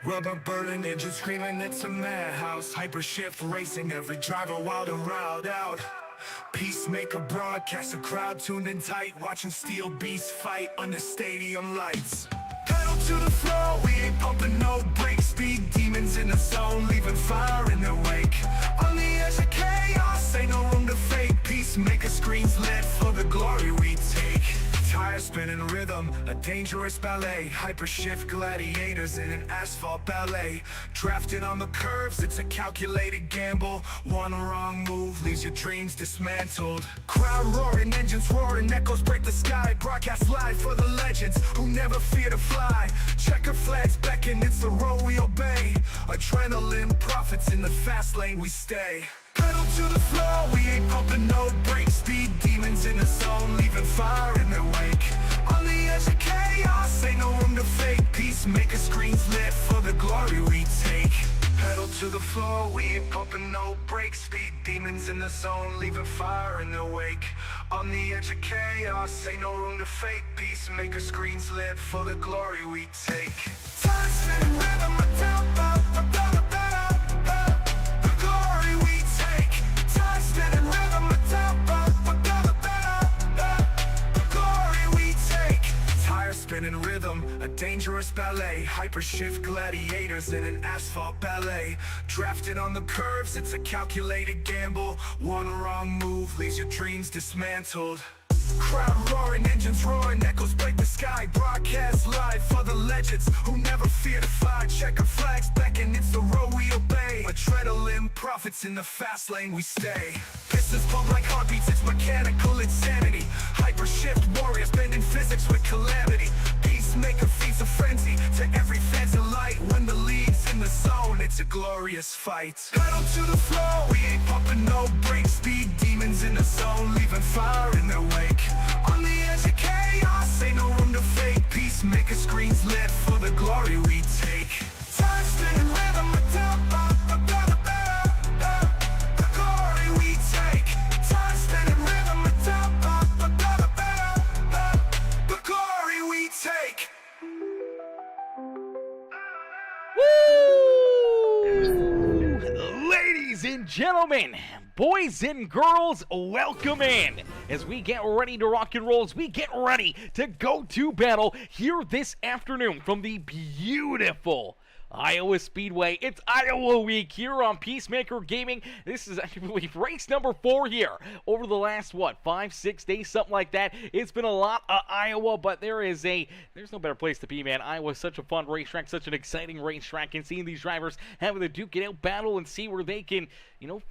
Rubber burning engine screaming, it's a madhouse. Hypershift racing, every driver wild and riled out. Peacemaker broadcast, a crowd tuned in tight, watching steel beasts fight under stadium lights. Pedal to the floor, we ain't pumping no brakes. Speed demons in the zone, leaving fire in their wake. On the edge of chaos, ain't no room to fake. Peacemaker screens lit for the glory we take. Tires spinning rhythm, a dangerous ballet. Hypershift gladiators in an asphalt ballet. Drafted on the curves, it's a calculated gamble. One wrong move leaves your dreams dismantled. Crowd roaring, engines roaring, echoes break the sky. Broadcast live for the legends who never fear to fly. Checker flags beckon, it's the road we obey. Adrenaline profits, in the fast lane we stay. Pedal to the floor, we ain't pumping no brakes. Speed demons in the zone, leaving fire in their wake. On the edge of chaos, ain't no room to fake. Peacemaker screens lit for the glory we take. Pedal to the floor, we ain't pumping no brakes. Speed demons in the zone, leaving fire in their wake. On the edge of chaos, ain't no room to fake. Peacemaker screens lit for the glory we take. Time spinning rhythm, a tempo, the glory we take. Time spinning rhythm, a tempo, the glory we take. Tires spinning rhythm, a dangerous ballet. Hypershift gladiators in an asphalt ballet. Drafted on the curves, it's a calculated gamble. One wrong move leaves your dreams dismantled. Crowd roaring, engines roaring, echoes break the sky. Broadcast live for the legends who never fear to fly. Checker flags beckon, it's the road we obey. Adrenaline profits, in the fast lane we stay. Pistons pump like heartbeats, it's mechanical insanity. Hypershift warriors bending physics with calamity. Peacemaker feeds a frenzy to every fancy light. When the lead's in the zone, it's a glorious fight. Pedal to the floor, we ain't pumping no brakes. Speed demons in the zone, leaving fire in their wake. On the edge of chaos, ain't no room to fake. Peacemaker screens lit for the glory we take. Time spinning rhythm, a tempo, the glory we take. Time spinning rhythm, a tempo, the glory we take. Woo! Ladies and gentlemen, boys and girls, welcome in as we get ready to rock and roll, as we get ready to go to battle here this afternoon from the beautiful Iowa Speedway. It's Iowa Week here on Peacemaker Gaming. This is, I believe, race number 4 here over the last, 5-6 days, something like that. It's been a lot of Iowa, but there's no better place to be, man. Iowa's such a fun racetrack, such an exciting racetrack, and seeing these drivers having the duke it out battle and see where they can,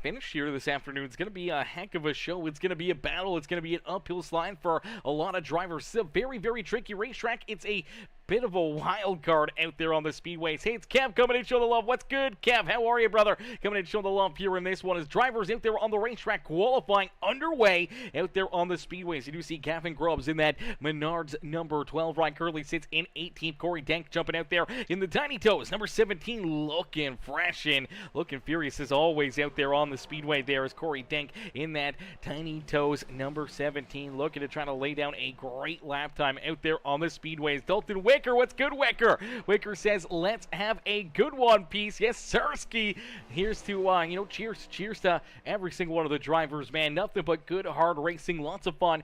finish here this afternoon. It's going to be a heck of a show. It's going to be a battle. It's going to be an uphill slide for a lot of drivers. It's a very, very tricky racetrack. It's a bit of a wild card out there on the speedways. Hey, it's Kev coming in, showing the love. What's good, Kev? How are you, brother? Coming in, showing the love here in this one as drivers out there on the racetrack qualifying underway out there on the speedways. You do see Gavin Grubbs in that Menards number 12. Ryan Curley sits in 18th. Corey Dank jumping out there in the Tiny Toes. Number 17 looking fresh and looking furious as always out there on the speedway. There is Corey Dank in that Tiny Toes number 17, looking to try to lay down a great lap time out there on the speedways. Dalton Wicker, what's good, Wicker? Wicker says, let's have a good one, peace. Yes, Sirski. Here's to, cheers to every single one of the drivers, man. Nothing but good, hard racing, lots of fun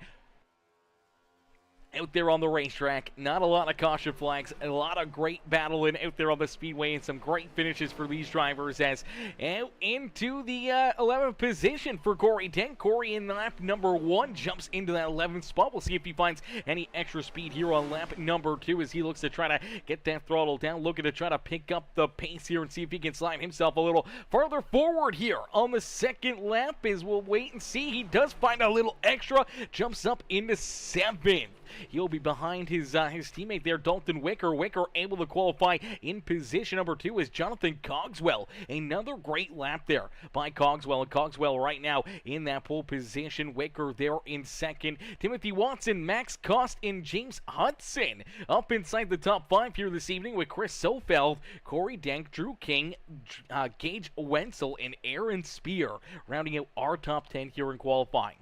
out there on the racetrack. Not a lot of caution flags, a lot of great battling out there on the speedway, and some great finishes for these drivers as into the 11th position for Corey Dent. Corey in lap number 1 jumps into that 11th spot. We'll see if he finds any extra speed here on lap number 2 as he looks to try to get that throttle down, looking to try to pick up the pace here and see if he can slide himself a little farther forward here on the second lap. As we'll wait and see, he does find a little extra, jumps up into 7th. He'll be behind his teammate there, Dalton Wicker. Wicker able to qualify in position number 2 is Jonathan Cogswell. Another great lap there by Cogswell. And Cogswell right now in that pole position. Wicker there in second. Timothy Watson, Max Cost, and James Hudson up inside the top 5 here this evening with Chris Sofeld, Corey Dank, Drew King, Gage Wenzel, and Aaron Spear rounding out our top 10 here in qualifying.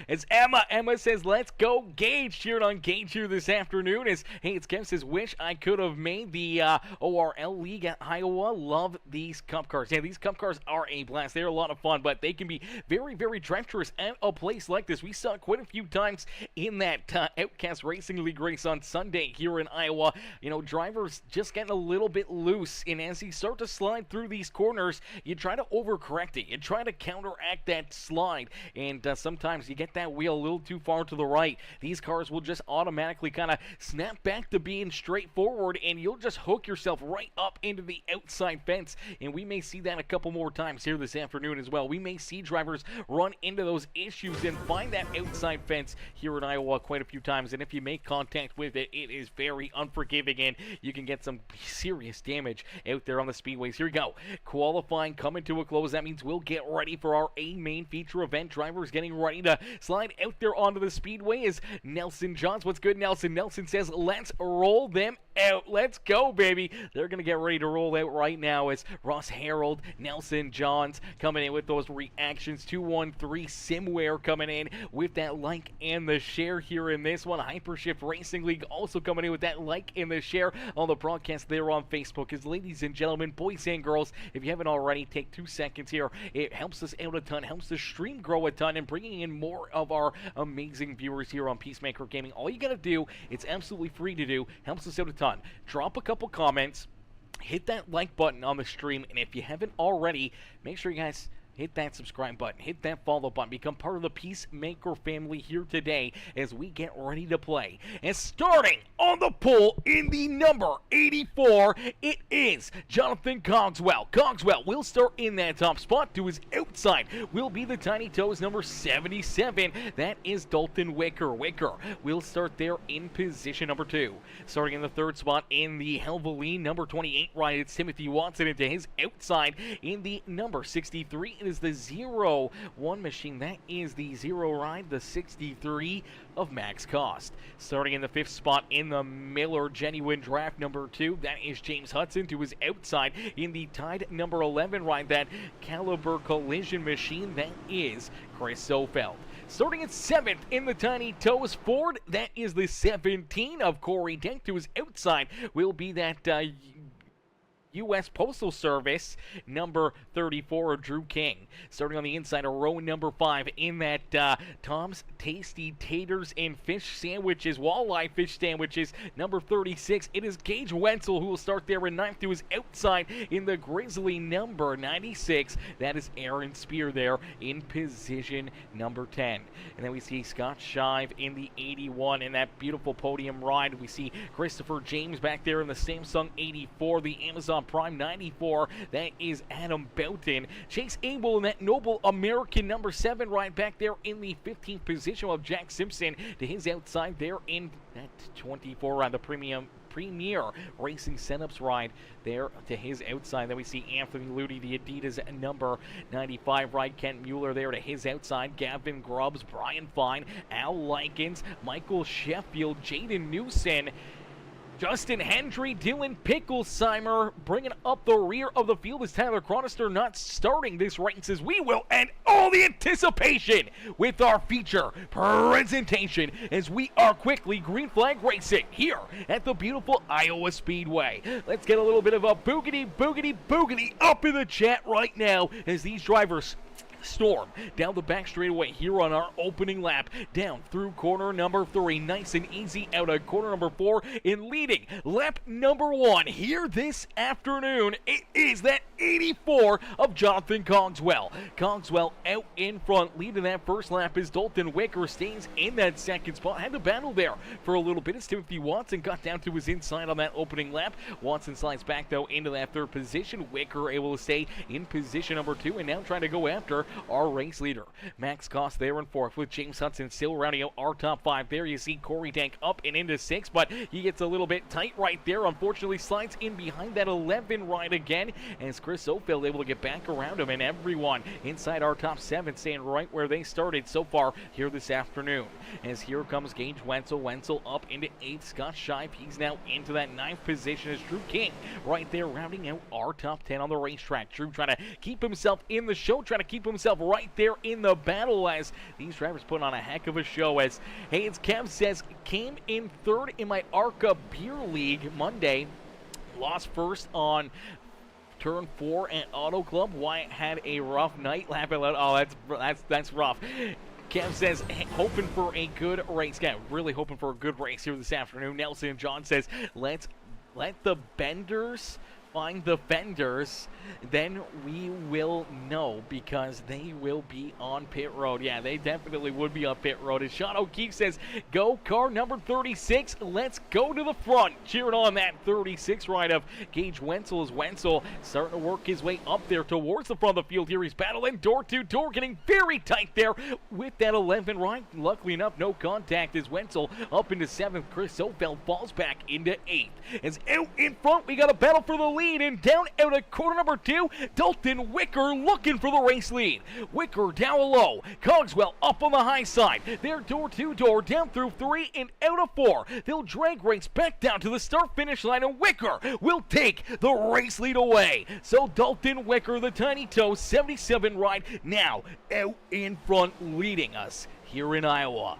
As Emma says, let's go Gage, cheering on Gage here this afternoon. As hey, it's Kev says, wish I could have made the ORL League at Iowa. Love these cup cars. Yeah, these cup cars are a blast. They're a lot of fun, but they can be very, very treacherous at a place like this. We saw it quite a few times in that Outcast Racing League race on Sunday here in Iowa. You know, drivers just getting a little bit loose, and as you start to slide through these corners, you try to overcorrect it. You try to counteract that slide, and sometimes you get that wheel a little too far to the right. These cars will just automatically kind of snap back to being straightforward, and you'll just hook yourself right up into the outside fence. And we may see that a couple more times here this afternoon as well. We may see drivers run into those issues and find that outside fence here in Iowa quite a few times. And if you make contact with it, it is very unforgiving, and you can get some serious damage out there on the speedways. Here we go. Qualifying coming to a close. That means we'll get ready for our A main feature event. Drivers getting ready to slide out there onto the speedway is Nelson Johns. What's good, Nelson? Nelson says, let's roll them out. Let's go, baby. They're going to get ready to roll out right now as Ross Harold, Nelson Johns coming in with those reactions. 213 Simware coming in with that like and the share here in this one. Hypershift Racing League also coming in with that like and the share on the broadcast there on Facebook. As ladies and gentlemen, boys and girls, if you haven't already, take 2 seconds here. It helps us out a ton, helps the stream grow a ton, and bringing in more of our amazing viewers here on Peacemaker Gaming. All you gotta do, it's absolutely free to do, helps us out a ton. Drop a couple comments, hit that like button on the stream, and if you haven't already, make sure you guys hit that subscribe button, hit that follow button, become part of the Peacemaker family here today as we get ready to play. And starting on the pole in the number 84, it is Jonathan Cogswell. Cogswell will start in that top spot. To his outside will be the Tiny Toes number 77. That is Dalton Wicker. Wicker will start there in position number 2. Starting in the third spot in the Helveline number 28 ride, it's Timothy Watson. Into his outside in the number 63, it is the 0-1 machine. That is the 0 ride, the 63 of Max Cost. Starting in the 5th spot in the Miller Genuine Draft number 2, that is James Hudson. To his outside in the Tide number 11 ride, that Caliber Collision machine, that is Chris Sofeld. Starting at 7th in the Tiny Toes Ford, that is the 17 of Corey Denk. To his outside will be that U.S. Postal Service number 34 of Drew King. Starting on the inside of row number 5 in that Tom's Tasty Taters and Fish Sandwiches, Walleye Fish Sandwiches, number 36. It is Gage Wenzel who will start there in 9th. To his outside in the Grizzly number 96. That is Aaron Spear there in position number 10. And then we see Scott Shive in the 81 in that beautiful podium ride. We see Christopher James back there in the Samsung 84, the Amazon Prime 94, that is Adam Boughton. Chase Abel in that Noble American number 7 right back there in the 15th position of Jack Simpson. To his outside there in that 24 ride, the Premier Racing Setups ride there to his outside. Then we see Anthony Ludi, the Adidas number 95 ride. Kent Mueller there to his outside. Gavin Grubbs, Brian Fine, Al Likens, Michael Sheffield, Jaden Newson, Justin Hendry, Dylan Picklesheimer bringing up the rear of the field as Tyler Chronister not starting this race as we will end all the anticipation with our feature presentation as we are quickly green flag racing here at the beautiful Iowa Speedway. Let's get a little bit of a boogity, boogity, boogity up in the chat right now as these drivers storm down the back straightaway here on our opening lap, down through corner number 3, nice and easy out of corner number 4, in leading lap number 1 here this afternoon. It is that 84 of Jonathan Cogswell. Cogswell out in front, leading that first lap as Dalton Wicker stays in that second spot. Had to battle there for a little bit as Timothy Watson got down to his inside on that opening lap. Watson slides back though into that third position. Wicker able to stay in position number 2 and now trying to go after our race leader. Max Cost there in 4th with James Hudson still rounding out our top 5. There you see Corey Dank up and into 6th, but he gets a little bit tight right there. Unfortunately slides in behind that 11 ride again as Chris Ofield able to get back around him, and everyone inside our top 7 staying right where they started so far here this afternoon. As here comes Gage Wenzel. Wenzel up into 8th. Scott Shive, he's now into that 9th position as Drew King right there rounding out our top 10 on the racetrack. Drew trying to keep himself in the show, trying to keep himself himself right there in the battle as these drivers put on a heck of a show. As Hayes Kev says, came in third in my ARCA Beer League Monday, lost first on Turn 4 at Auto Club. Wyatt had a rough night. Laugh out loud. Oh, that's rough. Kev says, hoping for a good race. Yeah, really hoping for a good race here this afternoon. Nelson John says, let the benders find the fenders, then we will know because they will be on pit road. Yeah, they definitely would be on pit road. As Sean O'Keefe says, go car number 36, let's go to the front. Cheering on that 36 ride of Gage Wenzel as Wenzel starting to work his way up there towards the front of the field here. He's battling door to door, getting very tight there with that 11 ride. Luckily enough, no contact as Wenzel up into 7th. Chris Sofeld falls back into 8th. As out in front, we got a battle for the lead. And down out of corner number 2, Dalton Wicker looking for the race lead. Wicker down low, Cogswell up on the high side. They're door to door, down through 3 and out of 4. They'll drag race back down to the start-finish line, and Wicker will take the race lead away. So Dalton Wicker, the Tiny Toe 77 ride, now out in front leading us here in Iowa.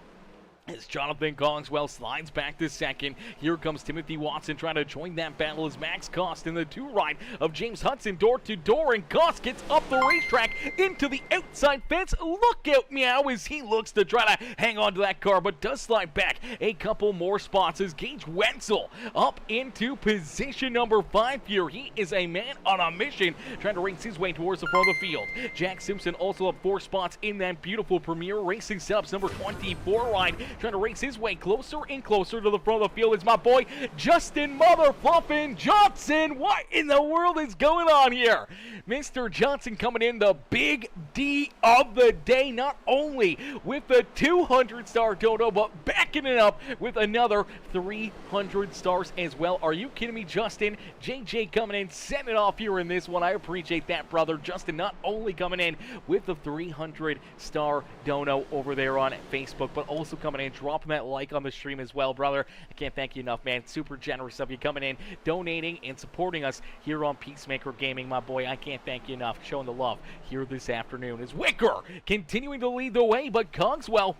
As Jonathan Cogswell slides back to second, here comes Timothy Watson trying to join that battle as Max Cost in the 2 ride of James Hudson door to door, and Cost gets up the racetrack into the outside fence. Look out, Meow, as he looks to try to hang on to that car, but does slide back a couple more spots as Gage Wenzel up into position number 5 here. He is a man on a mission trying to race his way towards the front of the field. Jack Simpson also up 4 spots in that beautiful Premier Racing Setups number 24 ride, trying to race his way closer and closer to the front of the field is my boy Justin Motherfluffin Johnson. What in the world is going on here? Mr. Johnson coming in the big D of the day, not only with the 200-star dono, but backing it up with another 300 stars as well. Are you kidding me, Justin? JJ coming in, setting it off here in this one. I appreciate that, brother. Justin not only coming in with the 300-star dono over there on Facebook, but also coming in, dropping that like on the stream as well, brother. I can't thank you enough, man. Super generous of you coming in, donating, and supporting us here on Peacemaker Gaming, my boy. I can't thank you enough. Showing the love here this afternoon. As Wicker continuing to lead the way, but Cogswell,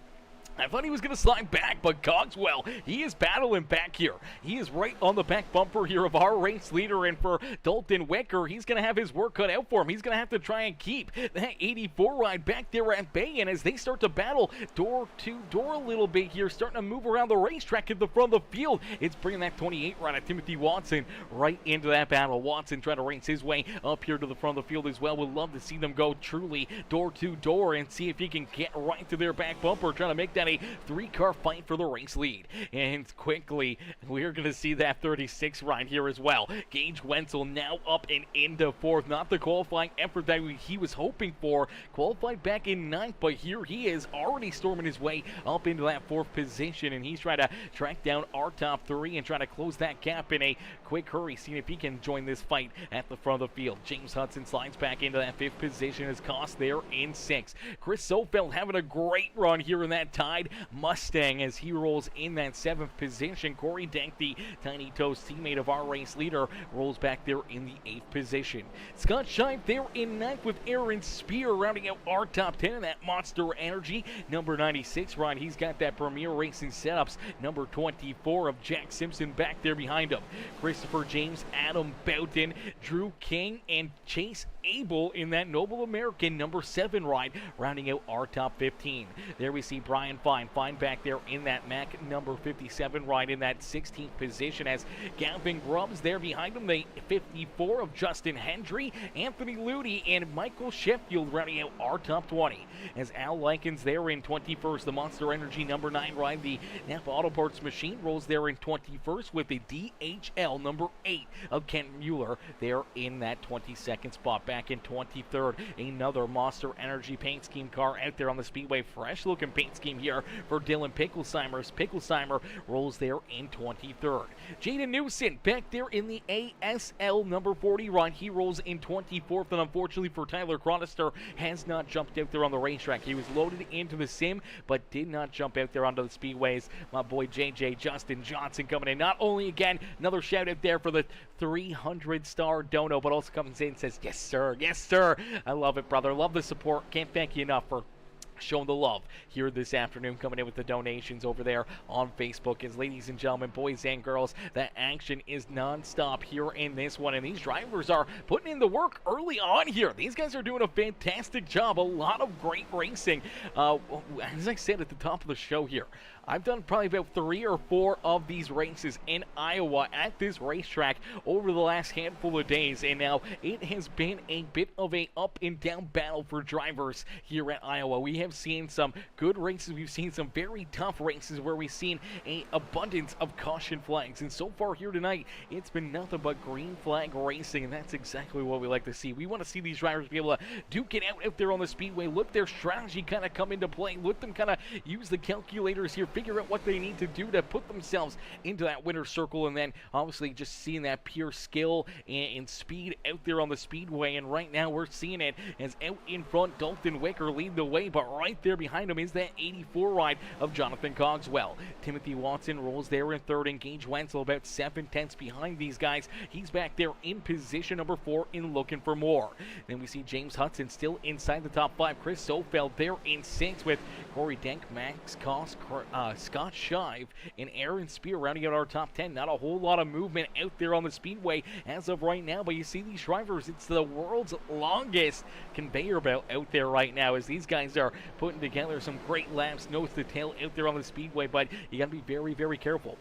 I thought he was going to slide back, but Cogswell, he is battling back here. He is right on the back bumper here of our race leader, and for Dalton Wicker, he's going to have his work cut out for him. He's going to have to try and keep that 84 ride back there at bay, and as they start to battle door to door a little bit here, starting to move around the racetrack at the front of the field, it's bringing that 28 ride of Timothy Watson right into that battle. Watson trying to race his way up here to the front of the field as well. Would love to see them go truly door to door and see if he can get right to their back bumper, trying to make that a 3-car fight for the race lead. And quickly, we're going to see that 36 ride here as well. Gage Wenzel now up and into 4th. Not the qualifying effort that he was hoping for. Qualified back in 9th, but here he is already storming his way up into that 4th position, and he's trying to track down our top 3 and trying to close that gap in a quick hurry, seeing if he can join this fight at the front of the field. James Hudson slides back into that 5th position as Cost there in 6th. Chris Sofeld having a great run here in that Tide Mustang as he rolls in that 7th position. Corey Dank, the Tiny Toes teammate of our race leader, rolls back there in the 8th position. Scott Scheib there in 9th with Aaron Spear rounding out our top 10 in that Monster Energy number 96 ride. He's got that Premier Racing Setups number 24 of Jack Simpson back there behind him. Christopher James, Adam Boughton, Drew King, and Chase Abel in that Noble American number 7 ride, rounding out our top 15. There we see Brian Fine back there in that Mac number 57 ride in that 16th position as Gavin Grubbs there behind him, the 54 of Justin Hendry, Anthony Ludi, and Michael Sheffield rounding out our top 20. As Al Likens there in 21st, the Monster Energy number 9 ride, the Napa Auto Parts Machine rolls there in 21st with the DHL number 8 of Kent Mueller there in that 22nd spot. Back in 23rd, another Monster Energy paint scheme car out there on the speedway. Fresh looking paint scheme here here for Dylan Picklesheimer rolls there in 23rd. Jaden Newson back there in the ASL number 40 ride. He rolls in 24th, and unfortunately for Tyler Chronister, has not jumped out there on the racetrack. He was loaded into the sim, but did not jump out there onto the speedways. My boy JJ Justin Johnson coming in. Not only, again, another shout out there for the 300-star dono, but also comes in and says, yes, sir. Yes, sir. I love it, brother. Love the support. Can't thank you enough for showing the love here this afternoon, coming in with the donations over there on Facebook. As ladies and gentlemen, boys and girls, that action is non-stop here in this one, and these drivers are putting in the work early on here. These guys are doing a fantastic job. A lot of great racing. As I said at the top of the show here, I've done probably about 3 or 4 of these races in Iowa at this racetrack over the last handful of days, and now it has been a bit of a up and down battle for drivers here at Iowa. We have seen some good races. We've seen some very tough races where we've seen an abundance of caution flags, and so far here tonight, it's been nothing but green flag racing, and that's exactly what we like to see. We want to see these drivers be able to duke it out there on the speedway, let their strategy kind of come into play, let them kind of use the calculators here, figure out what they need to do to put themselves into that winner's circle, and then obviously just seeing that pure skill and speed out there on the speedway. And right now we're seeing it as out in front, Dalton Wicker lead the way, but right there behind him is that 84 ride of Jonathan Cogswell. Timothy Watson rolls there in third, and Gage Wenzel about 7/10 behind these guys. He's back there in position number 4 and looking for more. Then we see James Hudson still inside the top 5. Chris Sofeld there in 6 with Corey Denk, Max Koss, Scott Shive, and Aaron Spear rounding out our top 10. Not a whole lot of movement out there on the speedway as of right now, but you see these drivers, it's the world's longest conveyor belt out there right now, as these guys are putting together some great laps, nose to tail out there on the speedway, but you got to be very, very careful.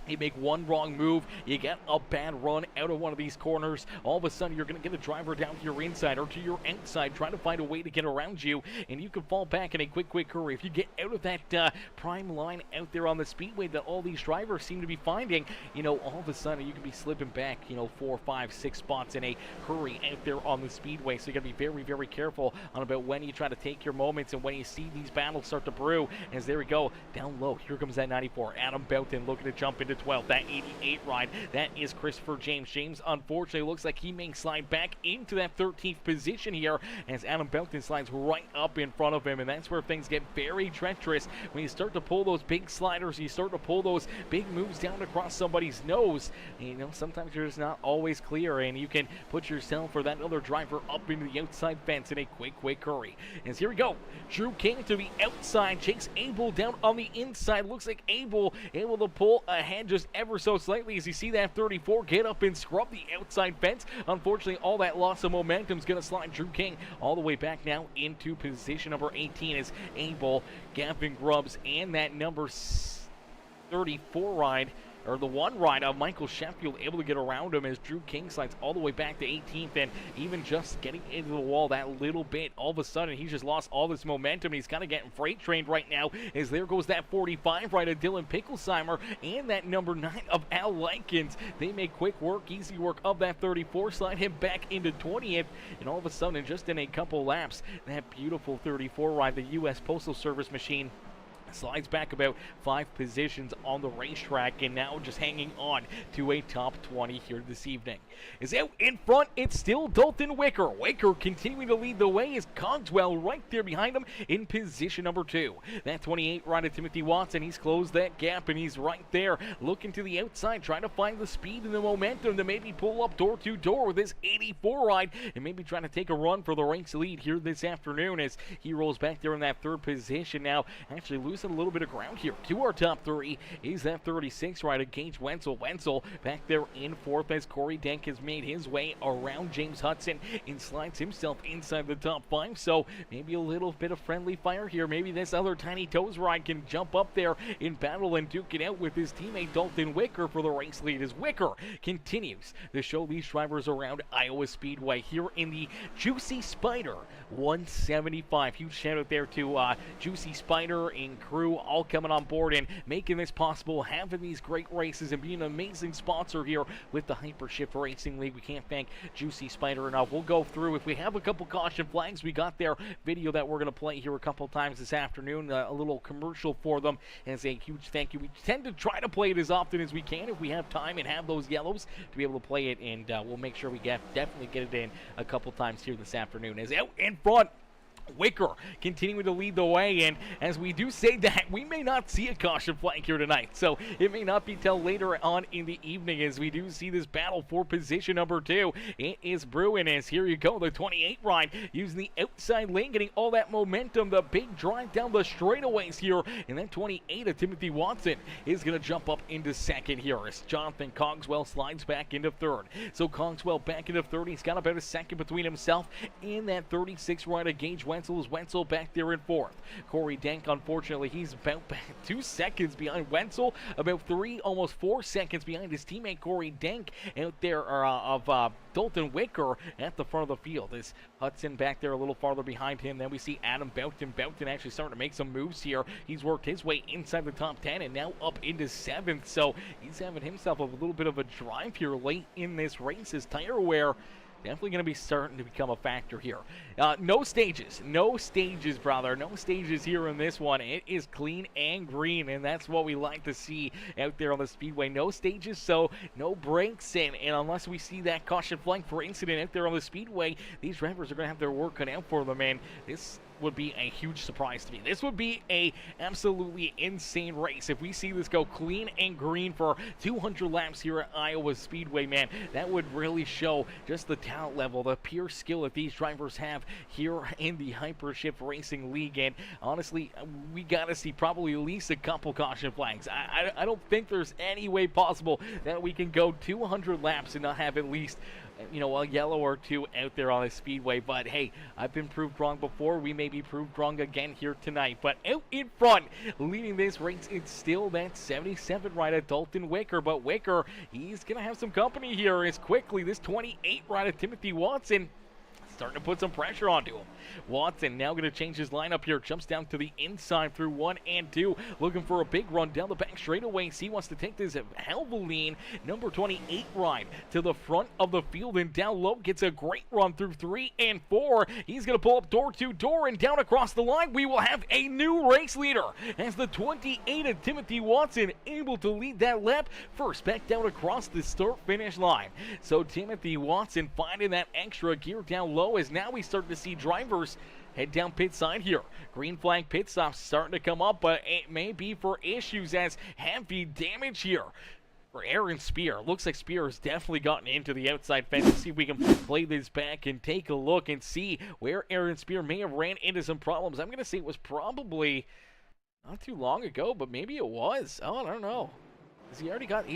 You make one wrong move, you get a bad run out of one of these corners, all of a sudden you're going to get a driver down to your inside or to your outside trying to find a way to get around you, and you can fall back in a quick hurry. If you get out of that prime line out there on the speedway that all these drivers seem to be finding, you know, all of a sudden you can be slipping back, you know, 4, 5, 6 spots in a hurry out there on the speedway. So you got to be very, very careful on about when you try to take your moments and when you see these battles start to brew. As there we go, down low, here comes that 94. Adam Belton looking to jump into 12th. That 88 ride, that is Christopher James. James, unfortunately, looks like he may slide back into that 13th position here as Adam Belton slides right up in front of him, and that's where things get very treacherous. When you start to pull those big sliders, you start to pull those big moves down across somebody's nose, and, you know, sometimes you're just not always clear, and you can put yourself or that other driver up into the outside fence in a quick hurry. As here we go, Drew King to the outside, Chase Abel down on the inside. Looks like Abel able to pull ahead just ever so slightly as you see that 34 get up and scrub the outside fence. Unfortunately, all that loss of momentum is going to slide Drew King all the way back now into position number 18 as Abel, Gavin Grubbs, and that number 34 ride, or the 1 ride of Michael Sheffield, able to get around him as Drew King slides all the way back to 18th, and even just getting into the wall that little bit, all of a sudden he's just lost all this momentum. He's kind of getting freight trained right now as there goes that 45 ride of Dylan Picklesheimer and that number 9 of Al Likens. They make quick work, easy work of that 34, slide him back into 20th, and all of a sudden, just in a couple laps, that beautiful 34 ride, the U.S. Postal Service machine, slides back about 5 positions on the racetrack, and now just hanging on to a top 20 here this evening. Is out in front, it's still Dalton Wicker. Wicker continuing to lead the way is Cogswell right there behind him in position number 2. That 28 ride of Timothy Watson, he's closed that gap, and he's right there looking to the outside, trying to find the speed and the momentum to maybe pull up door to door with this 84 ride and maybe trying to take a run for the race lead here this afternoon as he rolls back there in that 3rd position now, actually losing a little bit of ground here. To our top 3 is that 36 ride of Gage Wenzel. Wenzel back there in 4th as Corey Denk has made his way around James Hudson and slides himself inside the top 5. So maybe a little bit of friendly fire here. Maybe this other Tiny Toes ride can jump up there in battle and duke it out with his teammate Dalton Wicker for the race lead as Wicker continues to show these drivers around Iowa Speedway here in the JuicySpider 175. Huge shout out there to JuicySpider and crew all coming on board and making this possible, having these great races and being an amazing sponsor here with the Hypershift Racing League. We can't thank JuicySpider enough. We'll go through, if we have a couple caution flags, we got their video that we're going to play here a couple times this afternoon, a little commercial for them, as a huge thank you. We tend to try to play it as often as we can if we have time and have those yellows to be able to play it, and we'll make sure we definitely get it in a couple times here this afternoon. As out in front, Wicker continuing to lead the way, and as we do say that, we may not see a caution flag here tonight, so it may not be till later on in the evening as we do see this battle for position number 2. It is brewing as here you go, the 28 ride using the outside lane, getting all that momentum, the big drive down the straightaways here, and then 28 of Timothy Watson is going to jump up into second here as Jonathan Cogswell slides back into third. So Cogswell back into third, he's got about a second between himself and that 36 ride of Gage Wenzel. Is Wenzel back there in fourth. Corey Denk, unfortunately, he's about 2 seconds behind Wenzel, about 3, almost 4 seconds behind his teammate Corey Denk out there of Dalton Wicker at the front of the field. Is Hudson back there a little farther behind him. Then we see Adam Boughton. Boughton actually starting to make some moves here. He's worked his way inside the top 10 and now up into 7th. So he's having himself a little bit of a drive here late in this race. His tire wear definitely going to be starting to become a factor here. No stages, brother. No stages here in this one. It is clean and green, and that's what we like to see out there on the speedway. No stages, so no breaks, and unless we see that caution flag for incident out there on the speedway, these drivers are going to have their work cut out for them, and this would be a huge surprise to me. This would be a absolutely insane race if we see this go clean and green for 200 laps here at Iowa Speedway, man. That would really show just the talent level, the pure skill that these drivers have here in the Hypershift Racing League, and honestly, we gotta see probably at least a couple caution flags. I don't think there's any way possible that we can go 200 laps and not have at least, you know, a yellow or two out there on the speedway. But hey, I've been proved wrong before. We may be proved wrong again here tonight. But out in front, leading this race, it's still that 77 rider Dalton Wicker. But Wicker, he's going to have some company here as quickly this 28 rider Timothy Watson starting to put some pressure onto him. Watson now going to change his lineup here. Jumps down to the inside through 1 and 2. Looking for a big run down the back straightaways. He wants to take this hell of a lean. Number 28 ride to the front of the field and down low. Gets a great run through 3 and 4. He's going to pull up door to door and down across the line. We will have a new race leader as the 28 of Timothy Watson able to lead that lap first back down across the start-finish line. So Timothy Watson finding that extra gear down low as now we start to see drivers head down pit side here. Green flag pit stops starting to come up, but it may be for issues as heavy damage here for Aaron Spear. Looks like Spear has definitely gotten into the outside fence. Let's see if we can play this back and take a look and see where Aaron Spear may have ran into some problems. I'm going to say it was probably not too long ago, but maybe it was. Oh, I don't know. He's already got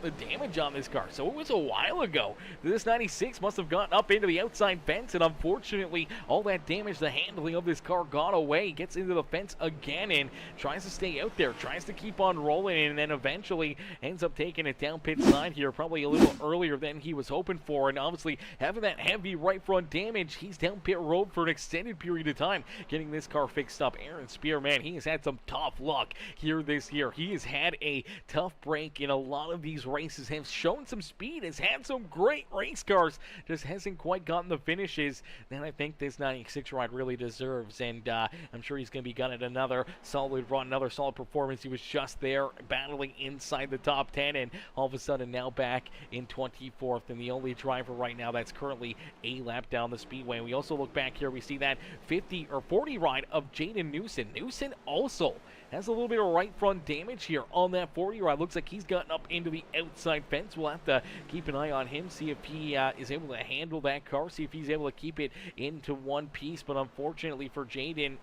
the damage on this car, so it was a while ago. This 96 must have gotten up into the outside fence, and unfortunately, all that damage, the handling of this car got away. Gets into the fence again and tries to stay out there, tries to keep on rolling, and then eventually ends up taking it down pit side here, probably a little earlier than he was hoping for, and obviously having that heavy right front damage, he's down pit road for an extended period of time, getting this car fixed up. Aaron Spear, man, he has had some tough luck here this year. He has had a tough break in a lot of these races, has shown some speed, has had some great race cars, just hasn't quite gotten the finishes that I think this 96 ride really deserves, and I'm sure he's going to be gunning another solid run, another solid performance. He was just there battling inside the top 10, and all of a sudden now back in 24th, and the only driver right now that's currently a lap down the speedway. And we also look back here, we see that 50 or 40 ride of Jaden Newson. Newson also has a little bit of right front damage here on that 40 ride. Looks like he's gotten up into the outside fence. We'll have to keep an eye on him, see if he is able to handle that car, see if he's able to keep it into one piece. But unfortunately for Jaden,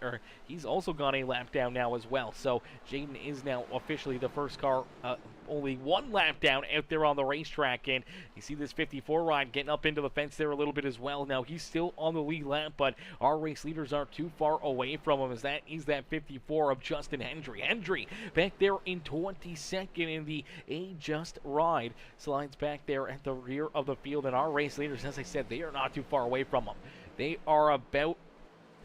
he's also got a lap down now as well. So Jaden is now officially the first car only one lap down out there on the racetrack, and you see this 54 ride getting up into the fence there a little bit as well. Now he's still on the lead lap, but our race leaders aren't too far away from him, as that is that 54 of Justin Hendry. Hendry back there in 22nd in the A-Just ride, slides back there at the rear of the field, and our race leaders, as I said, they are not too far away from him. They are about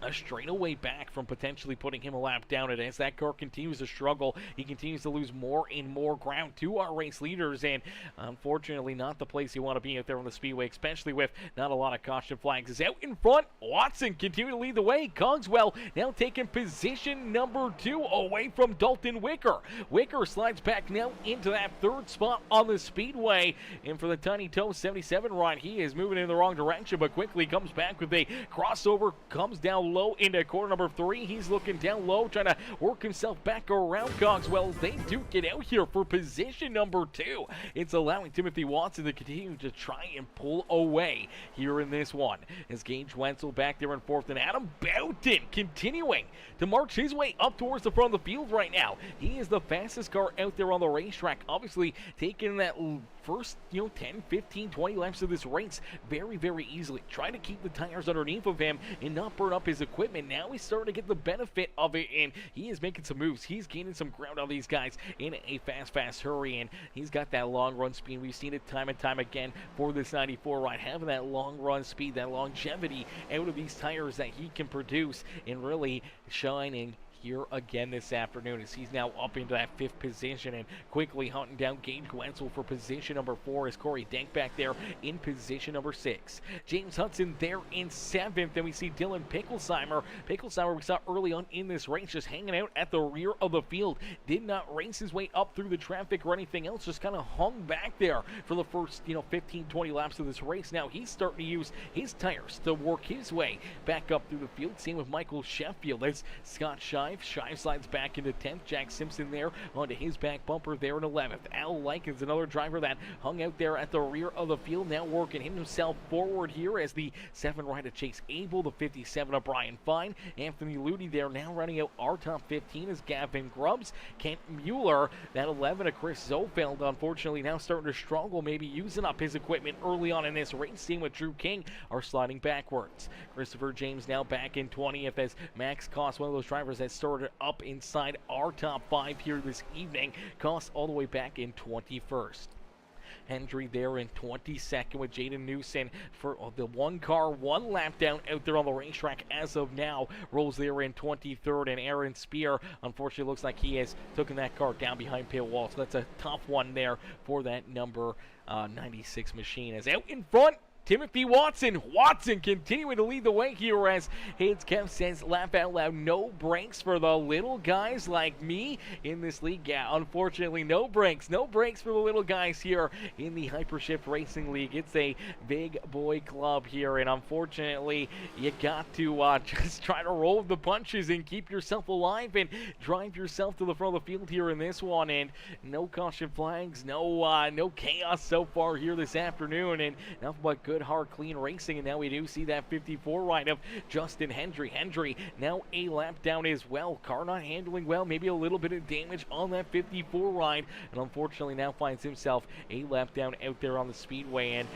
a straightaway back from potentially putting him a lap down. And as that car continues to struggle, he continues to lose more and more ground to our race leaders, and unfortunately not the place you want to be out there on the speedway, especially with not a lot of caution flags. Is out in front. Watson continuing to lead the way. Cogswell now taking position number 2 away from Dalton Wicker. Wicker slides back now into that 3rd spot on the speedway, and for the Tiny Toe 77 ride, he is moving in the wrong direction, but quickly comes back with a crossover, comes down low into corner number 3. He's looking down low, trying to work himself back around Cogswell. They do get out here for position number 2. It's allowing Timothy Watson to continue to try and pull away here in this one. As Gage Wenzel back there in 4th, and Adam Boughton continuing to march his way up towards the front of the field right now. He is the fastest car out there on the racetrack, obviously taking that first 10, 15, 20 laps of this race very, very easily. Trying to keep the tires underneath of him and not burn up his equipment. Now he's starting to get the benefit of it, and he is making some moves. He's gaining some ground on these guys in a fast hurry, and he's got that long run speed. We've seen it time and time again for this 94 ride, having that long run speed, that longevity out of these tires that he can produce, and really shining here again this afternoon, as he's now up into that 5th position and quickly hunting down Gage Wenzel for position number 4, as Corey Denk back there in position number 6. James Hudson there in 7th. Then we see Dylan Picklesheimer. Picklesheimer we saw early on in this race just hanging out at the rear of the field. Did not race his way up through the traffic or anything else, just kind of hung back there for the first 15, 20 laps of this race. Now he's starting to use his tires to work his way back up through the field. Same with Michael Sheffield. There's Scott Shive. Shive slides back into 10th. Jack Simpson there onto his back bumper there in 11th. Al Likens, another driver that hung out there at the rear of the field, now working himself forward here as the 7 rider Chase Abel, the 57 of Brian Fine. Anthony Ludi there now running out our top 15 is Gavin Grubbs. Kent Mueller, that 11 of Chris Zofeld, unfortunately now starting to struggle, maybe using up his equipment early on in this race. Same with Drew King are sliding backwards. Christopher James now back in 20th as Max Koss, one of those drivers that started up inside our top 5 here this evening. Koss all the way back in 21st. Hendry there in 22nd with Jaden Newson for the 1 car, 1 lap down out there on the racetrack as of now. Rolls there in 23rd, and Aaron Spear, unfortunately, looks like he has taken that car down behind pit wall. So that's a tough one there for that number 96 machine. As out in front, Timothy Watson. Watson continuing to lead the way here as Hayes Kev says, laugh out loud, no brakes for the little guys like me in this league. Yeah, unfortunately, no brakes. No brakes for the little guys here in the Hypershift Racing League. It's a big boy club here, and unfortunately, you got to just try to roll the punches and keep yourself alive and drive yourself to the front of the field here in this one. And no caution flags, no chaos so far here this afternoon, and nothing but good, hard, clean racing. And now we do see that 54 ride of Justin Hendry. Hendry now a lap down as well. Car not handling well, maybe a little bit of damage on that 54 ride, and unfortunately now finds himself a lap down out there on the speedway. And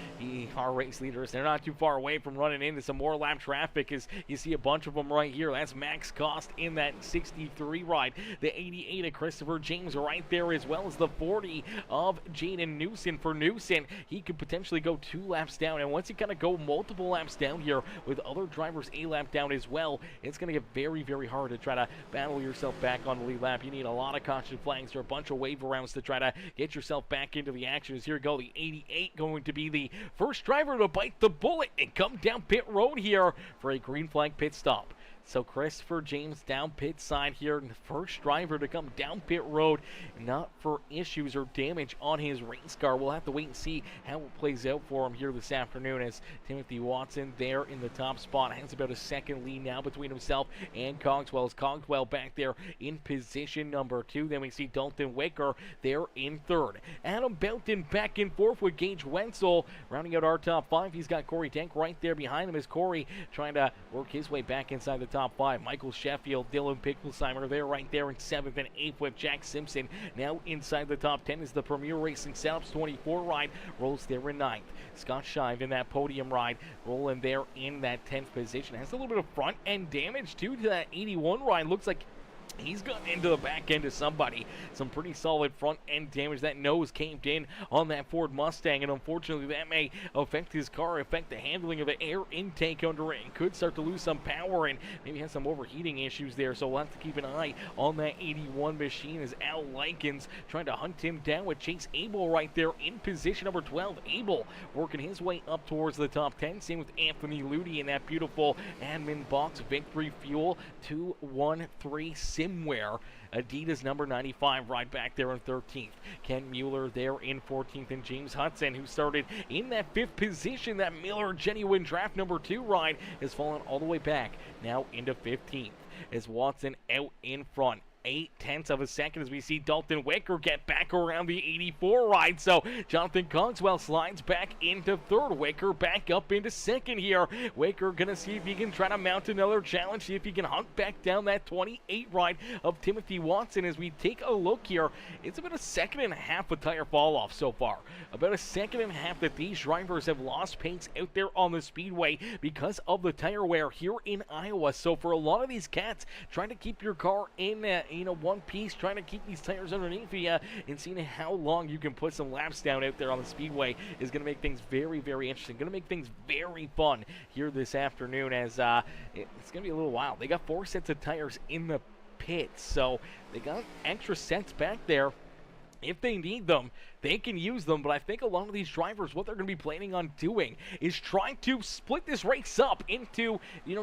our race leaders, they're not too far away from running into some more lap traffic, as you see a bunch of them right here. That's Max Cost in that 63 ride, the 88 of Christopher James right there, as well as the 40 of Jaden Newson. For Newson, he could potentially go 2 laps down, and once you kind of go multiple laps down here with other drivers a lap down as well, it's going to get very, very hard to try to battle yourself back on the lead lap. You need a lot of caution flags or a bunch of wave rounds to try to get yourself back into the action. As here we go, the 88 going to be the first driver to bite the bullet and come down pit road here for a green flag pit stop. So Christopher James down pit side here, and the first driver to come down pit road, not for issues or damage on his race car. We'll have to wait and see how it plays out for him here this afternoon, as Timothy Watson there in the top spot has about a second lead now between himself and Cogswell. As Cogswell back there in position number 2. Then we see Dalton Wicker there in 3rd. Adam Belton back and forth with Gage Wenzel rounding out our top 5. He's got Corey Denk right there behind him, as Corey trying to work his way back inside the top 5. Michael Sheffield, Dylan Picklesheimer there right there in 7th and 8th with Jack Simpson now inside the top 10 as the Premier Racing Setups 24 ride rolls there in 9th. Scott Shive in that podium ride rolling there in that 10th position. Has a little bit of front end damage too to that 81 ride. Looks like He's gotten into the back end of somebody. Some pretty solid front end damage. That nose caved in on that Ford Mustang, and unfortunately that may affect his car, affect the handling of the air intake under it, and could start to lose some power and maybe have some overheating issues there. So we'll have to keep an eye on that 81 machine as Al Likens trying to hunt him down with Chase Abel right there in position number 12. Abel working his way up towards the top 10. Same with Anthony Ludi in that beautiful admin box victory fuel 213 Simware. Adidas number 95 right back there in 13th. Ken Mueller there in 14th, and James Hudson, who started in that 5th position. That Miller Genuine Draft number 2 ride has fallen all the way back now into 15th as Watson out in front. 0.8 of a second as we see Dalton Wicker get back around the 84 ride. So Jonathan Cogswell slides back into 3rd. Wicker back up into 2nd here. Wicker gonna see if he can try to mount another challenge, see if he can hunt back down that 28 ride of Timothy Watson. As we take a look here, it's about a 1.5 seconds of tire fall off so far. About a 1.5 seconds that these drivers have lost pace out there on the speedway because of the tire wear here in Iowa. So for a lot of these cats, trying to keep your car in one piece, trying to keep these tires underneath you, and seeing how long you can put some laps down out there on the speedway is going to make things very, very interesting. Going to make things very fun here this afternoon, as it's going to be a little wild. They got 4 sets of tires in the pits, so they got extra sets back there. If they need them, they can use them, but I think a lot of these drivers, what they're going to be planning on doing is trying to split this race up into,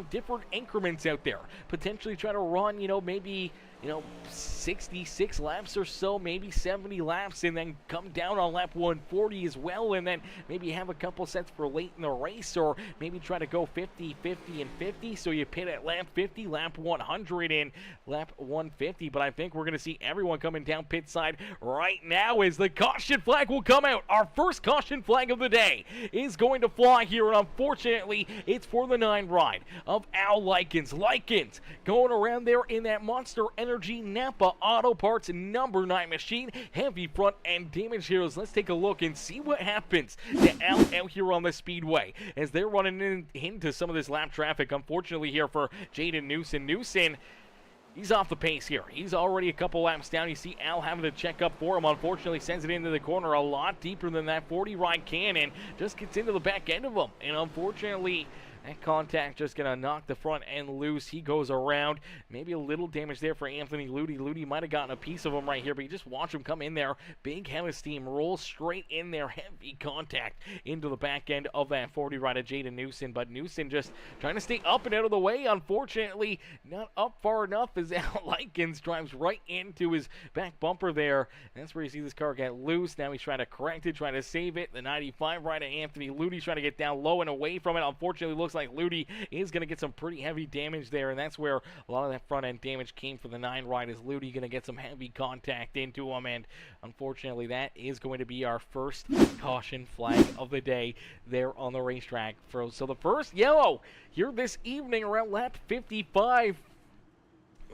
different increments out there. Potentially try to run, maybe 66 laps or so, maybe 70 laps, and then come down on lap 140 as well, and then maybe have a couple sets for late in the race, or maybe try to go 50, 50, and 50, so you pit at lap 50, lap 100, and lap 150. But I think we're going to see everyone coming down pit side right now as the caution flag will come out. Our first caution flag of the day is going to fly here, and unfortunately, it's for the 9 ride of Al Likens. Likens going around there in that Monster Energy Napa Auto Parts number 9 machine. Heavy front end damage here. Let's take a look and see what happens to Al out here on the speedway as they're running into some of this lap traffic. Unfortunately here for Jaden Newson, he's off the pace here. He's already a couple laps down. You see Al having to check up for him. Unfortunately, sends it into the corner a lot deeper than that 40 ride can, and just gets into the back end of him. And unfortunately, that contact just going to knock the front end loose. He goes around. Maybe a little damage there for Anthony Ludi. Ludi might have gotten a piece of him right here, but you just watch him come in there. Big head of steam, roll straight in there. Heavy contact into the back end of that 40 ride of Jaden Newson. But Newson just trying to stay up and out of the way. Unfortunately, not up far enough as Al Likens drives right into his back bumper there. And that's where you see this car get loose. Now he's trying to correct it, trying to save it. The 95 ride of Anthony Ludi's trying to get down low and away from it. Unfortunately, looks like Ludi is going to get some pretty heavy damage there, and that's where a lot of that front end damage came for the 9 ride, is Ludi going to get some heavy contact into him, and unfortunately that is going to be our first caution flag of the day there on the racetrack. So the first yellow here this evening around lap 55.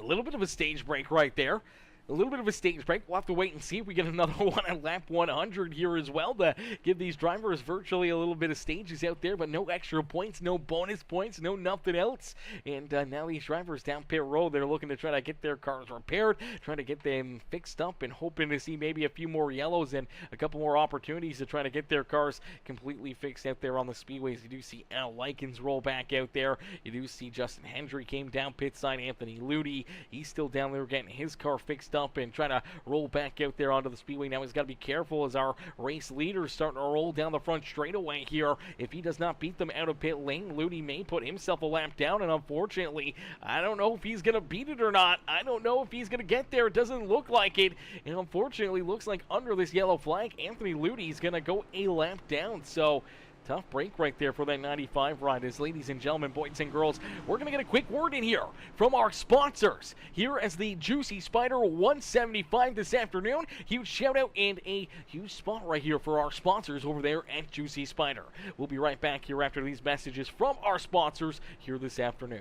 A little bit of a stage break right there. A little bit of a stage break. We'll have to wait and see if we get another one at lap 100 here as well to give these drivers virtually a little bit of stages out there, but no extra points, no bonus points, no nothing else. And now these drivers down pit road, they're looking to try to get their cars repaired, trying to get them fixed up, and hoping to see maybe a few more yellows and a couple more opportunities to try to get their cars completely fixed out there on the speedways. You do see Al Likens roll back out there. You do see Justin Hendry came down pit side. Anthony Ludi, he's still down there getting his car fixed up and trying to roll back out there onto the speedway. Now he's got to be careful as our race leader is starting to roll down the front straightaway here. If he does not beat them out of pit lane, Ludi may put himself a lap down, and unfortunately, I don't know if he's going to beat it or not. I don't know if he's going to get there. It doesn't look like it, and unfortunately, looks like under this yellow flag, Anthony Ludi is going to go a lap down. So tough break right there for that 95 ride. As ladies and gentlemen, boys and girls, we're going to get a quick word in here from our sponsors here as the JuicySpider 175 this afternoon. Huge shout out and a huge spot right here for our sponsors over there at JuicySpider. We'll be right back here after these messages from our sponsors here this afternoon.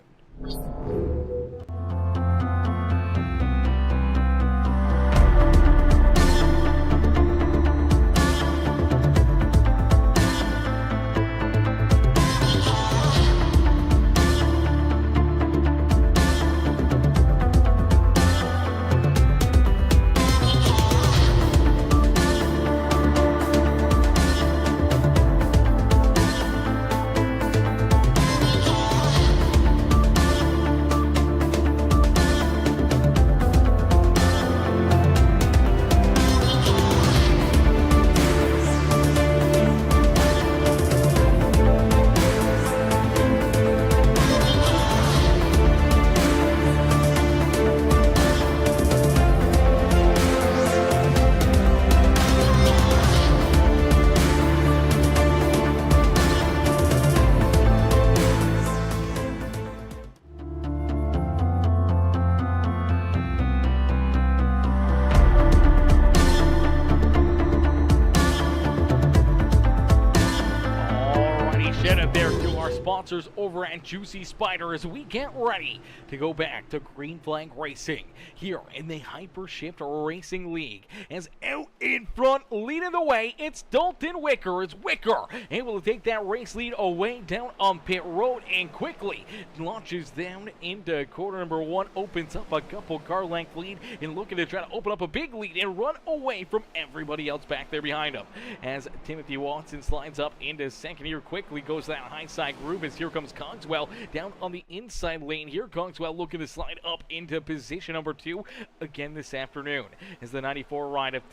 there to our sponsors over at JuicySpider as we get ready to go back to green flag racing here in the Hypershift Racing League. As out in front, leading the way, it's Dalton Wicker. It's Wicker able to take that race lead away down on pit road and quickly launches down into quarter number 1, opens up a couple car length lead and looking to try to open up a big lead and run away from everybody else back there behind him. As Timothy Watson slides up into second here, quickly goes that high side groove as here comes Cogswell down on the inside lane here. Cogswell looking to slide up into position number 2 again this afternoon. As the 94 ride of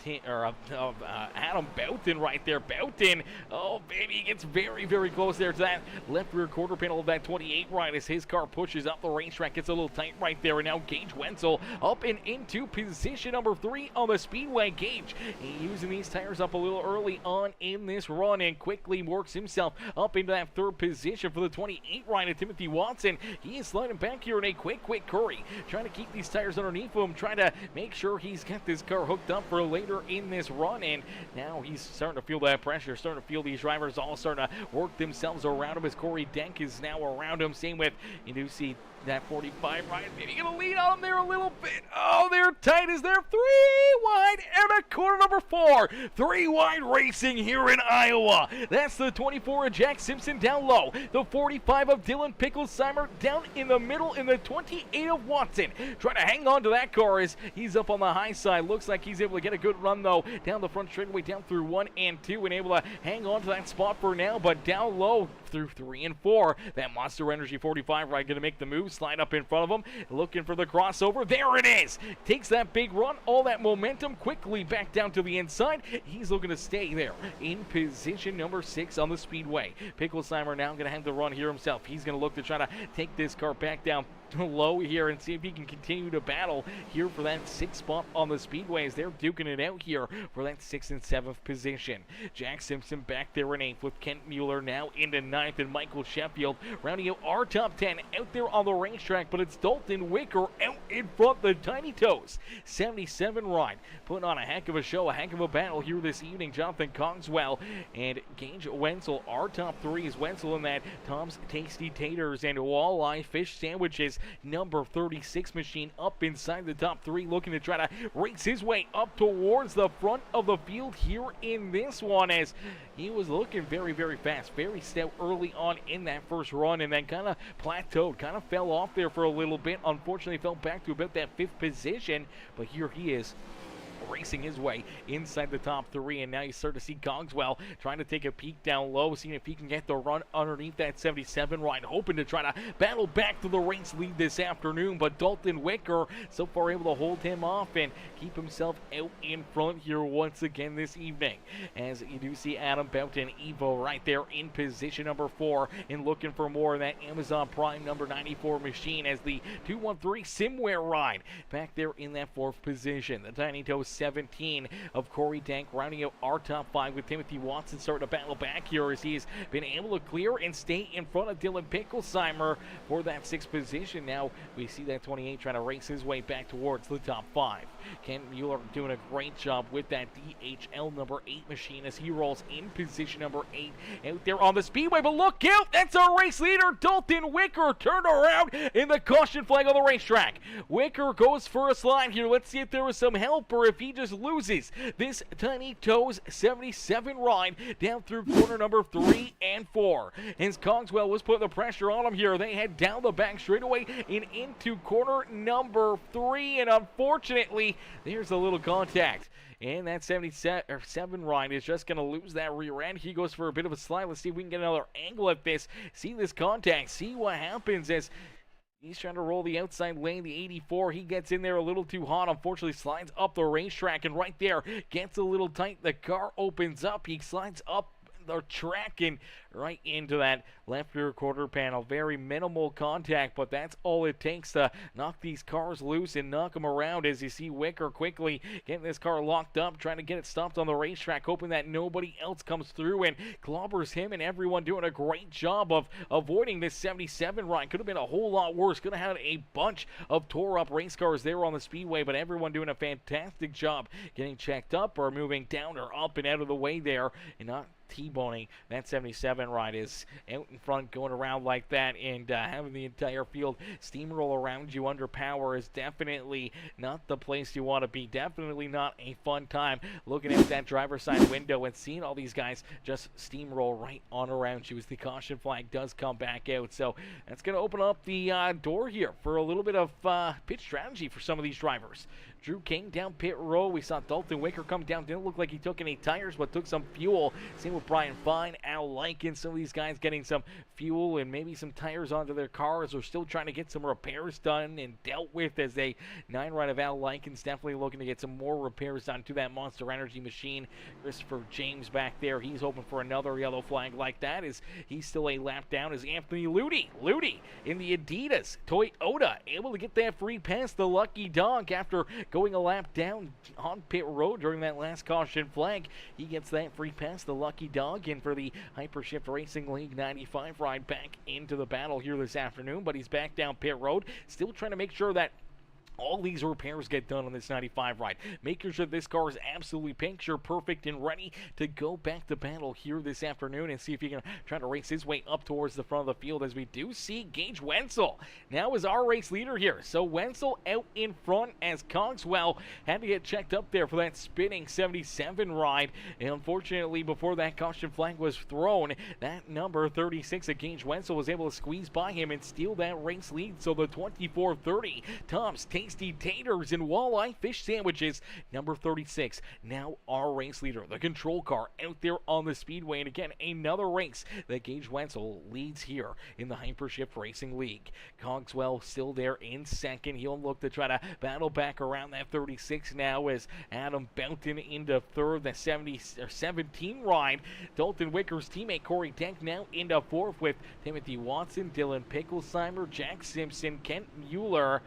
Adam Boughton right there. Boughton, oh baby, he gets very, very close there to that left rear quarter panel of that 28 ride as his car pushes up the racetrack. Gets a little tight right there, and now Gage Wenzel up and into position number 3 on the Speedway. Gage using these tires up a little early on in this run and quickly works himself up into that 3rd position for the 28 ride of Timothy Watson. He is sliding back here in a quick curry, trying to keep these tires underneath him, trying to make sure he's got this car hooked up for later in this run, and now he's starting to feel that pressure, starting to feel these drivers all starting to work themselves around him as Corey Denk is now around him. Same with, you do see that 45 ride, maybe gonna lean on him there a little bit. Oh, they're tight as they're 3 wide and a corner number 4. 3 wide racing here in Iowa. That's the 24 of Jack Simpson down low. The 45 of Dylan Picklesheimer down in the middle, in the 28 of Watson. Trying to hang on to that car as he's up on the high side. Looks like he's able to get a good run though down the front straightaway, down through 1 and 2, and able to hang on to that spot for now, but down low through 3 and 4. That Monster Energy 45 ride gonna make the move, slide up in front of him, looking for the crossover. There it is. Takes that big run, all that momentum, quickly back down to the inside. He's looking to stay there in position number 6 on the Speedway. Picklesheimer now gonna have to run here himself. He's gonna look to try to take this car back down low here and see if he can continue to battle here for that 6th spot on the Speedway as they're duking it out here for that 6th and 7th position. Jack Simpson back there in 8th with Kent Mueller now into 9th, and Michael Sheffield rounding out our top 10 out there on the racetrack, but it's Dalton Wicker out in front, the Tiny Toes 77 ride, putting on a heck of a show, a heck of a battle here this evening. Jonathan Cogswell and Gage Wenzel, our top 3 is Wenzel in that Tom's Tasty Taters and Walleye Fish Sandwiches number 36 machine up inside the top 3, looking to try to race his way up towards the front of the field here in this one, as he was looking very, very fast, very stout early on in that first run, and then kind of plateaued, kind of fell off there for a little bit. Unfortunately fell back to about that 5th position, but here he is racing his way inside the top 3, and now you start to see Cogswell trying to take a peek down low, seeing if he can get the run underneath that 77 ride, hoping to try to battle back to the race lead this afternoon, but Dalton Wicker so far able to hold him off and keep himself out in front here once again this evening. As you do see Adam Boughton Evo right there in position number 4 and looking for more of that Amazon Prime number 94 machine, as the 213 Simware ride back there in that 4th position. The Tiny Toes 17 of Corey Denk rounding out our top 5 with Timothy Watson starting to battle back here as he's been able to clear and stay in front of Dylan Picklesheimer for that 6th position. Now we see that 28 trying to race his way back towards the top 5. Ken Mueller doing a great job with that DHL number 8 machine as he rolls in position number 8 out there on the Speedway, but look out, that's our race leader, Dalton Wicker, turned around in the caution flag on the racetrack. Wicker goes for a slide here. Let's see if there was some help or if he just loses this Tiny Toes 77 ride down through corner number 3 and 4. As Cogswell was putting the pressure on him here, they head down the back straightaway and into corner number 3, and unfortunately there's a little contact. And that 77 ride is just going to lose that rear end. He goes for a bit of a slide. Let's see if we can get another angle at this. See this contact. See what happens as he's trying to roll the outside lane. The 84, he gets in there a little too hot. Unfortunately, slides up the racetrack, and right there, gets a little tight. The car opens up. He slides up the track and right into that left rear quarter panel. Very minimal contact, but that's all it takes to knock these cars loose and knock them around, as you see Wicker quickly getting this car locked up, trying to get it stopped on the racetrack, hoping that nobody else comes through and clobbers him, and everyone doing a great job of avoiding this 77 ride. Could have been a whole lot worse. Could have had a bunch of tore up race cars there on the Speedway, but everyone doing a fantastic job getting checked up or moving down or up and out of the way there and not T-boning that 77 ride, is out in front going around like that, and having the entire field steamroll around you under power is definitely not the place you want to be. Definitely not a fun time looking out that driver's side window and seeing all these guys just steamroll right on around you as the caution flag does come back out. So that's going to open up the door here for a little bit of pit strategy for some of these drivers. Drew King down pit road. We saw Dalton Wicker come down. Didn't look like he took any tires, but took some fuel. Same with Brian Fine, Al Lykin. Some of these guys getting some fuel and maybe some tires onto their cars. They're still trying to get some repairs done and dealt with, as a 9 ride of Al Lykin's definitely looking to get some more repairs done to that Monster Energy machine. Christopher James back there. He's hoping for another yellow flag like that, as he's still a lap down, as Anthony Ludi in the Adidas Toyota able to get that free pass, the lucky dog, after going a lap down on pit road during that last caution flag. He gets that free pass, the lucky dog, and for the Hypershift Racing League 95 ride back into the battle here this afternoon. But he's back down pit road, still trying to make sure that all these repairs get done on this 95 ride, making sure this car is absolutely picture perfect and ready to go back to battle here this afternoon, and see if he can try to race his way up towards the front of the field, as we do see Gage Wenzel now is our race leader here. So Wenzel out in front, as Cogswell had to get checked up there for that spinning 77 ride, and unfortunately before that caution flag was thrown, that number 36 of Gage Wenzel was able to squeeze by him and steal that race lead. So the 24-30 Tom's Tasty Taters and Walleye Fish Sandwiches, number 36, now our race leader. The control car out there on the speedway, and again, another race that Gage Wenzel leads here in the Hypershift Racing League. Cogswell still there in second. He'll look to try to battle back around that 36 now, as Adam Boughton into third. The 17 ride, Dalton Wicker's teammate Corey Denk now into fourth, with Timothy Watson, Dylan Picklesheimer, Jack Simpson, Kent Mueller,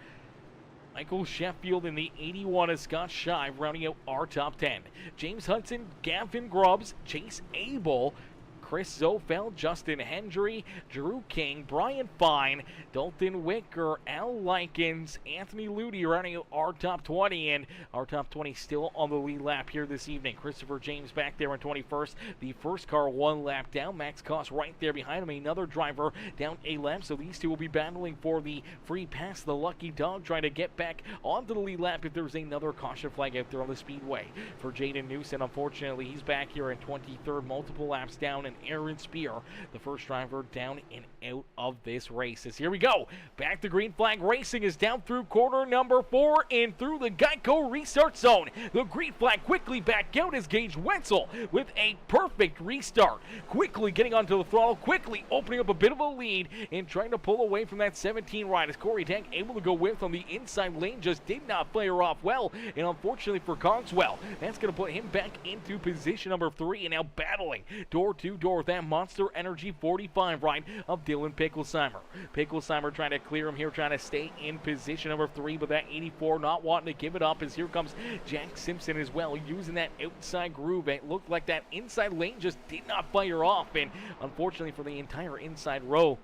Michael Sheffield in the 81 of Scott Shive rounding out our top 10. James Hudson, Gavin Grubbs, Chase Abel, Chris Zofeld, Justin Hendry, Drew King, Brian Fine, Dalton Wicker, Al Likens, Anthony Ludi running our top 20, and our top 20 still on the lead lap here this evening. Christopher James back there in 21st. The first car one lap down. Max Koss right there behind him. Another driver down a lap, so these two will be battling for the free pass. The lucky dog trying to get back onto the lead lap if there's another caution flag out there on the speedway. For Jaden Newson, unfortunately, he's back here in 23rd, multiple laps down, and Aaron Spear, the first driver down and out of this race. As here we go, back to green flag racing, is down through corner number 4 and through the Geico restart zone. The green flag quickly back out as Gage Wenzel with a perfect restart, quickly getting onto the throttle, quickly opening up a bit of a lead and trying to pull away from that 17 ride, as Corey Denk able to go with on the inside lane, just did not fire off well, and unfortunately for Cogswell, that's going to put him back into position number 3, and now battling door to door with that Monster Energy 45 ride of Dylan Picklesheimer. Picklesheimer trying to clear him here, trying to stay in position number 3, but that 84 not wanting to give it up, as here comes Jack Simpson as well, using that outside groove. It looked like that inside lane just did not fire off, and unfortunately for the entire inside row,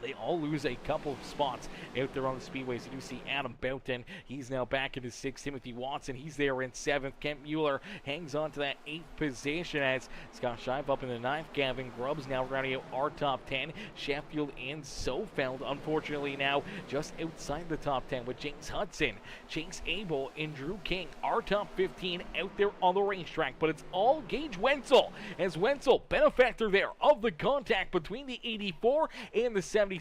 they all lose a couple of spots out there on the speedways. You do see Adam Boughton. He's now back into 6th. Timothy Watson, he's there in 7th. Kent Mueller hangs on to that 8th position, as Scott Shive up in the 9th. Gavin Grubbs now rounding out our top 10. Sheffield and Sofeld, unfortunately, now just outside the top 10, with James Hudson, Chase Abel, and Drew King. Our top 15 out there on the racetrack, but it's all Gage Wenzel, as Wenzel, benefactor there of the contact between the 84 and the 77.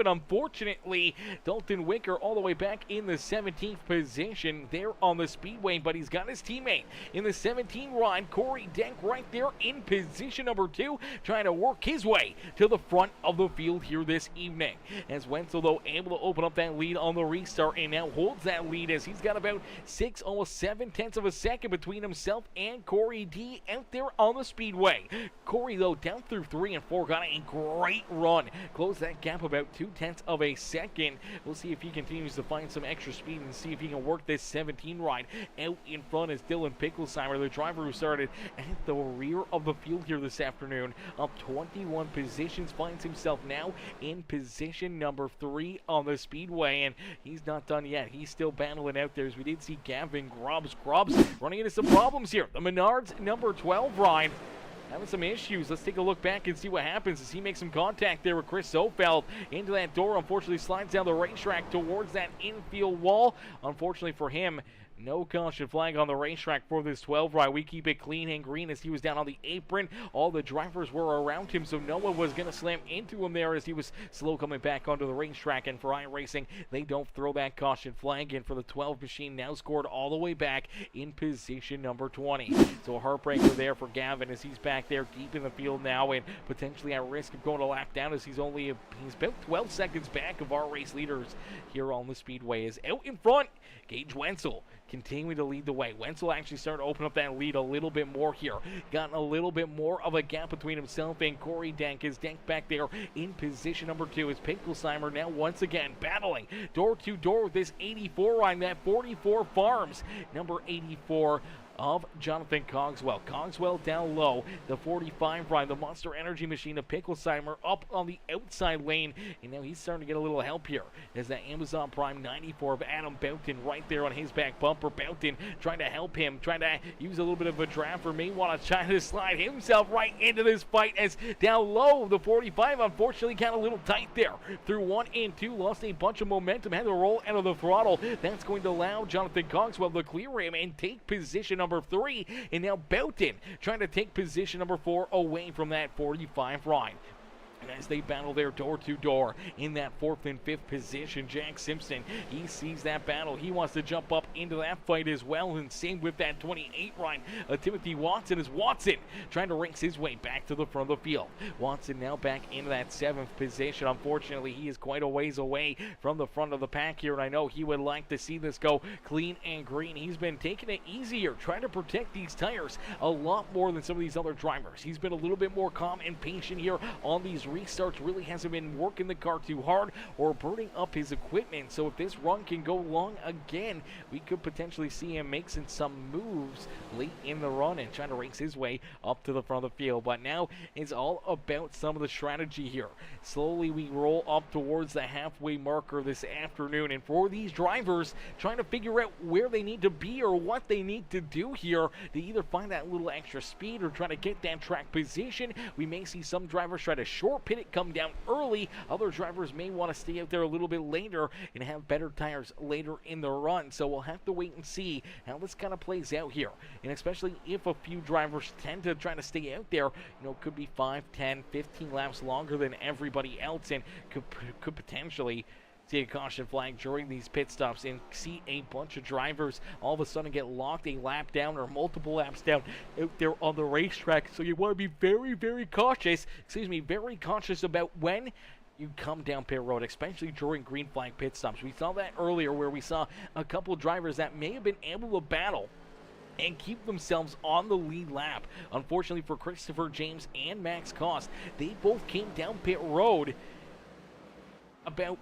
Unfortunately, Dalton Wicker all the way back in the 17th position there on the speedway, but he's got his teammate in the 17 ride, Corey Denk, right there in position number 2, trying to work his way to the front of the field here this evening. As Wenzel, though, able to open up that lead on the restart, and now holds that lead, as he's got about 6, almost 7/10 of a second between himself and Corey D out there on the speedway. Corey, though, down through 3 and 4, got a great run, closed that gap about 2/10 of a second. We'll see if he continues to find some extra speed and see if he can work this 17 ride out in front, as Dylan Picklesheimer, the driver who started at the rear of the field here this afternoon, up 21 positions, finds himself now in position number 3 on the speedway, and he's not done yet. He's still battling out there, as we did see Gavin Grubbs running into some problems here. The Menards number 12 ride having some issues. Let's take a look back and see what happens as he makes some contact there with Chris Sofeld into that door. Unfortunately, slides down the racetrack towards that infield wall. Unfortunately for him, no caution flag on the racetrack for this 12 ride. We keep it clean and green as he was down on the apron. All the drivers were around him, so no one was going to slam into him there as he was slow coming back onto the racetrack. And for iRacing, they don't throw that caution flag in for the 12 machine, now scored all the way back in position number 20. So a heartbreaker there for Gavin as he's back there deep in the field now and potentially at risk of going a lap down as he's about 12 seconds back of our race leaders here on the Speedway. Is out in front, Gage Wenzel continuing to lead the way. Wenzel actually started to open up that lead a little bit more here. Gotten a little bit more of a gap between himself and Corey Dank. Is Dank back there in position number 2 as Pinkelsheimer now once again battling door to door with this 84 on that 44 Farms. Number 84 of Jonathan Cogswell. Cogswell down low, the 45 ride, the Monster Energy machine of Pinkelsheimer up on the outside lane, and now he's starting to get a little help here as that Amazon Prime 94 of Adam Boughton right there on his back bumper. Boughton trying to help him, trying to use a little bit of a draft, or may want to try to slide himself right into this fight as down low, the 45 unfortunately got a little tight there. Through 1 and 2, lost a bunch of momentum, had to roll out of the throttle. That's going to allow Jonathan Cogswell to clear him and take position number 3, and now Boughton trying to take position number 4 away from that 45 ride. And as they battle there door to door in that 4th and 5th position, Jack Simpson, he sees that battle. He wants to jump up into that fight as well, and same with that 28 ride. Timothy Watson is Watson trying to race his way back to the front of the field. Watson now back into that 7th position. Unfortunately, he is quite a ways away from the front of the pack here, and I know he would like to see this go clean and green. He's been taking it easier, trying to protect these tires a lot more than some of these other drivers. He's been a little bit more calm and patient here on these restarts. Really hasn't been working the car too hard or burning up his equipment. So if this run can go long again, we could potentially see him making some moves late in the run and trying to race his way up to the front of the field. But now it's all about some of the strategy here. Slowly we roll up towards the halfway marker this afternoon, and for these drivers trying to figure out where they need to be or what they need to do here to either find that little extra speed or try to get that track position. We may see some drivers try to short pit it, come down early. Other drivers may want to stay out there a little bit later and have better tires later in the run. So we'll have to wait and see how this kind of plays out here. And especially if a few drivers tend to try to stay out there, could be 5, 10, 15 laps longer than everybody else, and could potentially see a caution flag during these pit stops and see a bunch of drivers all of a sudden get locked a lap down or multiple laps down out there on the racetrack. So you want to be very, very cautious, very cautious about when you come down pit road, especially during green flag pit stops. We saw that earlier where we saw a couple drivers that may have been able to battle and keep themselves on the lead lap. Unfortunately for Christopher James and Max Cost, they both came down pit road about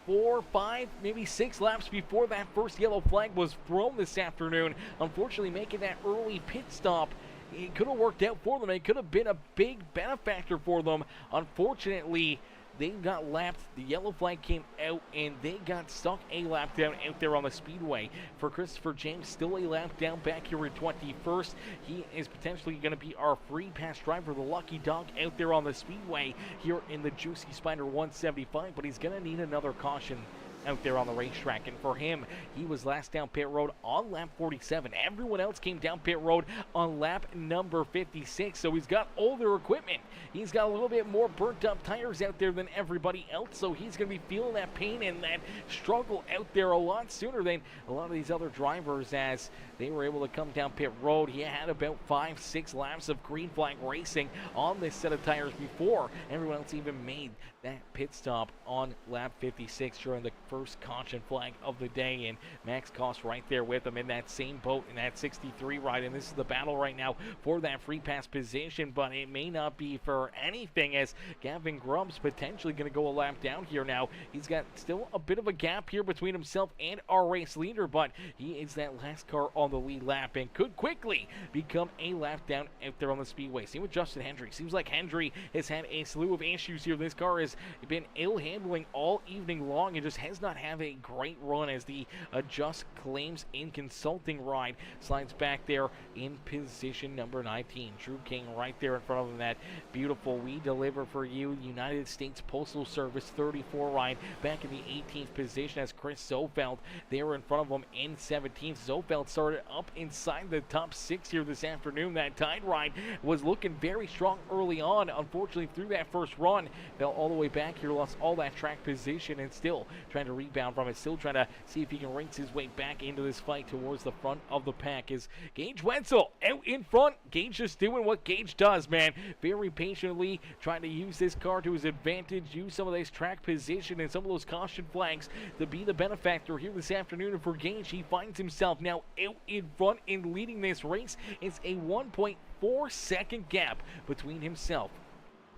4, 5, maybe 6 laps before that first yellow flag was thrown this afternoon. Unfortunately, making that early pit stop, it could have worked out for them. It could have been a big benefactor for them. Unfortunately, they got lapped. The yellow flag came out, and they got stuck a lap down out there on the speedway. For Christopher James, still a lap down back here in 21st. He is potentially going to be our free pass driver, the lucky dog out there on the speedway here in the JuicySpider 175, but he's going to need another caution out there on the racetrack. And for him, he was last down pit road on lap 47. Everyone else came down pit road on lap number 56. So he's got older equipment. He's got a little bit more burnt up tires out there than everybody else. So he's going to be feeling that pain and that struggle out there a lot sooner than a lot of these other drivers, as they were able to come down pit road. He had about 5, 6 laps of green flag racing on this set of tires before everyone else even made that pit stop on lap 56 during the first caution flag of the day. And Max Cost right there with him in that same boat in that 63 ride. And this is the battle right now for that free pass position, but it may not be for anything, as Gavin Grubb's potentially going to go a lap down here now. He's got still a bit of a gap here between himself and our race leader, but he is that last car on the lead lap and could quickly become a lap down out there on the speedway. Same with Justin Hendry. Seems like Hendry has had a slew of issues here. This car has been ill handling all evening long and just has not have a great run as the Adjust Claims in Consulting ride slides back there in position number 19. Drew King right there in front of him, that beautiful We Deliver For You United States Postal Service 34 ride back in the 18th position as Chris Zofeld there in front of him in 17th. Zofeld started up inside the top 6 here this afternoon. That Tide ride was looking very strong early on. Unfortunately, through that first run, fell all the way back here, lost all that track position, and still trying to rebound from it, still trying to see if he can race his way back into this fight towards the front of the pack. Is Gage Wenzel out in front. Gage just doing what Gage does, man. Very patiently trying to use this car to his advantage, use some of this track position and some of those caution flags to be the benefactor here this afternoon. And for Gage, he finds himself now out in front in leading this race. It's a 1.4-second gap between himself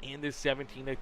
and this 17th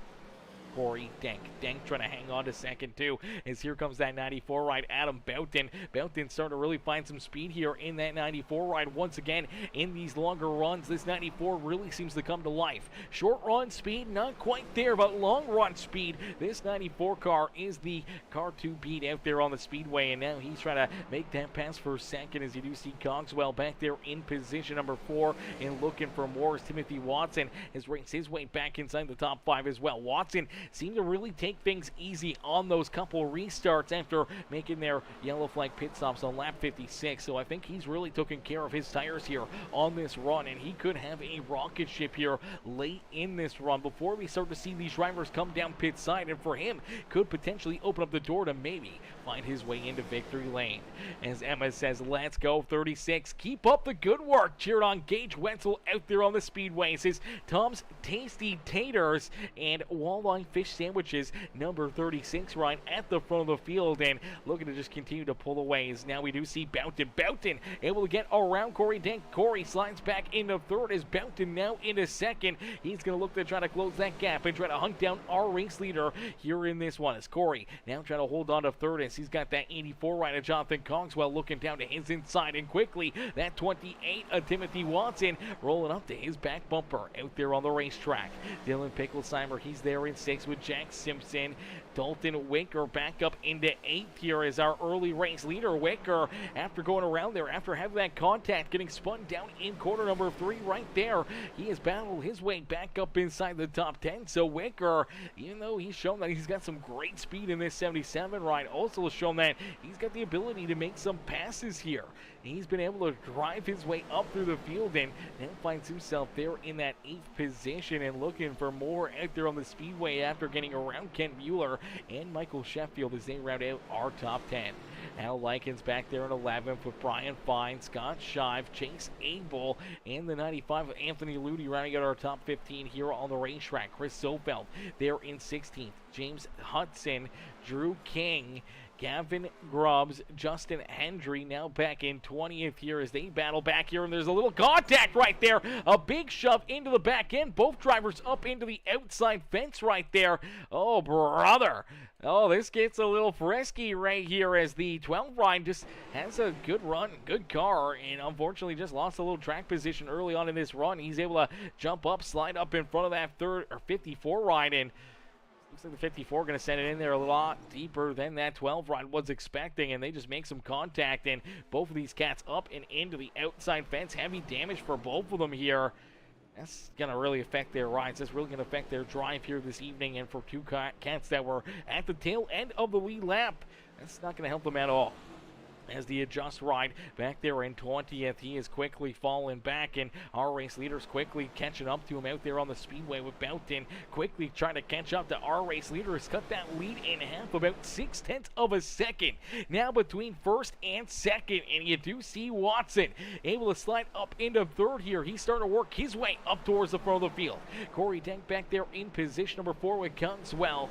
Corey Denk. Denk trying to hang on to second too, as here comes that 94 ride, Adam Boughton. Boughton starting to really find some speed here in that 94 ride. Once again, in these longer runs, this 94 really seems to come to life. Short run speed, not quite there, but long run speed, this 94 car is the car to beat out there on the speedway, and now he's trying to make that pass for second, as you do see Cogswell back there in position number 4 and looking for more, as Timothy Watson has raced his way back inside the top 5 as well. Watson seem to really take things easy on those couple restarts after making their yellow flag pit stops on lap 56. So I think he's really taken care of his tires here on this run, and he could have a rocket ship here late in this run before we start to see these drivers come down pit side, and for him could potentially open up the door to maybe find his way into victory lane. As Emma says, let's go 36. Keep up the good work. Cheered on Gage Wenzel out there on the speedway. Says Tom's Tasty Taters and Walleye Fish Sandwiches, number 36, right at the front of the field, and looking to just continue to pull away. As now we do see Boughton able to get around Corey Denk. Corey slides back into third as Boughton now into second. He's going to look to try to close that gap and try to hunt down our race leader here in this one, as Corey now trying to hold on to third, as he's got that 84 right of Jonathan Cogswell looking down to his inside, and quickly that 28 of Timothy Watson rolling up to his back bumper out there on the racetrack. Dylan Picklesheimer, he's there in 6th with Jack Simpson. Dalton Wicker back up into 8th here as our early race leader. Wicker, after going around there, after having that contact, getting spun down in corner number 3 right there, he has battled his way back up inside the top 10. So Wicker, even though he's shown that he's got some great speed in this 77 ride, also has shown that he's got the ability to make some passes here. He's been able to drive his way up through the field and now finds himself there in that 8th position and looking for more out there on the speedway after getting around Kent Mueller and Michael Sheffield as they round out our top 10. Al Likens back there in 11th with Brian Fine, Scott Shive, Chase Abel, and the 95 of Anthony Ludi rounding out our top 15 here on the racetrack. Chris Zofeld there in 16th. James Hudson, Drew King, Gavin Grubbs, Justin Hendry now back in 20th here as they battle back here, and there's a little contact right there. A big shove into the back end. Both drivers up into the outside fence right there. Oh, brother. Oh, this gets a little frisky right here as the 12 ride just has a good run, good car, and unfortunately just lost a little track position early on in this run. He's able to jump up, slide up in front of that 54 ride, and looks like the 54 going to send it in there a lot deeper than that 12 ride was expecting, and they just make some contact, and both of these cats up and into the outside fence. Heavy damage for both of them here. That's going to really affect their rides. That's really going to affect their drive here this evening, and for two cats that were at the tail end of the lead lap, that's not going to help them at all. As the Adjust ride back there in 20th, he is quickly falling back, and our race leaders quickly catching up to him out there on the speedway with Boughton quickly trying to catch up to our race leaders. Cut that lead in half, about 0.6 of a second now between first and second, and you do see Watson able to slide up into third here. He's starting to work his way up towards the front of the field. Corey Denk back there in position number 4 with Cogswell.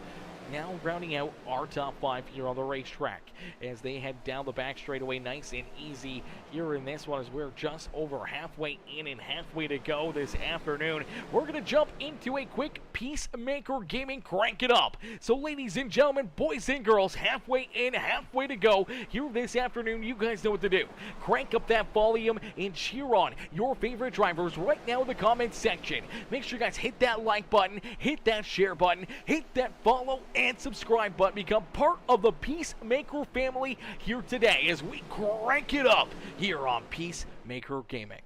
Now rounding out our top 5 here on the racetrack as they head down the back straightaway nice and easy here in this one, as we're just over halfway in and halfway to go this afternoon. We're going to jump into a quick Peacemaker Gaming Crank It Up. So ladies and gentlemen, boys and girls, halfway in, halfway to go here this afternoon. You guys know what to do. Crank up that volume and cheer on your favorite drivers right now in the comments section. Make sure you guys hit that like button, hit that share button, hit that follow, and subscribe button. Become part of the Peacemaker family here today as we crank it up here on Peacemaker Gaming.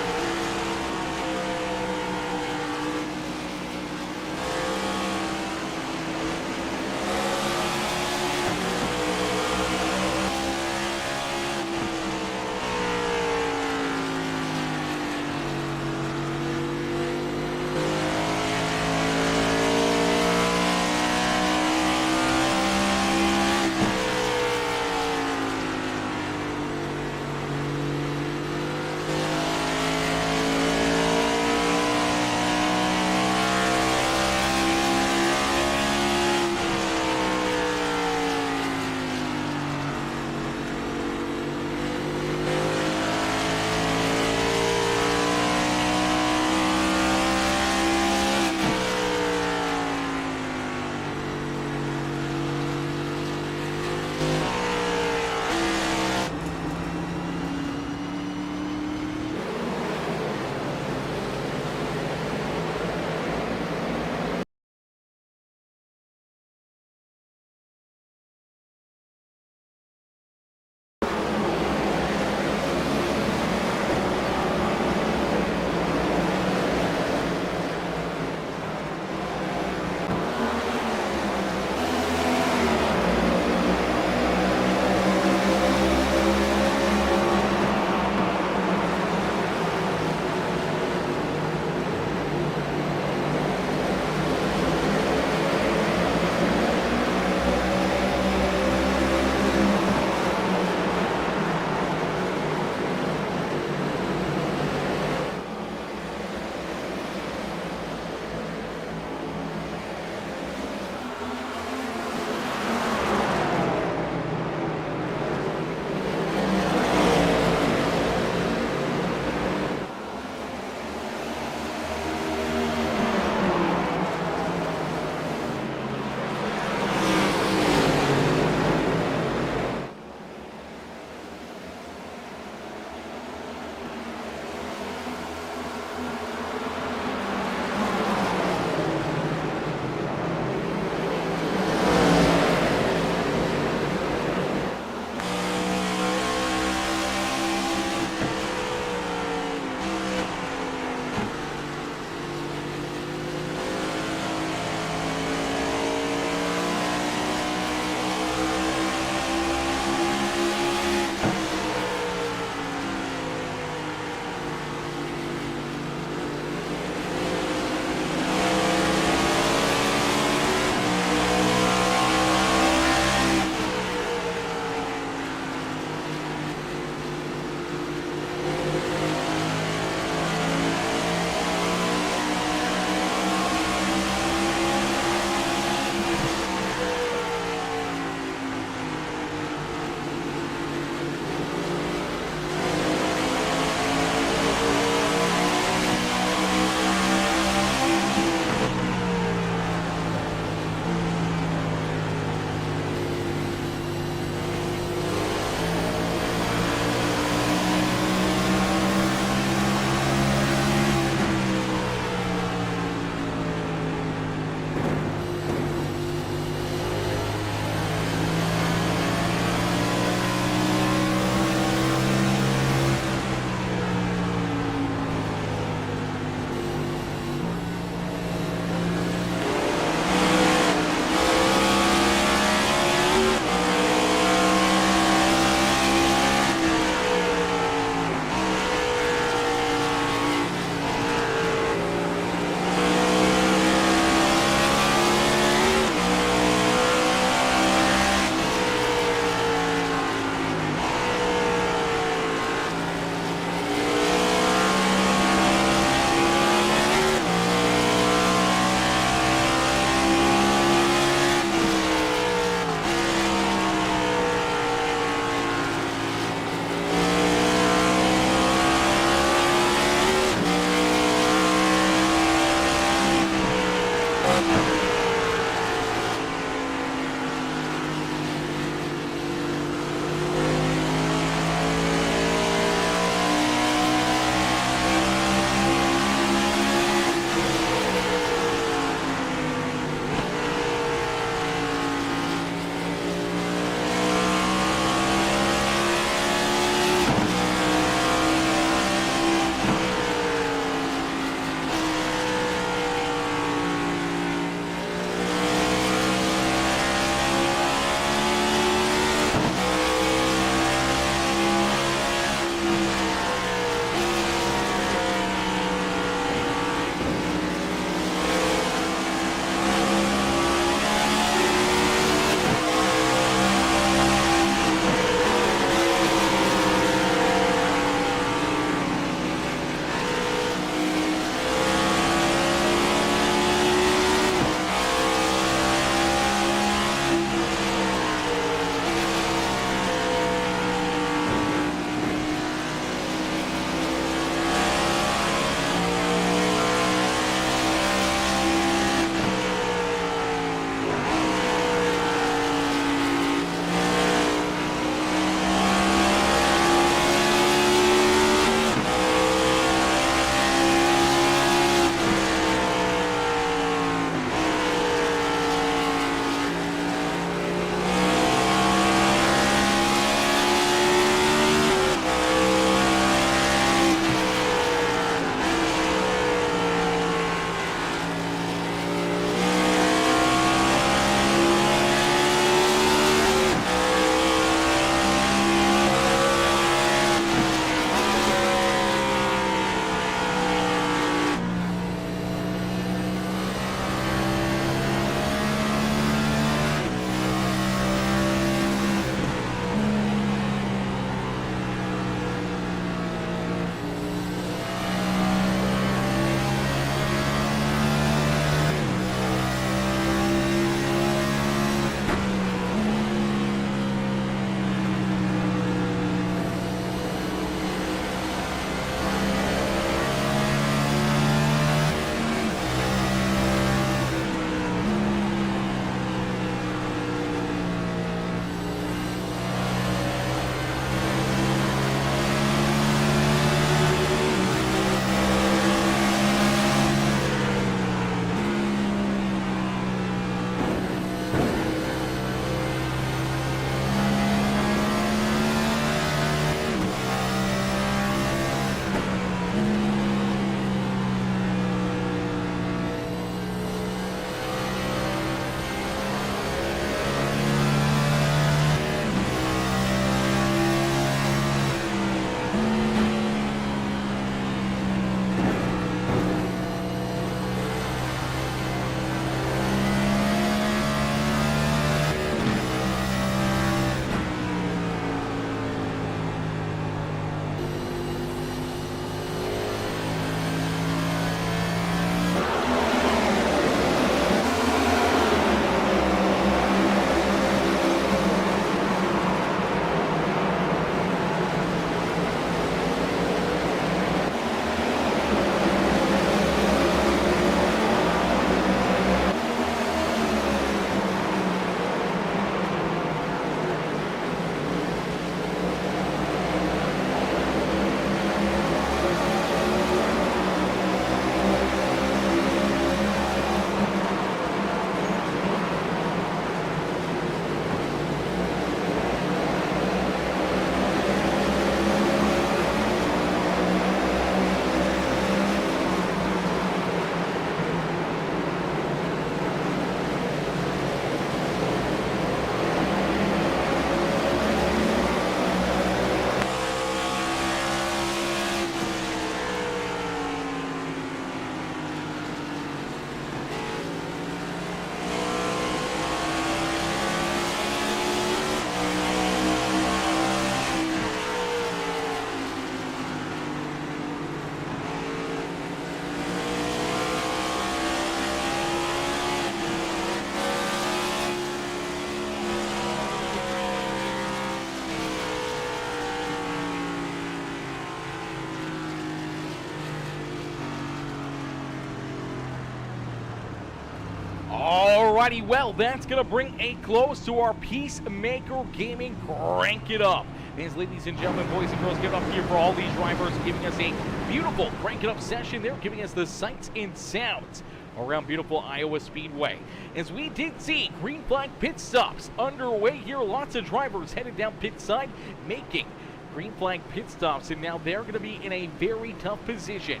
Alrighty, well, that's going to bring a close to our Peacemaker Gaming Crank It Up. As ladies and gentlemen, boys and girls, get up here for all these drivers, giving us a beautiful Crank It Up session. They're giving us the sights and sounds around beautiful Iowa Speedway. As we did see green flag pit stops underway here, lots of drivers headed down pit side, making green flag pit stops, and now they're going to be in a very tough position.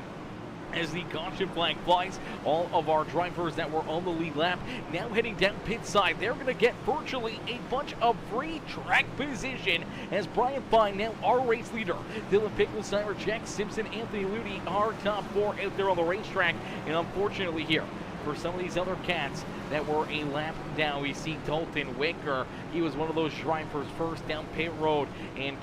As the caution flag flies, all of our drivers that were on the lead lap now heading down pit side. They're going to get virtually a bunch of free track position as Brian Fine, now our race leader, Dylan Picklesheimer, Jack Simpson, Anthony Ludi, our top four out there on the racetrack. And unfortunately here, for some of these other cats that were a lap down, we see Dalton Wicker. He was one of those drivers first down pit road, and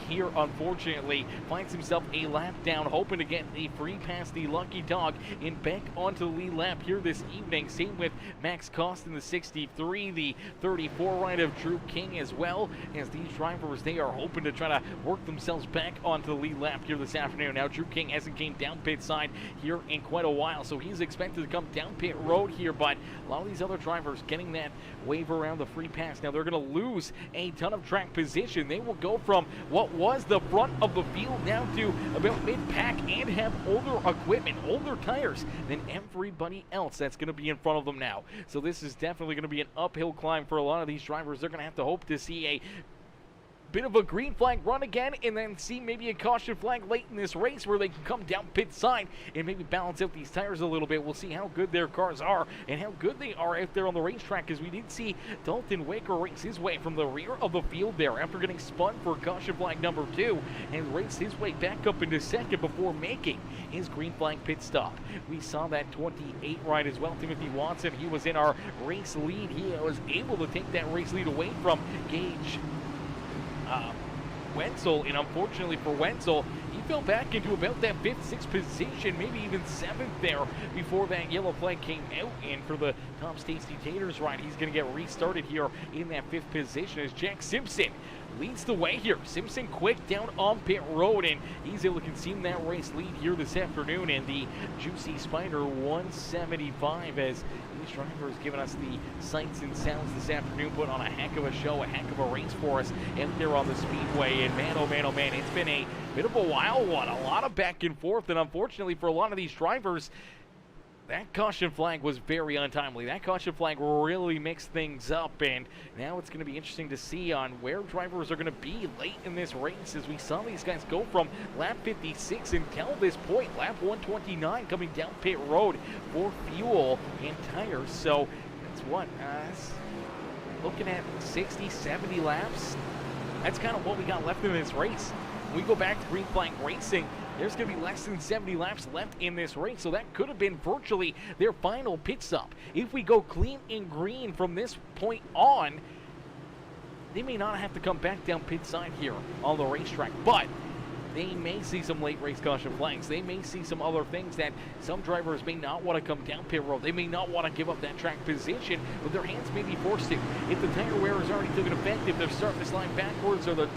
here unfortunately finds himself a lap down, hoping to get a free pass the lucky dog and back onto the lead lap here this evening. Same with Max Cost in the 63, the 34 ride of Drew King as well, as these drivers, they are hoping to try to work themselves back onto the lead lap here this afternoon. Now Drew King hasn't came down pit side here in quite a while, so he's expected to come down pit road here, but a lot of these other drivers getting that wave around the free pass. Now they're going to lose a ton of track position. They will go from what was the front of the field now to about mid-pack and have older equipment, older tires than everybody else that's going to be in front of them now. So this is definitely going to be an uphill climb for a lot of these drivers. They're going to have to hope to see a bit of a green flag run again, and then see maybe a caution flag late in this race where they can come down pit side and maybe balance out these tires a little bit. We'll see how good their cars are and how good they are out there on the racetrack, because we did see Dalton Waker race his way from the rear of the field there after getting spun for caution flag number 2 and raced his way back up into second before making his green flag pit stop. We saw that 28 ride as well. Timothy Watson, he was in our race lead. He was able to take that race lead away from Gage Wenzel, and unfortunately for Wenzel, he fell back into about that 5th, 6th position, maybe even 7th there before that yellow flag came out. And for the Tom Stacey Taters ride, he's going to get restarted here in that 5th position as Jack Simpson leads the way here. Simpson quick down on pit road, and he's able to concede that race lead here this afternoon in the JuicySpider 175, as these drivers giving us the sights and sounds this afternoon, put on a heck of a show, a heck of a race for us out there on the Speedway. And man, oh man, oh man, it's been a bit of a wild one, a lot of back and forth, and unfortunately for a lot of these drivers, that caution flag was very untimely. That caution flag really mixed things up, and now it's going to be interesting to see on where drivers are going to be late in this race, as we saw these guys go from lap 56 until this point, lap 129, coming down pit road for fuel and tires. So that's what, looking at 60, 70 laps. That's kind of what we got left in this race. When we go back to green flag racing, there's going to be less than 70 laps left in this race, so that could have been virtually their final pit stop. If we go clean and green from this point on, they may not have to come back down pit side here on the racetrack, but they may see some late race caution flags. They may see some other things that some drivers may not want to come down pit road. They may not want to give up that track position, but their hands may be forced to. If the tire wear has already taken effect, if they're starting to slide backwards or the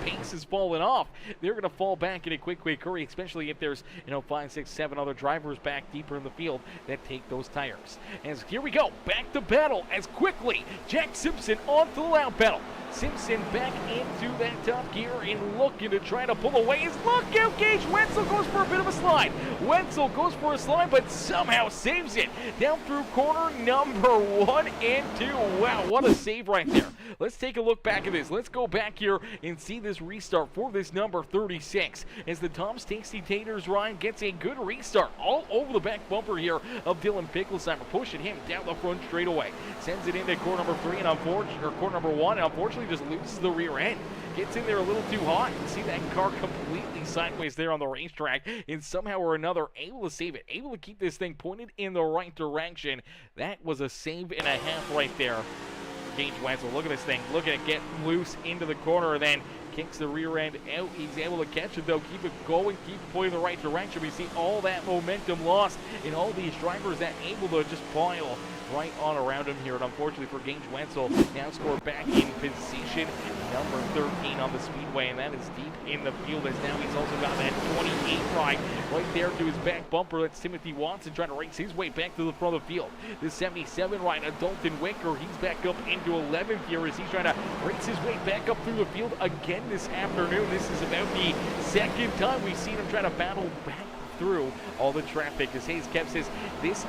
pace is falling off, they're going to fall back in a quick hurry, especially if there's 5, 6, 7 other drivers back deeper in the field that take those tires. As here we go, back to battle as quickly Jack Simpson onto the lap pedal. Simpson back into that top gear and looking to try to pull away. His look out, Gage Wenzel goes for a bit of a slide. Wenzel goes for a slide, but somehow saves it down through corner number 1 and 2. Wow, what a save right there. Let's take a look back at this. Let's go back here and see this restart for this number 36, as the Tom Stacey Taters ride gets a good restart all over the back bumper here of Dylan Picklesheimer, pushing him down the front straightaway. Sends it into corner number 3 and corner number 1, and unfortunately just loses the rear end. Gets in there a little too hot. You see that car completely sideways there on the racetrack, and somehow or another able to save it, able to keep this thing pointed in the right direction. That was a save and a half right there. Gage Wenzel, look at this thing, looking to get loose into the corner, and then kicks the rear end out. He's able to catch it though, keep it going, keep it pointing in the right direction. We see all that momentum lost in all these drivers that able to just pile right on around him here. And unfortunately for Gage Wenzel, now scored back in position number 13 on the Speedway, and that is deep in the field, as now he's also got that 28 ride right there to his back bumper. That's Timothy Watson trying to race his way back to the front of the field. The 77 rider, Dalton Wicker, he's back up into 11th here as he's trying to race his way back up through the field again this afternoon. This is about the second time we've seen him try to battle back through all the traffic. As Hayes Kev says, this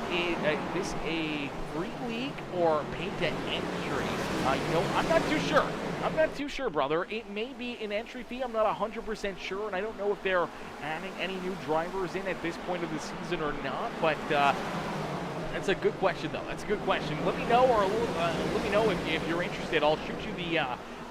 a free league or paid to entry? I'm not too sure. I'm not too sure, brother. It may be an entry fee. I'm not 100% sure, and I don't know if they're adding any new drivers in at this point of the season or not. But that's a good question, though. That's a good question. Let me know, or let me know if you're interested. I'll shoot you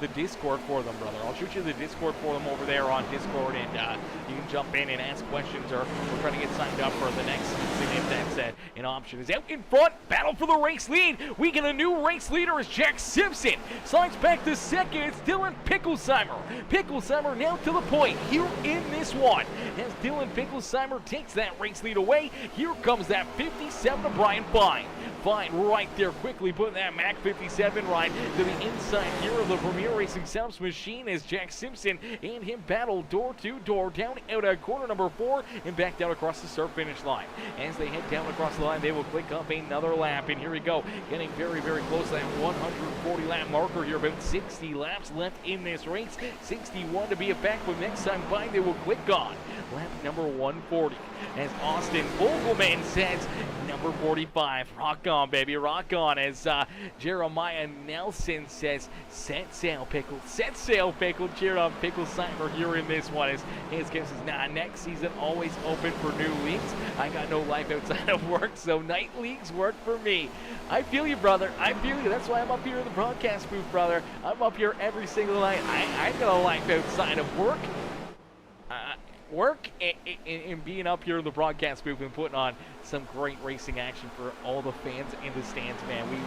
the Discord for them, brother. I'll shoot you the Discord for them over there on Discord, and you can jump in and ask questions, or we're trying to get signed up for the next season if that's an option. Is out in front, battle for the race lead. We get a new race leader as Jack Simpson slides back to second. It's Dylan Picklesheimer. Picklesheimer now to the point here in this one. As Dylan Picklesheimer takes that race lead away, here comes that 57 of Brian Fine. Fine right there, quickly putting that Mac 57 ride to the inside here of the Premier Racing Subs machine as Jack Simpson and him battle door to door down out at corner number 4 and back down across the start finish line. As they head down across the line, they will click up another lap, and here we go, getting very, very close to that 140 lap marker here. About 60 laps left in this race, 61 to be a fact, but next time by they will click on lap number 140 as Austin Vogelman says number 45, rock on, baby, rock on, as Jeremiah Nelson says, set sail, Pickle, set sail, Pickle. Cheer on Picklesheimer here in this one. As Kim says, nah, next season always open for new leagues. I got no life outside of work, so night leagues work for me. I feel you, brother. I feel you. That's why I'm up here in the broadcast booth, brother. I'm up here every single night. I got a life outside of work. And being up here in the broadcast booth and putting on some great racing action for all the fans in the stands, man. We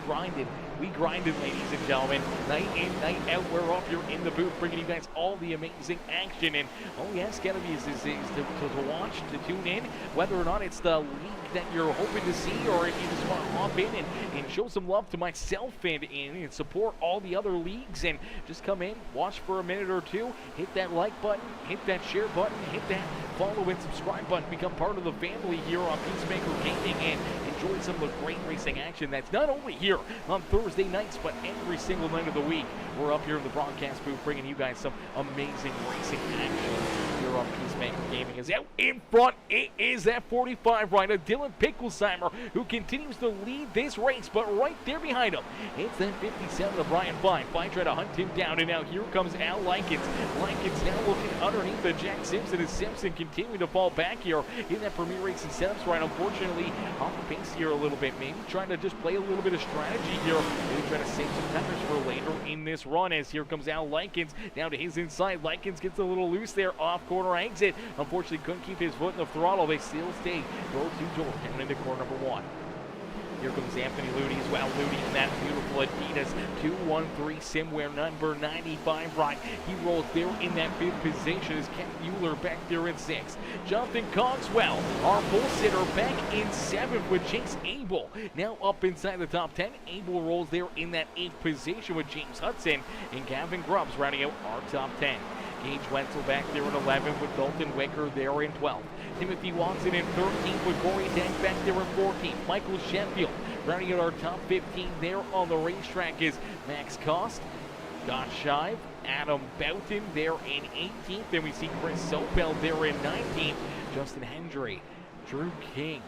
grinded. We grinded, ladies and gentlemen. Night in, night out, we're up here in the booth bringing you guys all the amazing action. And all you ask gotta be is to watch, to tune in, whether or not it's the league that you're hoping to see, or if you just want to hop in and show some love to myself and support all the other leagues, and just come in, watch for a minute or two, hit that like button, hit that share button, hit that follow and subscribe button, become part of the family here on Peacemaker Gaming, and enjoy some of the great racing action that's not only here on Thursday nights, but every single night of the week. We're up here in the broadcast booth bringing you guys some amazing racing action here on Peacemaker Gaming. Is out in front, it is that 45 rider, Dylan Picklesheimer, who continues to lead this race, but right there behind him, it's that 57 of Brian Fine. Fine tried to hunt him down, and now here comes Al Likens. Likens now looking underneath the Jack Simpson, as Simpson continuing to fall back here in that Premier Racing setups right. Unfortunately, off the pace here a little bit, maybe trying to just play a little bit of strategy here, maybe trying to save some tires for later in this run, as here comes Al Likens down to his inside. Likens gets a little loose there, off corner exit. Unfortunately, couldn't keep his foot in the throttle. They still stay door to door down into corner number 1. Here comes Anthony Ludy as well. Ludy in that beautiful Adidas 213 Simwear number 95 ride. He rolls there in that 5th position as Ken Mueller back there in 6th. Jonathan Cogswell, our pole sitter, back in 7th with Chase Abel. Now up inside the top 10. Abel rolls there in that 8th position with James Hudson, and Gavin Grubbs rounding out our top 10. Gage Wenzel back there in 11th with Dalton Wicker there in 12th. Timothy Watson in 13th with Corey Dank back there in 14th. Michael Sheffield rounding out our top 15 there on the racetrack is Max Kost, Josh Shive, Adam Boughton there in 18th. Then we see Chris Sopel there in 19th. Justin Hendry, Drew King,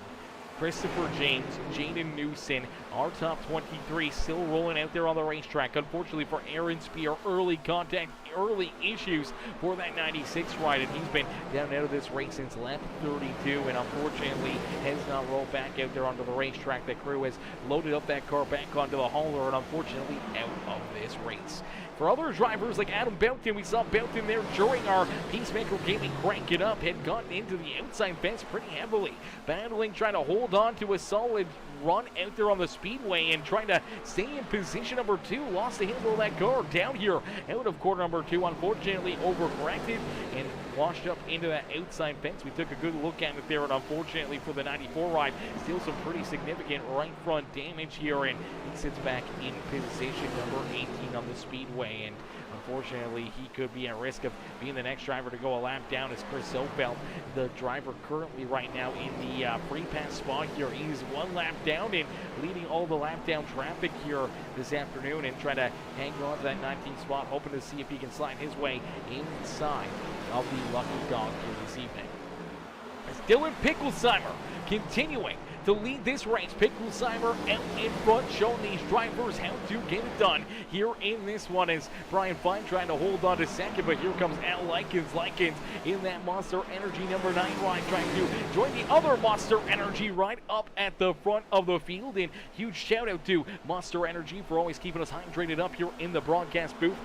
Christopher James, Jaden Newson, our top 23 still rolling out there on the racetrack. Unfortunately for Aaron Spear, early contact, early issues for that 96 ride, and he's been down out of this race since lap 32, and unfortunately has not rolled back out there onto the racetrack. The crew has loaded up that car back onto the hauler, and unfortunately out of this race. For other drivers like Adam Belton, we saw Belton there during our Peacemaker Gaming crank it up, had gotten into the outside fence pretty heavily, battling, trying to hold on to a solid run out there on the speedway and trying to stay in position number 2. Lost the handle of that car down here out of corner number 2. Unfortunately overcorrected and washed up into that outside fence. We took a good look at it there, and unfortunately for the 94 ride, still some pretty significant right front damage here, and he sits back in position number 18 on the speedway. And Unfortunately, he could be at risk of being the next driver to go a lap down as Chris Opel, the driver currently right now in the free pass spot here. He's 1 lap down and leading all the lap down traffic here this afternoon and trying to hang on to that 19th spot, hoping to see if he can slide his way inside of the lucky dog here this evening. As Dylan Picklesheimer continuing to lead this race. Picklesheimer out in front, showing these drivers how to get it done here in this one as Brian Fine trying to hold on to second, but here comes Al Likens. Likens in that Monster Energy number 9 ride, trying to join the other Monster Energy ride up at the front of the field. And huge shout out to Monster Energy for always keeping us hydrated up here in the broadcast booth.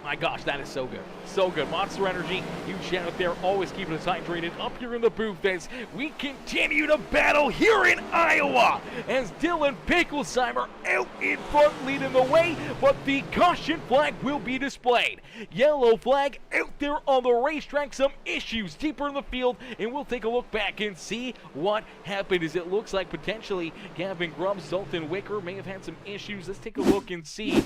My gosh, that is so good. So good. Monster Energy, huge shout out there, always keeping us hydrated up here in the booth as we continue to battle here in Iowa. As Dylan Picklesheimer out in front leading the way, but the caution flag will be displayed. Yellow flag out there on the racetrack, some issues deeper in the field, and we'll take a look back and see what happened as it looks like potentially Gavin Grubbs, Dalton Wicker may have had some issues. Let's take a look and see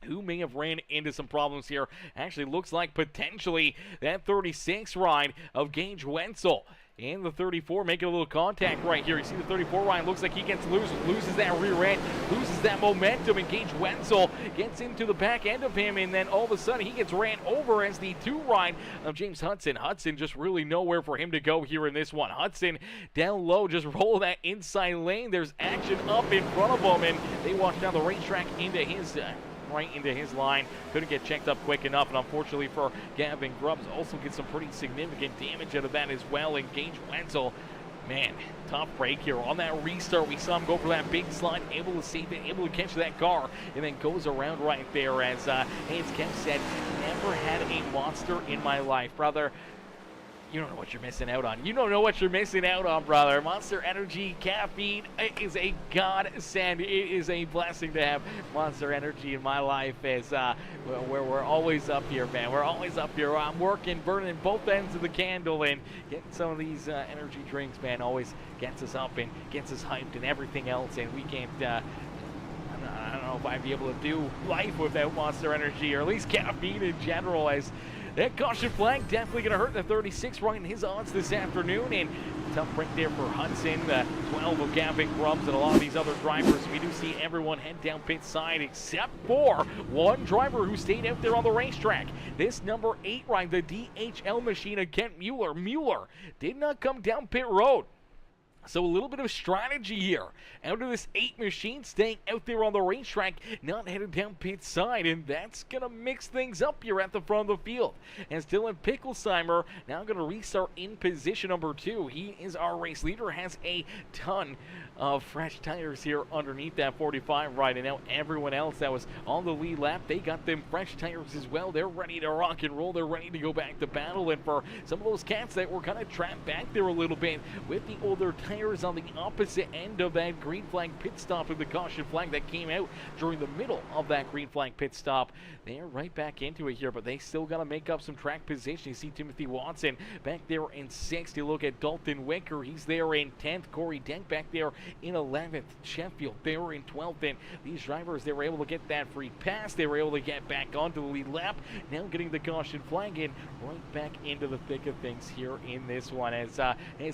who may have ran into some problems here. Actually looks like potentially that 36 ride of Gage Wenzel. And the 34 making a little contact right here. You see the 34 ride, looks like he gets loses that rear end, loses that momentum, and Gage Wenzel gets into the back end of him, and then all of a sudden he gets ran over as the 2 ride of James Hudson. Hudson just really nowhere for him to go here in this one. Hudson down low, just roll that inside lane. There's action up in front of him, and they watch down the racetrack into his right into his line. Couldn't get checked up quick enough, and unfortunately for Gavin Grubbs, also gets some pretty significant damage out of that as well. And Gage Wenzel, man, tough break here. On that restart, we saw him go for that big slide, able to save it, able to catch that car, and then goes around right there as Haynes Kemp said, never had a monster in my life, brother. You don't know what you're missing out on. You don't know what you're missing out on, brother. Monster Energy caffeine is a godsend. It is a blessing to have Monster Energy in my life as where we're always up here, man. We're always up here. I'm working, burning both ends of the candle, and getting some of these energy drinks, man, always gets us up and gets us hyped and everything else, and we can't I don't know if I'd be able to do life without Monster Energy, or at least caffeine in general, as that caution flag definitely going to hurt the 36 right in his odds this afternoon. And tough break there for Hudson, the 12 of Gavin Grubbs, and a lot of these other drivers. We do see everyone head down pit side except for one driver who stayed out there on the racetrack. This number 8 ride, the DHL machine of Kent Mueller. Mueller did not come down pit road. So a little bit of strategy here. Out of this 8 machine, staying out there on the racetrack, not headed down pit side, and that's going to mix things up here at the front of the field. As Dylan Picklesheimer now going to restart in position number 2. He is our race leader, has a ton of fresh tires here underneath that 45 ride, and now everyone else that was on the lead lap, they got them fresh tires as well. They're ready to rock and roll. They're ready to go back to battle, and for some of those cats that were kind of trapped back there a little bit with the older tires on the opposite end of that green flag pit stop with the caution flag that came out during the middle of that green flag pit stop, they're right back into it here, but they still got to make up some track position. You see Timothy Watson back there in 6th. You look at Dalton Wicker, he's there in 10th. Corey Dent back there in 11th. Sheffield, they were in 12th, and these drivers, they were able to get that free pass. They were able to get back onto the lead lap, now getting the caution flag in, right back into the thick of things here in this one. As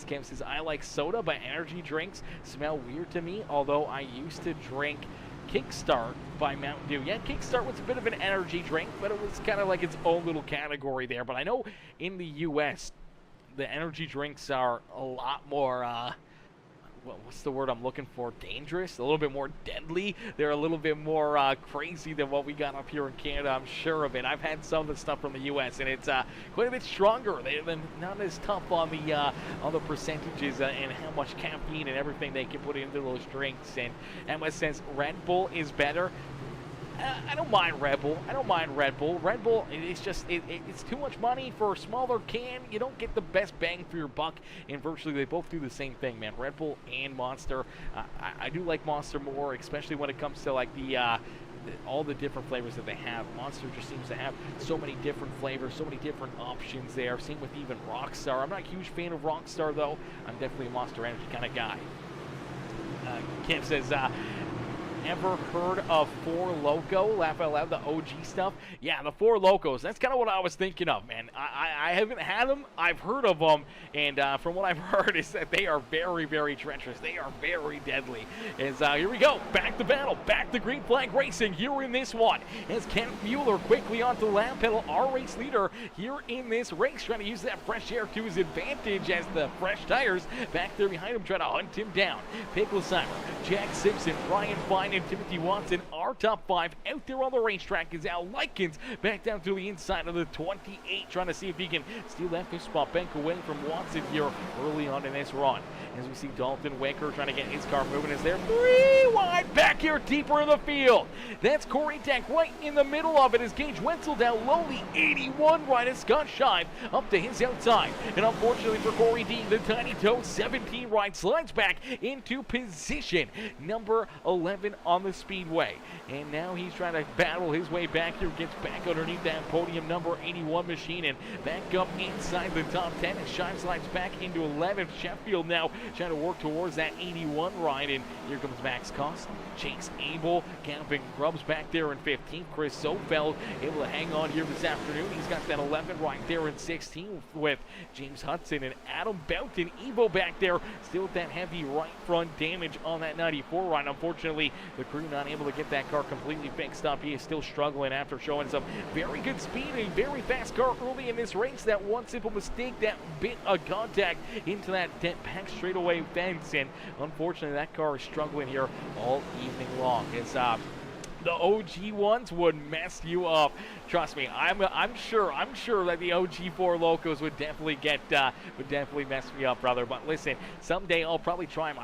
Kemp says, I like soda, but energy drinks smell weird to me, although I used to drink Kickstart by Mountain Dew. Yeah, Kickstart was a bit of an energy drink, but it was kind of like its own little category there. But I know in the U.S., the energy drinks are a lot more, what's the word I'm looking for? Dangerous? A little bit more deadly. They're a little bit more crazy than what we got up here in Canada, I'm sure of it. I've had some of the stuff from the U.S., and it's quite a bit stronger. They're not as tough on the percentages and how much caffeine and everything they can put into those drinks. And Emma says Red Bull is better. I don't mind Red Bull. I don't mind Red Bull. Red Bull, it's just, it's too much money for a smaller can. You don't get the best bang for your buck, and virtually they both do the same thing, man. Red Bull and Monster. I do like Monster more, especially when it comes to like all the different flavors that they have. Monster just seems to have so many different flavors, so many different options there. Same with even Rockstar. I'm not a huge fan of Rockstar, though. I'm definitely a Monster Energy kind of guy. Kim says, ever heard of Four Loko? Laugh Out Loud, the OG stuff? Yeah, the Four Lokos. That's kind of what I was thinking of, man. I haven't had them. I've heard of them, and from what I've heard is that they are very, very treacherous. They are very deadly. As here we go. Back to battle. Back to green flag racing here in this one. As Kent Mueller quickly onto the lap pedal, our race leader here in this race, trying to use that fresh air to his advantage as the fresh tires back there behind him try to hunt him down. Picklesheimer, Jack Simpson, Ryan Fine, and Timothy Watson are top 5. Out there on the racetrack is Al Likens back down to the inside of the 28, trying to see if he can steal that fifth spot back away from Watson here early on in this run. As we see Dalton Wicker trying to get his car moving as they're 3 wide back here deeper in the field. That's Corey Deck right in the middle of it as Gage Wenzel down lowly 81 right as Scott Scheib up to his outside. And unfortunately for Corey D, the Tiny Toe 17 right slides back into position number 11 on the speedway. And now he's trying to battle his way back here, gets back underneath that podium number 81 machine and back up inside the top 10 and Scheib slides back into 11th. Sheffield now trying to work towards that 81 ride, and here comes Max Kost, Chase Abel, Gavin Grubbs back there in 15th. Chris Sofeld able to hang on here this afternoon. He's got that 11 right there in 16 with James Hudson and Adam Boughton. Evo back there still with that heavy right front damage on that 94 ride. Unfortunately, the crew not able to get that car completely fixed up. He is still struggling after showing some very good speed and a very fast car early in this race. That one simple mistake, that bit of contact into that pack straightaway fence, and unfortunately that car is struggling here all evening long. It's the OG ones would mess you up. Trust me, I'm sure that the OG Four Lokos would definitely mess me up, brother. But listen, someday I'll probably try them.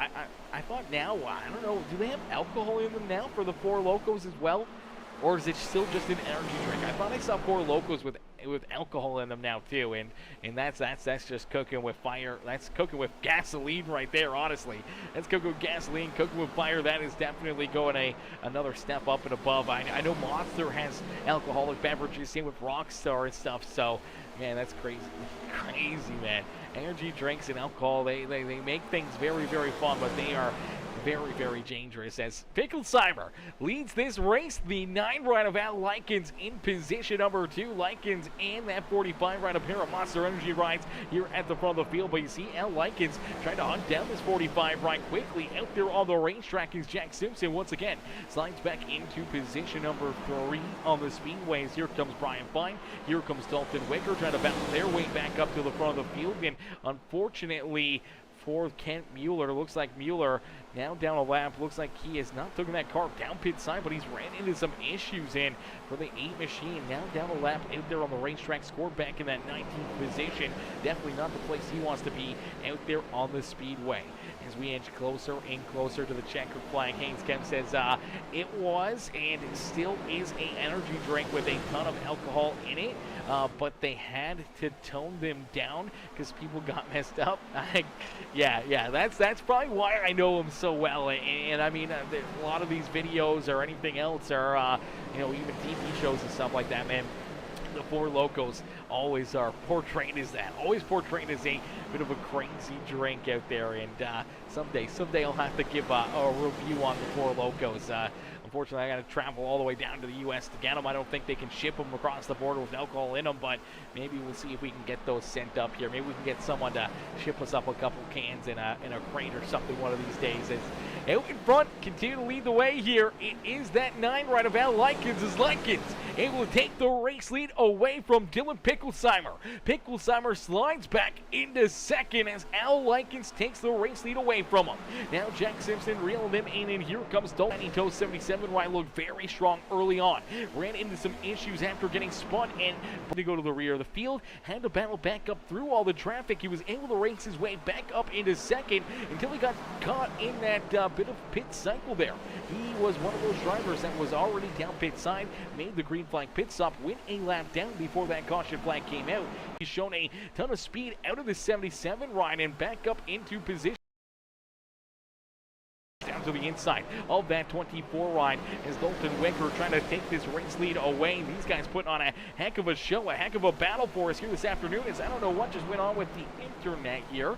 I thought now, I don't know, do they have alcohol in them now for the Four Lokos as well? Or is it still just an energy drink? I thought I saw Four Lokos with alcohol in them now too, and that's just cooking with fire. That's cooking with gasoline right there. Honestly, that's cooking with gasoline, cooking with fire. That is definitely going another step up and above. I know Monster has alcoholic beverages, same with Rockstar and stuff. So, man, that's crazy, man. Energy drinks and alcohol, they make things very, very fun, but they are very, very dangerous as Picklesheimer leads this race. The 9 ride of Al Likens in position number 2. Likens and that 45 ride, a pair of Monster Energy rides here at the front of the field. But you see Al Likens trying to hunt down this 45 ride quickly. Out there on the racetrack is Jack Simpson once again. Slides back into position number 3 on the speedways. Here comes Brian Fine. Here comes Dalton Wicker trying to battle their way back up to the front of the field. And unfortunately for Kent Mueller, looks like Mueller now down a lap. Looks like he has not taken that car down pit side, but he's ran into some issues. And for the 8 machine, now down a lap out there on the racetrack, scored back in that 19th position. Definitely not the place he wants to be out there on the speedway. As we inch closer and closer to the checkered flag, Haynes Kemp says it was and still is an energy drink with a ton of alcohol in it, but they had to tone them down because people got messed up. Yeah, that's probably why I know him so well. And I mean, a lot of these videos or anything else, or even TV shows and stuff like that, man. The Four Lokos always are portrayed as that, always portrayed as a bit of a crazy drink out there. And someday I'll have to give a review on the Four Lokos. Unfortunately, I got to travel all the way down to the U.S. to get them. I don't think they can ship them across the border with alcohol in them, but maybe we'll see if we can get those sent up here. Maybe we can get someone to ship us up a couple cans in a crate or something one of these days. Out in front, continue to lead the way here. It is that 9 ride of Al Likens as Likens able to take the race lead away from Dylan Picklesheimer. Picklesheimer slides back into second as Al Likens takes the race lead away from him. Now Jack Simpson reeling them in, and here comes Dalton Toe 77 ride. Looked very strong early on. Ran into some issues after getting spun and to go to the rear of the field. Had to battle back up through all the traffic. He was able to race his way back up into second until he got caught in that bit of pit cycle there. He was one of those drivers that was already down pit side, made the green flag pit stop, went a lap down before that caution flag came out. He's shown a ton of speed out of the 77 ride and back up into position down to the inside of that 24 ride as Dalton Wicker trying to take this race lead away. These guys putting on a heck of a show, a heck of a battle for us here this afternoon, as I don't know what just went on with the internet here,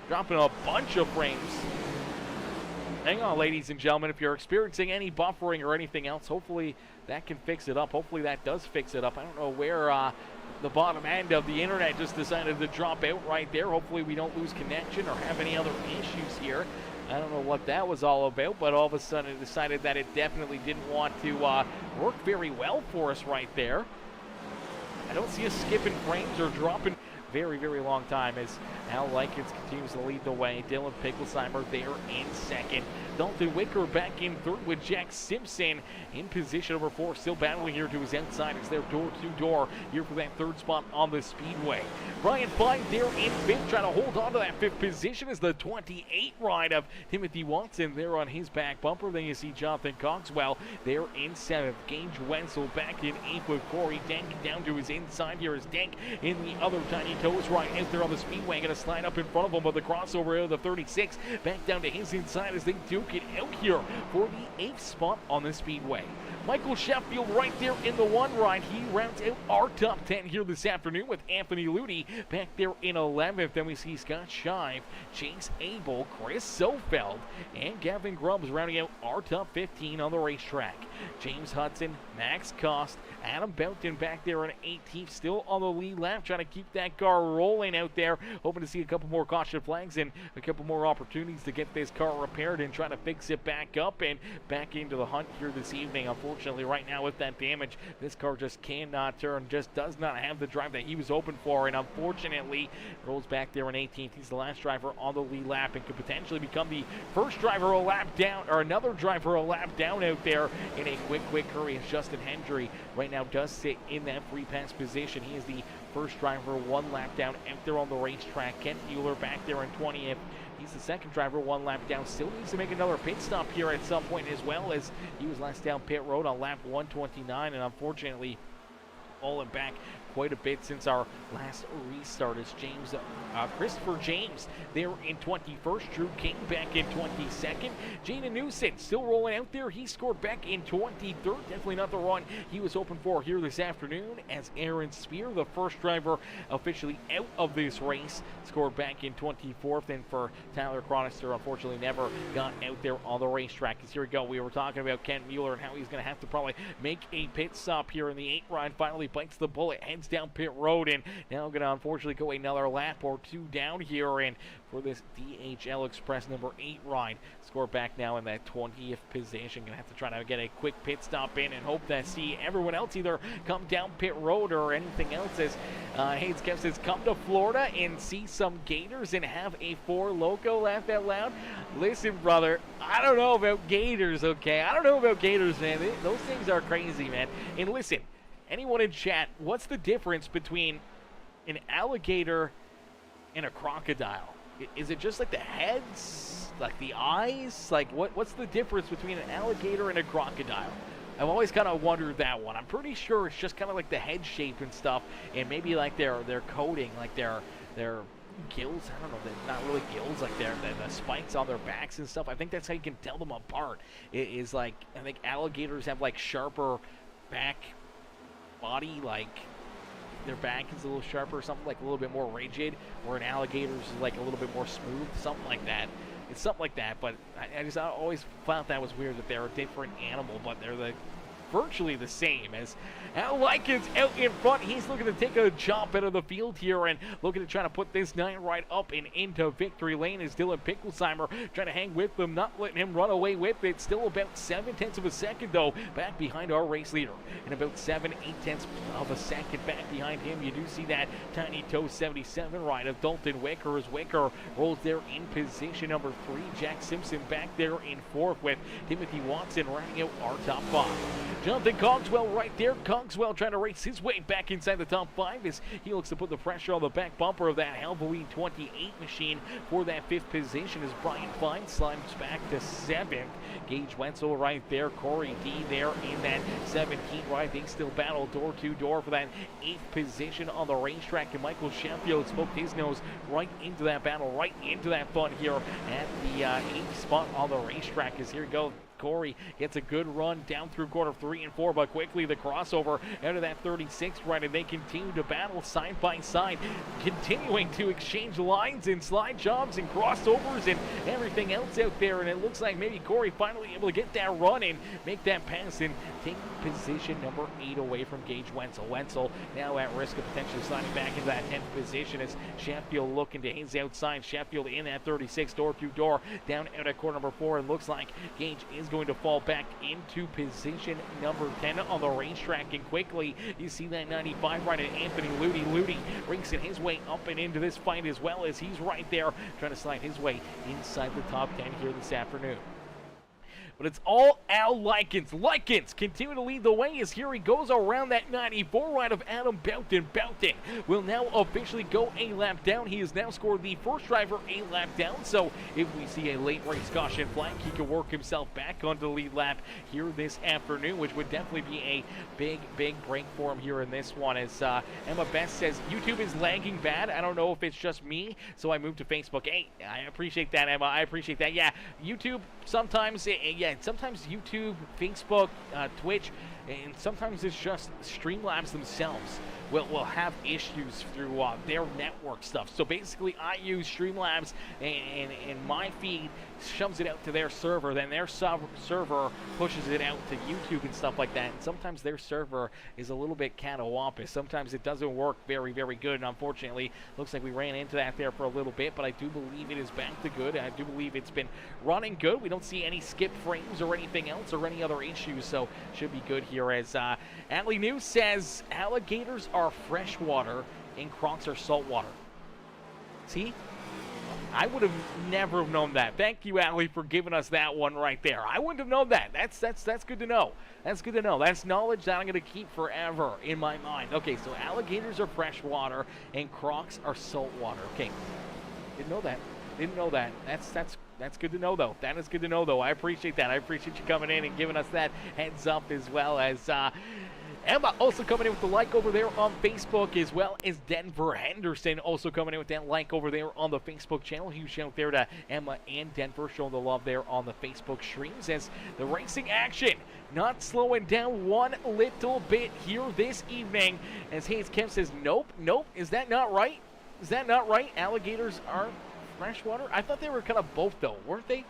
dropping a bunch of frames. Hang on, ladies and gentlemen, if you're experiencing any buffering or anything else, hopefully that can fix it up. Hopefully that does fix it up. I don't know where the bottom end of the internet just decided to drop out right there. Hopefully we don't lose connection or have any other issues here. I don't know what that was all about, but all of a sudden it decided that it definitely didn't want to work very well for us right there. I don't see us skipping frames or dropping very, very long time as Al Likens continues to lead the way. Dylan Picklesheimer there in second. Dalton Wicker back in third with Jack Simpson in position number 4. Still battling here to his outside as they're door-to-door here for that third spot on the speedway. Brian Fine there in fifth, trying to hold on to that fifth position as the 28 ride of Timothy Watson there on his back bumper. Then you see Jonathan Cogswell there in seventh. Gage Wenzel back in eighth with Corey Denk down to his inside here as Denk in the other Tiny Toes right out there on the speedway. Going to slide up in front of him, but the crossover of the 36 back down to his inside as they duke it out here for the 8th spot on the speedway. Michael Sheffield right there in the 1 ride. He rounds out our top 10 here this afternoon with Anthony Ludi back there in 11th. Then we see Scott Shive, Chase Abel, Chris Sofeld, and Gavin Grubbs rounding out our top 15 on the racetrack. James Hudson, Max Cost, Adam Boughton back there in 18th, still on the lead lap, trying to keep that car rolling out there, hoping to see a couple more caution flags and a couple more opportunities to get this car repaired and try to fix it back up and back into the hunt here this evening. Unfortunately, right now with that damage, this car just cannot turn, just does not have the drive that he was hoping for, and unfortunately rolls back there in 18th. He's the last driver on the lead lap and could potentially become the first driver a lap down, or another driver a lap down out there in a quick hurry, as Justin Hendry right now does sit in that free pass position. He is the first driver 1 lap down out there on the racetrack. Kent Mueller back there in 20th. He's the second driver 1 lap down. Still needs to make another pit stop here at some point, as well as he was last down pit road on lap 129, and unfortunately falling back quite a bit since our last restart. As Christopher James there in 21st, Drew King back in 22nd, Jaden Newson still rolling out there. He scored back in 23rd. Definitely not the run he was hoping for here this afternoon, as Aaron Spear, the first driver officially out of this race, scored back in 24th. And for Tyler Chronister, unfortunately never got out there on the racetrack. As here we go, we were talking about Kent Mueller and how he's going to have to probably make a pit stop here in the 8 ride. Finally bites the bullet, heads down pit road, and now going to unfortunately go another lap or 2 down here. And for this DHL Express number 8 ride, score back now in that 20th position. Gonna have to try to get a quick pit stop in and hope that see everyone else either come down pit road or anything else. As Hayes Kev says, come to Florida and see some Gators and have a 4 Loco. Laugh out loud. Listen, brother, I don't know about Gators, okay? I don't know about Gators, man. Those things are crazy, man. And listen, anyone in chat, what's the difference between an alligator and a crocodile? Is it just like the heads, like the eyes? Like what's the difference between an alligator and a crocodile? I've always kind of wondered that one. I'm pretty sure it's just kind of like the head shape and stuff, and maybe like their coating, like their gills. I don't know, they're not really gills, like the spikes on their backs and stuff. I think that's how you can tell them apart. It is like, I think alligators have like sharper back body, like their back is a little sharper or something, like a little bit more rigid, where an alligator's is like a little bit more smooth, something like that. It's something like that, but I always found that was weird that they're a different animal, but they're virtually the same. As Al Likens out in front, he's looking to take a jump out of the field here and looking to try to put this 9 right up and into victory lane, as Dylan Picklesheimer trying to hang with them, not letting him run away with it. Still about 7/10 of a second though back behind our race leader, and about 7/8 of a second back behind him. You do see that Tiny Toe 77 ride of Dalton Wicker, as Wicker rolls there in position number 3. Jack Simpson back there in 4th with Timothy Watson rounding out our top 5. Jonathan Cogswell right there. Cogswell trying to race his way back inside the top 5 as he looks to put the pressure on the back bumper of that Halloween 28 machine for that 5th position, as Brian Fine slides back to 7th. Gage Wenzel right there. Corey D there in that 17th ride. They still battle door to door for that 8th position on the racetrack, and Michael Sheffield smoked his nose right into that battle, right into that fun here at the 8th spot on the racetrack. As here we go, Corey gets a good run down through quarter 3 and 4, but quickly the crossover out of that 36th run, and they continue to battle side by side, continuing to exchange lines and slide jobs and crossovers and everything else out there. And it looks like maybe Corey finally able to get that run and make that pass and take position number 8 away from Gage Wenzel. Wenzel now at risk of potentially sliding back into that 10th position as Sheffield looking to his outside. Sheffield in that 36 door-to-door down out at corner number 4, and looks like Gage is going to fall back into position number 10 on the racetrack. And quickly you see that 95 right at Anthony Ludy. Ludy racing his way up and into this fight as well, as he's right there trying to slide his way inside the top 10 here this afternoon. But it's all Al Likens. Likens continue to lead the way as here he goes around that 94 right of Adam Boughton. Boughton will now officially go a lap down. He has now scored the first driver a lap down. So if we see a late race caution flag, he can work himself back onto the lead lap here this afternoon, which would definitely be a big break for him here in this one. As Emma Best says, YouTube is lagging bad. I don't know if it's just me, so I moved to Facebook. Hey, I appreciate that, Emma. I appreciate that. Yeah, YouTube sometimes, sometimes YouTube, Facebook, Twitch, and sometimes it's just Streamlabs themselves will have issues through their network stuff. So basically I use Streamlabs and my feed shoves it out to their server, then their server pushes it out to YouTube and stuff like that. And sometimes their server is a little bit catawampus. Sometimes it doesn't work very good, and unfortunately looks like we ran into that there for a little bit, but I do believe it is back to good. I do believe it's been running good. We don't see any skip frames or anything else or any other issues, so should be good here. As Atlee News says, alligators are freshwater and crocs are saltwater. See? I would have never known that. Thank you, Allie, for giving us that one right there. I wouldn't have known that. That's good to know. That's good to know. That's knowledge that I'm going to keep forever in my mind. Okay, so alligators are freshwater and crocs are saltwater. Okay, didn't know that. Didn't know that. That's good to know, though. That is good to know, though. I appreciate that. I appreciate you coming in and giving us that heads up, as well as Emma also coming in with the like over there on Facebook, as well as Denver Henderson also coming in with that like over there on the Facebook channel. Huge shout out there to Emma and Denver showing the love there on the Facebook streams, as the racing action not slowing down one little bit here this evening. As Hayes Kemp says, nope, is that not right? Is that not right? Alligators aren't freshwater? I thought they were kind of both, though, weren't they?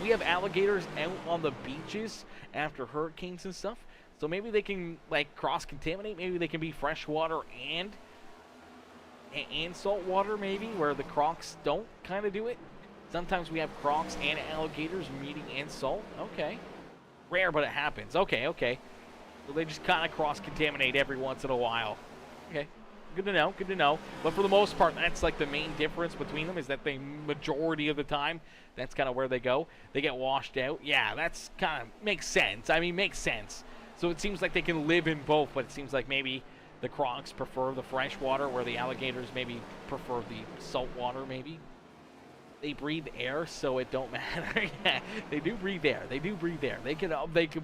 We have alligators out on the beaches after hurricanes and stuff. So maybe they can, like, cross-contaminate. Maybe they can be freshwater and saltwater, maybe, where the crocs don't kind of do it. Sometimes we have crocs and alligators meeting in salt. Okay. Rare, but it happens. Okay. So they just kind of cross-contaminate every once in a while. Okay. Good to know, good to know. But for the most part, that's like the main difference between them, is that the majority of the time, that's kind of where they go. They get washed out. Yeah, that's kind of makes sense. I mean, makes sense. So it seems like they can live in both, but it seems like maybe the crocs prefer the fresh water, where the alligators maybe prefer the salt water, maybe. They breathe air, so it don't matter. Yeah, they do breathe air. They do breathe air. They can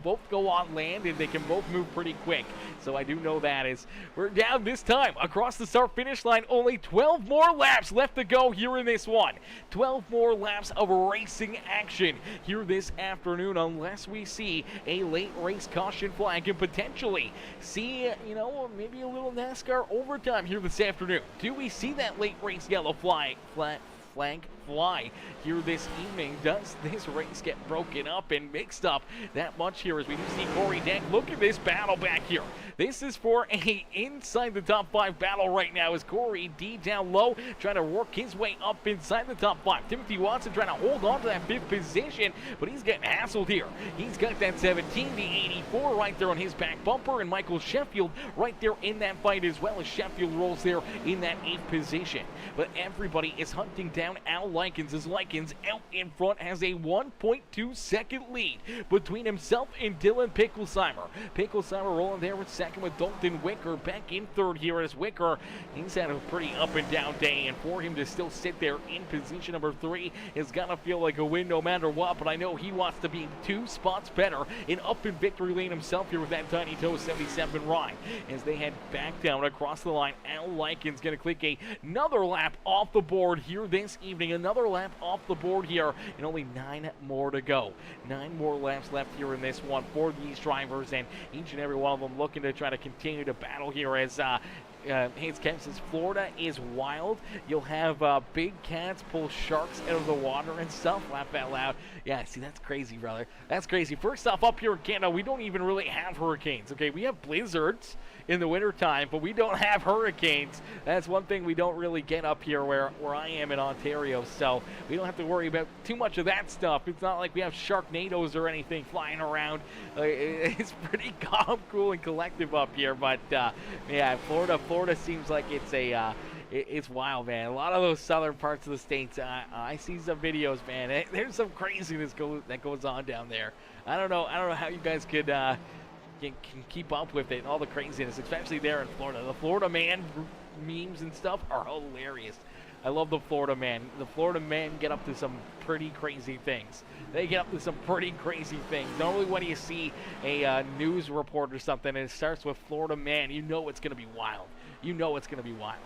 both go on land, and they can both move pretty quick. So I do know that. As we're down this time across the start-finish line. Only 12 more laps left to go here in this one. 12 more laps of racing action here this afternoon, unless we see a late race caution flag and potentially see, maybe a little NASCAR overtime here this afternoon. Do we see that late race yellow flag fly here this evening? Does this race get broken up and mixed up that much here, as we do see Corey Deck? Look at this battle back here. This is for a inside the top 5 battle right now, as Corey D down low trying to work his way up inside the top 5. Timothy Watson trying to hold on to that 5th position, but he's getting hassled here. He's got that 17, the 84 right there on his back bumper, and Michael Sheffield right there in that fight as well, as Sheffield rolls there in that 8th position. But everybody is hunting down Al Likens, as Likens out in front has a 1.2 second lead between himself and Dylan Picklesheimer. Picklesheimer rolling there with second, with Dalton Wicker back in third here, as Wicker, he's had a pretty up and down day, and for him to still sit there in position number 3 is gonna feel like a win no matter what. But I know he wants to be 2 spots better and up in victory lane himself here with that Tiny Toe 77 ride. As they head back down across the line, Al Likens gonna click another lap off the board here this evening, another lap off the board here, and only 9 more to go. 9 more laps left here in this one for these drivers, and each and every one of them looking to try to continue to battle here as Hayes Kemp says Florida is wild. You'll have big cats pull sharks out of the water and stuff. Laugh out loud. Yeah, see, that's crazy, brother. That's crazy. First off, up here in Canada, we don't even really have hurricanes, okay? We have blizzards in the wintertime, but we don't have hurricanes. That's one thing we don't really get up here where I am in Ontario, so we don't have to worry about too much of that stuff. It's not like we have sharknadoes or anything flying around. It's pretty calm, cool, and collective up here, but yeah, Florida seems like it's wild, man. A lot of those southern parts of the states, I see some videos, man. There's some craziness that goes on down there. I don't know how you guys could can keep up with it and all the craziness, especially there in Florida. The Florida man memes and stuff are hilarious. I love the Florida man. The Florida men get up to some pretty crazy things. They get up to some pretty crazy things. Normally when you see a news report or something and it starts with Florida man, you know it's going to be wild. You know it's going to be wild.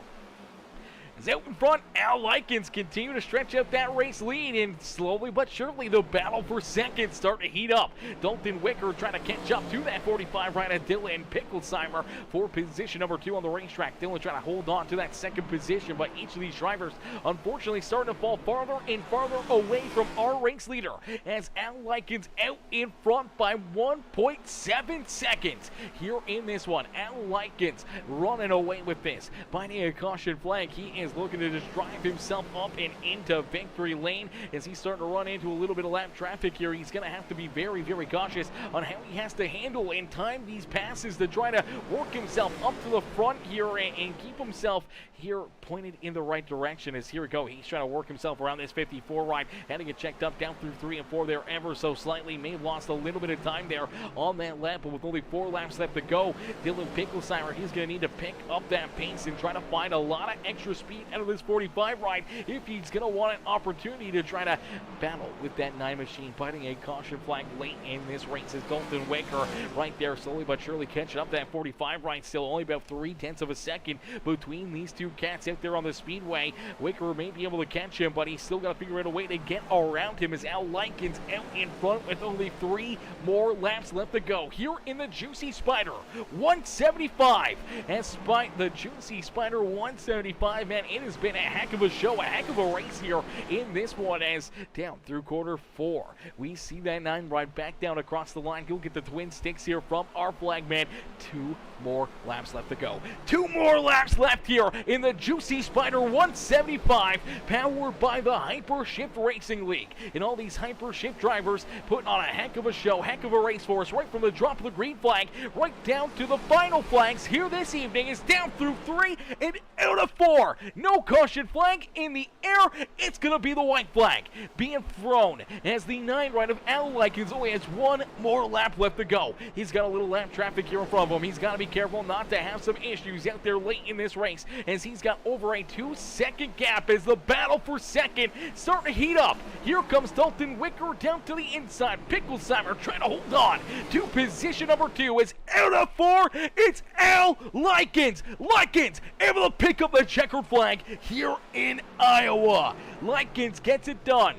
As out in front, Al Likens continue to stretch out that race lead, and slowly but surely the battle for second start to heat up. Dalton Wicker trying to catch up to that 45 right at Dylan Picklesheimer for position number 2 on the racetrack. Dylan trying to hold on to that second position, but each of these drivers unfortunately starting to fall farther and farther away from our race leader as Al Likens out in front by 1.7 seconds here in this one. Al Likens running away with this, finding a caution flag. He is looking to just drive himself up and into victory lane as he's starting to run into a little bit of lap traffic here. He's going to have to be very, very cautious on how he has to handle and time these passes to try to work himself up to the front here and keep himself here pointed in the right direction. As here we go, he's trying to work himself around this 54 ride, had to get checked up down through 3 and 4 there ever so slightly. May have lost a little bit of time there on that lap, but with only 4 laps left to go, Dylan Picklesheimer, he's going to need to pick up that pace and try to find a lot of extra speed out of this 45 ride if he's going to want an opportunity to try to battle with that 9 machine. Fighting a caution flag late in this race is Dalton Wicker right there, slowly but surely catching up that 45 ride. Still only about 0.3 of a second between these two cats out there on the speedway. Wicker may be able to catch him, but he's still got to figure out a way to get around him as Al Likens out in front with only 3 more laps left to go here in the JuicySpider 175. As the JuicySpider 175, man, it has been a heck of a show, a heck of a race here in this one. As down through quarter 4, we see that 9 ride back down across the line. He'll get the twin sticks here from our flag man. 2 more laps left to go. 2 more laps left here in the JuicySpider 175, powered by the Hypershift Racing League. And all these Hypershift drivers putting on a heck of a show, heck of a race for us, right from the drop of the green flag right down to the final flags here this evening. Is down through 3 and out of 4. No caution flag in the air. It's going to be the white flag being thrown as the 9 ride of Al Likens only has 1 more lap left to go. He's got a little lap traffic here in front of him. He's got to be careful not to have some issues out there late in this race, as he's got over a 2-second gap as the battle for second starting to heat up. Here comes Dalton Wicker down to the inside. Picklesheimer trying to hold on to position number 2 as out of 4, it's Al Likens. Likens able to pick up the checkered flag here in Iowa. Likens gets it done.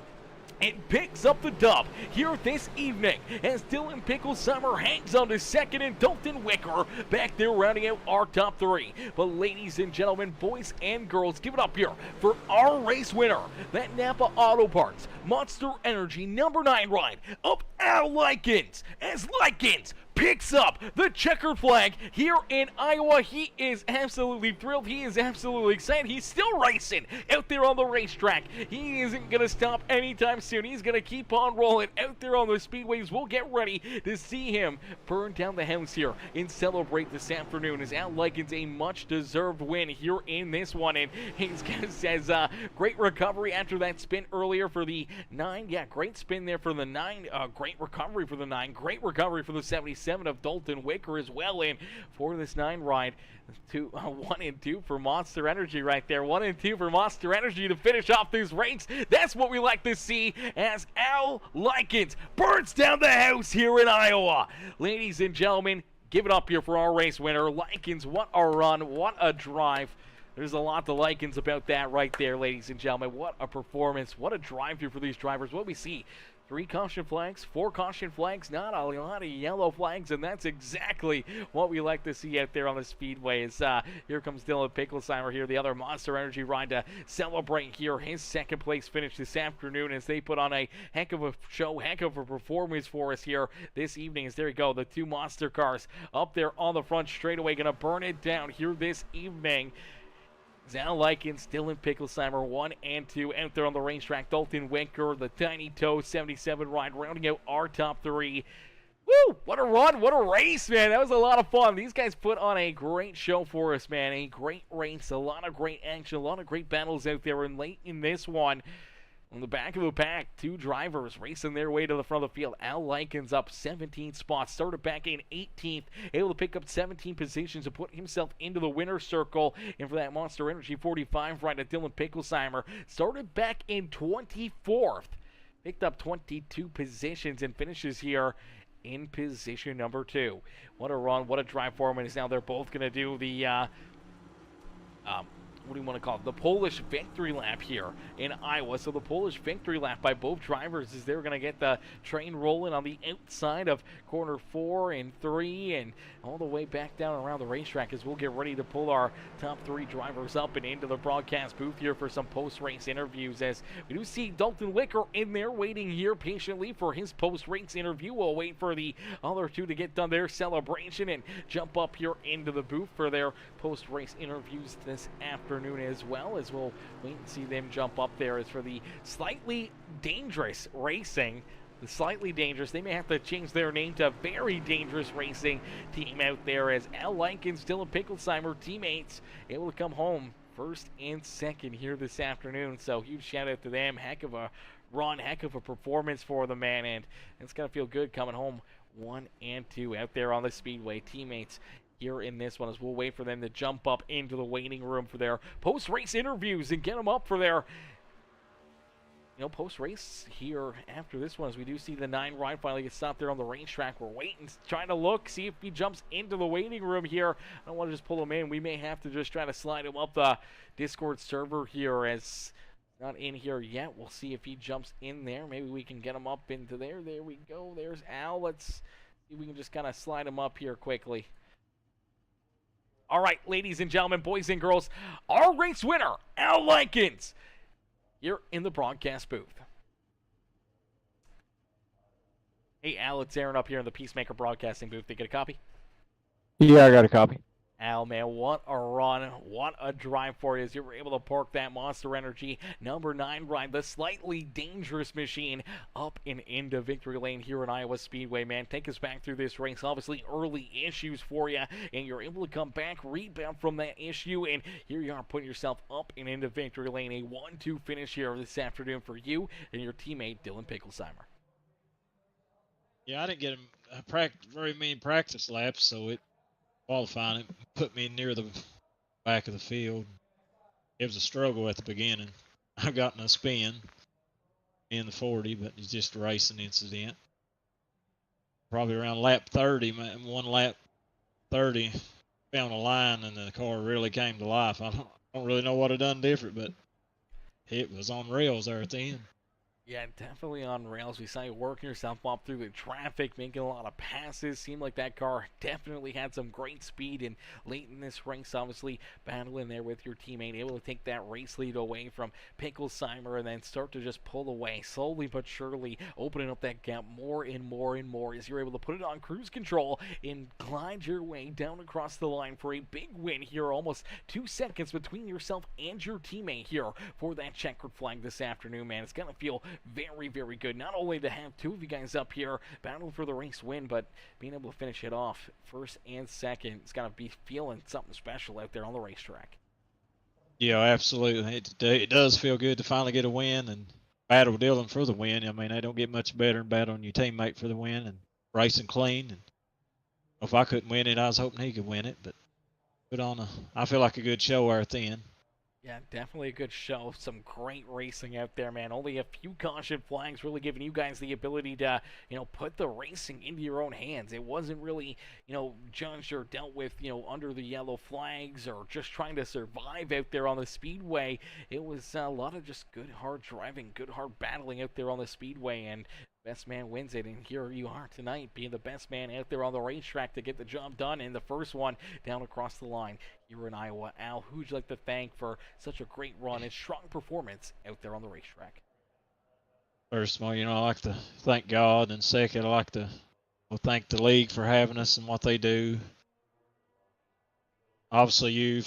It picks up the dub here this evening as Dylan Picklesheimer hangs on to second and Dalton Wicker back there rounding out our top 3. But ladies and gentlemen, boys and girls, give it up here for our race winner, that Napa Auto Parts Monster Energy number 9 ride of Al Likens, as Likens picks up the checkered flag here in Iowa. He is absolutely thrilled. He is absolutely excited. He's still racing out there on the racetrack. He isn't going to stop anytime soon. He's going to keep on rolling out there on the speedways. We'll get ready to see him burn down the house here and celebrate this afternoon as Al Likens a much-deserved win here in this one. And he says great recovery after that spin earlier for the 9. Yeah, great spin there for the 9. Great recovery for the 9. Great recovery for the 77 of Dalton Wicker as well. And for this 9 ride, 1 and 2 for Monster Energy right there. 1 and 2 for Monster Energy to finish off this race. That's what we like to see as Al Likens burns down the house here in Iowa. Ladies and gentlemen, give it up here for our race winner, Likens. What a run, what a drive. There's a lot to likens about that right there, ladies and gentlemen. What a performance. What a drive-through for these drivers. What we see, 3 caution flags, 4 caution flags, not a lot of yellow flags, and that's exactly what we like to see out there on the speedway. Here comes Dylan Picklesheimer here, the other Monster Energy ride to celebrate here his second place finish this afternoon as they put on a heck of a show, heck of a performance for us here this evening. As there you go, the 2 monster cars up there on the front straightaway, going to burn it down here this evening. Al Likens, Dylan Picklesheimer, 1 and 2 out there on the racetrack. Dalton Winker, the Tiny Toe 77 ride, rounding out our top 3. Woo! What a run, what a race, man. That was a lot of fun. These guys put on a great show for us, man. A great race, a lot of great action, a lot of great battles out there. And late in this one, on the back of the pack, 2 drivers racing their way to the front of the field. Al Likens up 17 spots, started back in 18th, able to pick up 17 positions to put himself into the winner's circle. And for that Monster Energy 45 ride at Dylan Picklesheimer, started back in 24th, picked up 22 positions and finishes here in position number 2. What a run, what a drive for him. And now they're both going to do the what do you want to call it? The Polish victory lap here in Iowa. So the Polish victory lap by both drivers is they're going to get the train rolling on the outside of corner 4 and 3 and all the way back down around the racetrack as we'll get ready to pull our top 3 drivers up and into the broadcast booth here for some post-race interviews, as we do see Dalton Wicker in there waiting here patiently for his post-race interview. We'll wait for the other 2 to get done their celebration and jump up here into the booth for their post-race interviews this afternoon, as well as we'll wait and see them jump up there. As for the Slightly Dangerous Racing, the Slightly Dangerous, they may have to change their name to Very Dangerous Racing team out there, as Al Likens, Dylan Picklesheimer teammates able to come home first and second here this afternoon. So huge shout out to them. Heck of a run, heck of a performance for the man, and it's gonna feel good coming home 1 and 2 out there on the speedway. Teammates here in this one as we'll wait for them to jump up into the waiting room for their post-race interviews and get them up for their post-race here after this one, as we do see the 9 ride finally get stopped there on the racetrack. We're waiting, trying to look, see if he jumps into the waiting room here. I don't want to just pull him in. We may have to just try to slide him up the Discord server here, as not in here yet. We'll see if he jumps in there. Maybe we can get him up into there. There we go. There's Al. Let's see if we can just kind of slide him up here quickly. All right, ladies and gentlemen, boys and girls, our race winner, Al Likens, here in the broadcast booth. Hey, Al, it's Aaron up here in the Peacemaker Broadcasting booth. Did you get a copy? Yeah, I got a copy. Al, man, what a run, what a drive for you as you were able to park that Monster Energy number 9 ride, the Slightly Dangerous machine, up and into victory lane here in Iowa Speedway, man. Take us back through this race. Obviously, early issues for you, and you're able to come back, rebound from that issue, and here you are putting yourself up and into victory lane. A 1-2 finish here this afternoon for you and your teammate, Dylan Picklesheimer. Yeah, I didn't get very many practice laps, so qualifying it put me near the back of the field. It was a struggle at the beginning. I got in a spin in the 40, but it's just a racing incident. Probably around lap 30, one lap 30, found a line and the car really came to life. I don't really know what I done different, but it was on rails there at the end. Yeah, definitely on rails. We saw you working yourself up through the traffic, making a lot of passes. Seemed like that car definitely had some great speed, and late in this race, obviously battling there with your teammate, able to take that race lead away from Picklesheimer and then start to just pull away, slowly but surely, opening up that gap more and more and more as you're able to put it on cruise control and glide your way down across the line for a big win here. Almost 2 seconds between yourself and your teammate here for that checkered flag this afternoon, man. It's going to feel very, very good. Not only to have 2 of you guys up here battling for the race win, but being able to finish it off first and second. It's got to be feeling something special out there on the racetrack. Yeah, absolutely. It does feel good to finally get a win and battle Dylan for the win. I mean, they don't get much better than battling your teammate for the win and racing clean. And if I couldn't win it, I was hoping he could win it. But I feel like a good show there at the end. Yeah, definitely a good show. Some great racing out there, man. Only a few caution flags really giving you guys the ability to, put the racing into your own hands. It wasn't really, judged or dealt with, under the yellow flags or just trying to survive out there on the speedway. It was a lot of just good, hard driving, good, hard battling out there on the speedway, and best man wins it. And here you are tonight, being the best man out there on the racetrack to get the job done in the first one down across the line here in Iowa. Al, who'd you like to thank for such a great run and strong performance out there on the racetrack? First of all, I like to thank God, and second, I like to thank the league for having us and what they do. Obviously, you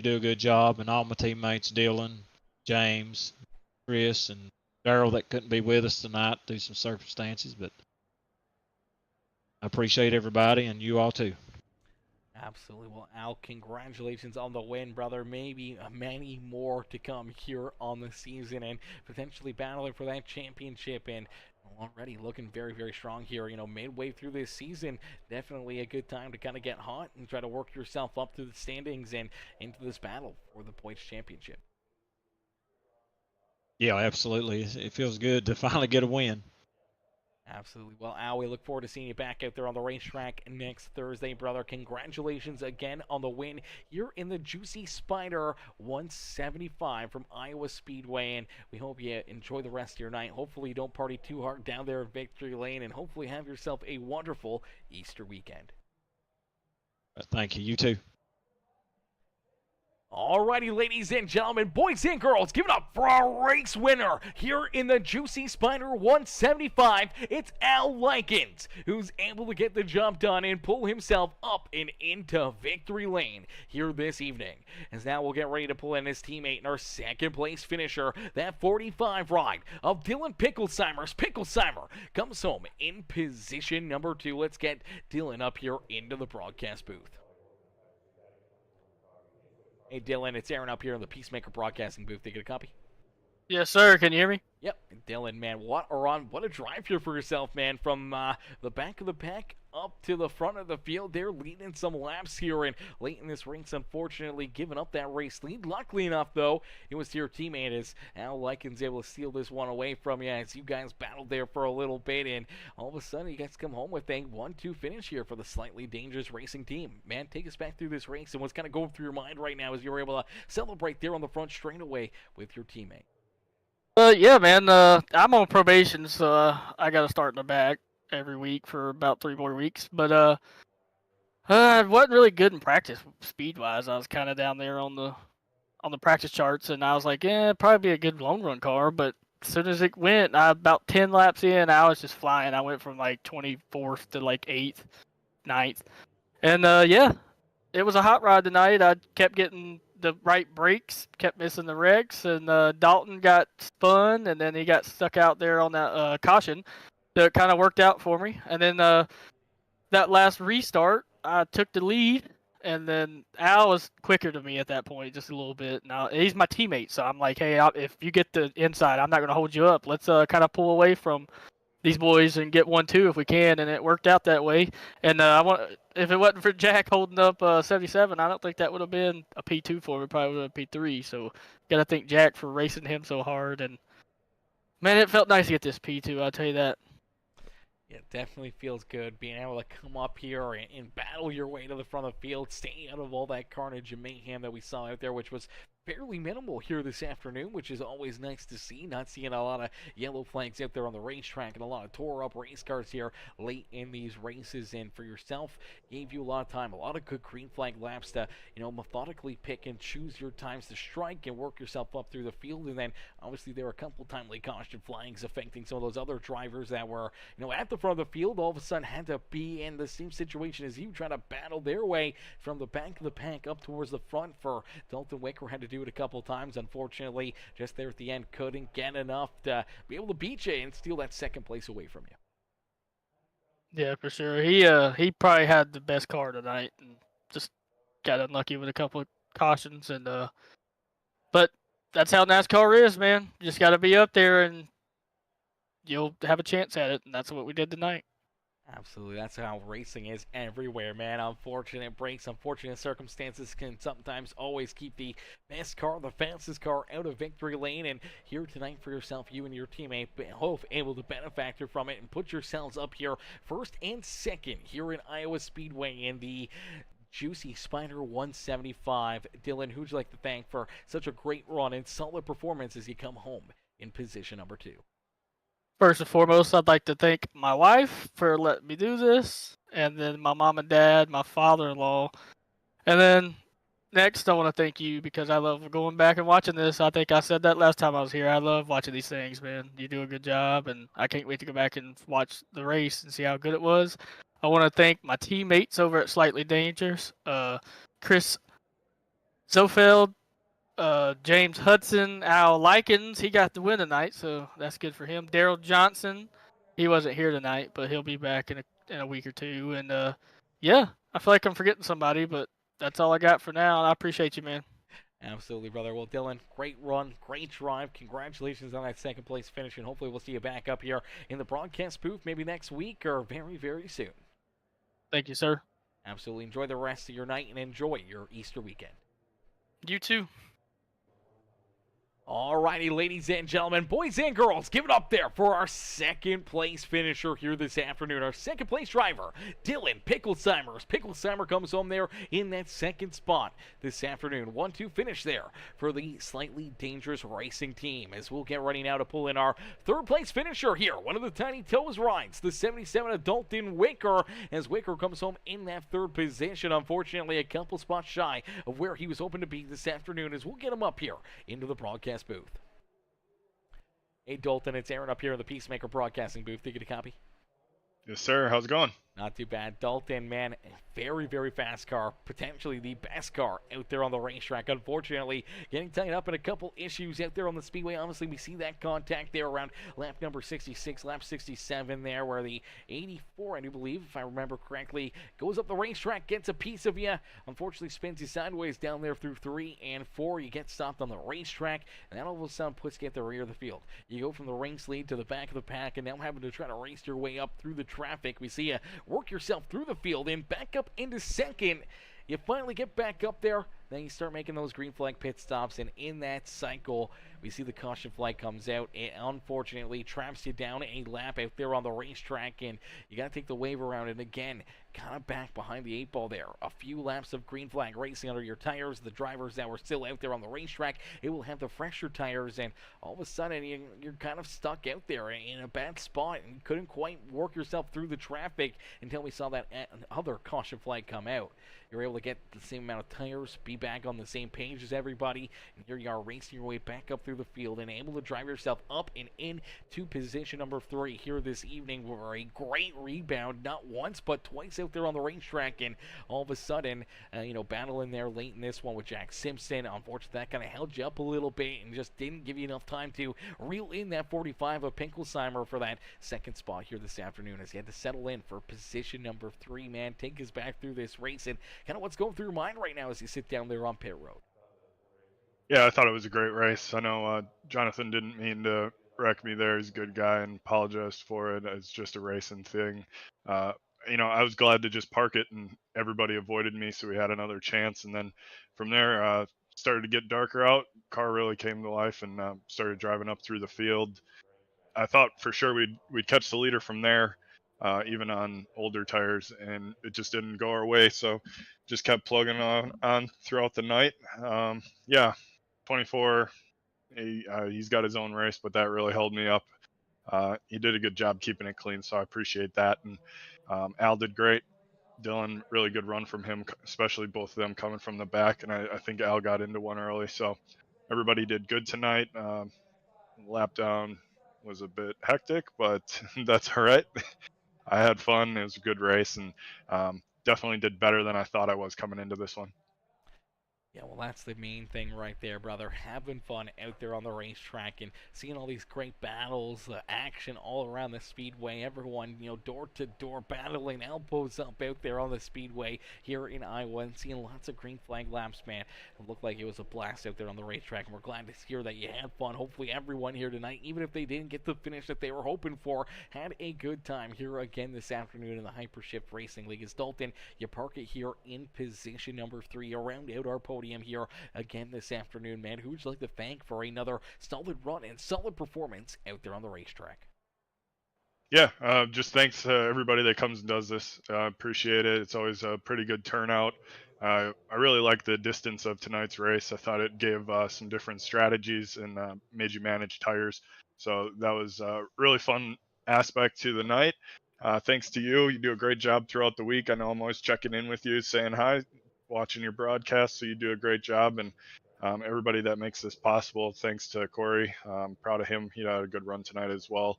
do a good job, and all my teammates, Dylan, James, Chris, and Daryl that couldn't be with us tonight due to some circumstances, but I appreciate everybody and you all too. Absolutely. Well, Al, congratulations on the win, brother. Maybe many more to come here on the season and potentially battling for that championship. And already looking very, very strong here. Midway through this season, definitely a good time to kind of get hot and try to work yourself up to the standings and into this battle for the points championship. Yeah, absolutely. It feels good to finally get a win. Absolutely. Well, Al, we look forward to seeing you back out there on the racetrack next Thursday, brother. Congratulations again on the win here in the JuicySpider 175 from Iowa Speedway, and we hope you enjoy the rest of your night. Hopefully you don't party too hard down there in Victory Lane, and hopefully have yourself a wonderful Easter weekend. Thank you. You too. Alrighty, ladies and gentlemen, boys and girls, give it up for our race winner here in the JuicySpider 175. It's Al Likens, who's able to get the job done and pull himself up and into victory lane here this evening. As now we'll get ready to pull in his teammate and our second place finisher. That 45 ride of Dylan Picklesheimer comes home in position number 2. Let's get Dylan up here into the broadcast booth. Hey, Dylan, it's Aaron up here in the Peacemaker Broadcasting booth. Did you get a copy? Yes, sir. Can you hear me? Yep. Dylan, man, what a drive here for yourself, man. From the back of the pack up to the front of the field. They're leading some laps here, and late in this race, unfortunately, giving up that race lead. Luckily enough, though, it was to your teammate as Al Likens able to steal this one away from you as you guys battled there for a little bit, and all of a sudden, you guys come home with a 1-2 finish here for the Slightly Dangerous Racing team. Man, take us back through this race and what's kind of going through your mind right now as you're able to celebrate there on the front straightaway with your teammate. Yeah, man. I'm on probation, so I got to start in the back every week for about 3 more weeks. But I wasn't really good in practice speed-wise. I was kind of down there on the practice charts, and I was like, yeah, probably be a good long run car. But as soon as it went, about 10 laps in, I was just flying. I went from like 24th to like 8th, 9th, and yeah, it was a hot ride tonight. I kept getting the right brakes, kept missing the wrecks, and Dalton got spun, and then he got stuck out there on that caution. So it kind of worked out for me. And then that last restart, I took the lead, and then Al was quicker to me at that point, just a little bit. Now he's my teammate, so I'm like, hey, if you get the inside, I'm not going to hold you up. Let's kind of pull away from these boys and get 1-2 if we can, and it worked out that way. And if it wasn't for Jack holding up 77, I don't think that would have been a P2 for me. Probably would have been P3. So gotta thank Jack for racing him so hard. And man, it felt nice to get this P2. I'll tell you that. Yeah, it definitely feels good being able to come up here and battle your way to the front of the field, staying out of all that carnage and mayhem that we saw out there, which was fairly minimal here this afternoon, which is always nice to see. Not seeing a lot of yellow flags out there on the racetrack and a lot of tore up race cars here late in these races. And for yourself, gave you a lot of time, a lot of good green flag laps to, methodically pick and choose your times to strike and work yourself up through the field. And then obviously there were a couple timely caution flags affecting some of those other drivers that were, at the front of the field, all of a sudden had to be in the same situation as you, trying to battle their way from the back of the pack up towards the front. For Dalton Wicker had to do it a couple times. Unfortunately, just there at the end, couldn't get enough to be able to beat you and steal that second place away from you. Yeah, for sure. He probably had the best car tonight, and just got unlucky with a couple of cautions. And but that's how NASCAR is, man. You just got to be up there, and you'll have a chance at it. And that's what we did tonight. Absolutely, that's how racing is everywhere, man. Unfortunate breaks, unfortunate circumstances can sometimes always keep the best car, the fastest car out of victory lane. And here tonight for yourself, you and your teammate, both able to benefactor from it and put yourselves up here first and second here in Iowa Speedway in the JuicySpider 175. Dylan, who'd you like to thank for such a great run and solid performance as you come home in position number 2? First and foremost, I'd like to thank my wife for letting me do this, and then my mom and dad, my father-in-law, and then next I want to thank you because I love going back and watching this. I think I said that last time I was here. I love watching these things, man. You do a good job, and I can't wait to go back and watch the race and see how good it was. I want to thank my teammates over at Slightly Dangerous, Chris Zofeld, James Hudson, Al Likens, he got the win tonight, so that's good for him. Daryl Johnson, he wasn't here tonight, but he'll be back in a week or two. And yeah, I feel like I'm forgetting somebody, but that's all I got for now. And I appreciate you, man. Absolutely, brother. Well, Dylan, great run, great drive. Congratulations on that second place finish, and hopefully we'll see you back up here in the broadcast booth maybe next week or very, very soon. Thank you, sir. Absolutely. Enjoy the rest of your night and enjoy your Easter weekend. You too. Alrighty, ladies and gentlemen, boys and girls, give it up there for our second place finisher here this afternoon. Our second place driver, Dylan Picklesheimer. Picklesheimer comes home there in that second spot this afternoon. 1-2 finish there for the Slightly Dangerous Racing team. As we'll get ready now to pull in our third place finisher here. One of the Tiny Toes rides, the 77 Adulton Wicker, as Wicker comes home in that third position. Unfortunately, a couple spots shy of where he was hoping to be this afternoon, as we'll get him up here into the broadcast booth. Hey Dalton, it's Aaron up here in the Peacemaker Broadcasting booth. Did you get a copy? Yes, sir. How's it going? Not too bad. Dalton, man, very, very fast car. Potentially the best car out there on the racetrack. Unfortunately, getting tied up in a couple issues out there on the speedway. Obviously, we see that contact there around lap number 66, lap 67 there, where the 84, I do believe, if I remember correctly, goes up the racetrack, gets a piece of you. Unfortunately, spins you sideways down there through 3 and 4. You get stopped on the racetrack, and that all of a sudden puts you at the rear of the field. You go from the race lead to the back of the pack, and now having to try to race your way up through the traffic. We see you work yourself through the field and back up into second. You finally get back up there, then you start making those green flag pit stops, and in that cycle, we see the caution flag comes out. It unfortunately traps you down a lap out there on the racetrack, and you got to take the wave around. And again, kind of back behind the 8 ball there. A few laps of green flag racing under your tires. The drivers that were still out there on the racetrack, it will have the fresher tires, and all of a sudden you're kind of stuck out there in a bad spot and couldn't quite work yourself through the traffic until we saw that other caution flag come out. You're able to get the same amount of tires, be back on the same page as everybody, and here you are racing your way back up through the field and able to drive yourself up and into position number 3 here this evening for a great rebound, not once but twice out there on the racetrack. And all of a sudden, battling there late in this one with Jack Simpson. Unfortunately, that kind of held you up a little bit and just didn't give you enough time to reel in that 45 of Pinkelsheimer for that second spot here this afternoon, as he had to settle in for position number 3, man. Take us back through this race and kind of what's going through your mind right now as you sit down there on pit road. Yeah, I thought it was a great race. I know Jonathan didn't mean to wreck me there. He's a good guy and apologized for it. It's just a racing thing. I was glad to just park it, and everybody avoided me, so we had another chance. And then from there, started to get darker out. Car really came to life and started driving up through the field. I thought for sure we'd catch the leader from there, even on older tires, and it just didn't go our way. So just kept plugging on throughout the night. 24. He's got his own race, but that really held me up. He did a good job keeping it clean, so I appreciate that. And Al did great. Dylan, really good run from him, especially both of them coming from the back. And I think Al got into one early, so everybody did good tonight. Lap down was a bit hectic, but that's all right. I had fun. It was a good race, and definitely did better than I thought I was coming into this one. Yeah, well, that's the main thing right there, brother. Having fun out there on the racetrack and seeing all these great battles, action all around the speedway. Everyone, door to door battling, elbows up out there on the speedway here in Iowa, and seeing lots of green flag laps, man. It looked like it was a blast out there on the racetrack, and we're glad to hear that you had fun. Hopefully, everyone here tonight, even if they didn't get the finish that they were hoping for, had a good time here again this afternoon in the Hypershift Racing League. As Dalton, you park it here in position number 3 around out our podium here again this afternoon, man. Who would you like to thank for another solid run and solid performance out there on the racetrack? Yeah, just thanks to everybody that comes and does this. Appreciate it. It's always a pretty good turnout. I really like the distance of tonight's race. I thought it gave some different strategies and made you manage tires. So that was a really fun aspect to the night. Thanks to you. You do a great job throughout the week. I know I'm always checking in with you, saying hi, watching your broadcast, so you do a great job. And everybody that makes this possible, thanks to Corey. I'm proud of him. He had a good run tonight as well.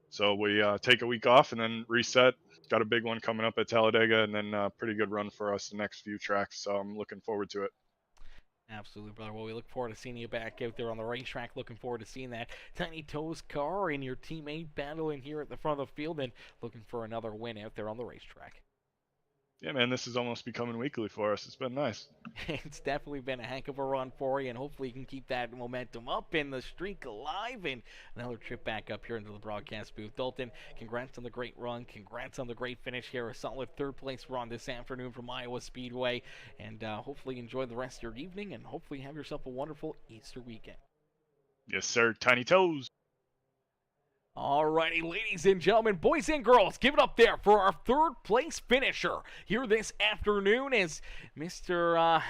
So we take a week off and then reset. Got a big one coming up at Talladega, and then a pretty good run for us the next few tracks. So I'm looking forward to it. Absolutely, brother. Well, we look forward to seeing you back out there on the racetrack. Looking forward to seeing that Tiny Toes car and your teammate battling here at the front of the field, and looking for another win out there on the racetrack. Yeah, man, this is almost becoming weekly for us. It's been nice. It's definitely been a heck of a run for you, and hopefully you can keep that momentum up and the streak alive, and another trip back up here into the broadcast booth. Dalton, congrats on the great run. Congrats on the great finish here. A solid third-place run this afternoon from Iowa Speedway, and hopefully enjoy the rest of your evening, and hopefully have yourself a wonderful Easter weekend. Yes, sir. Tiny Toes. Alrighty, ladies and gentlemen, boys and girls, give it up there for our third-place finisher here this afternoon as Mr.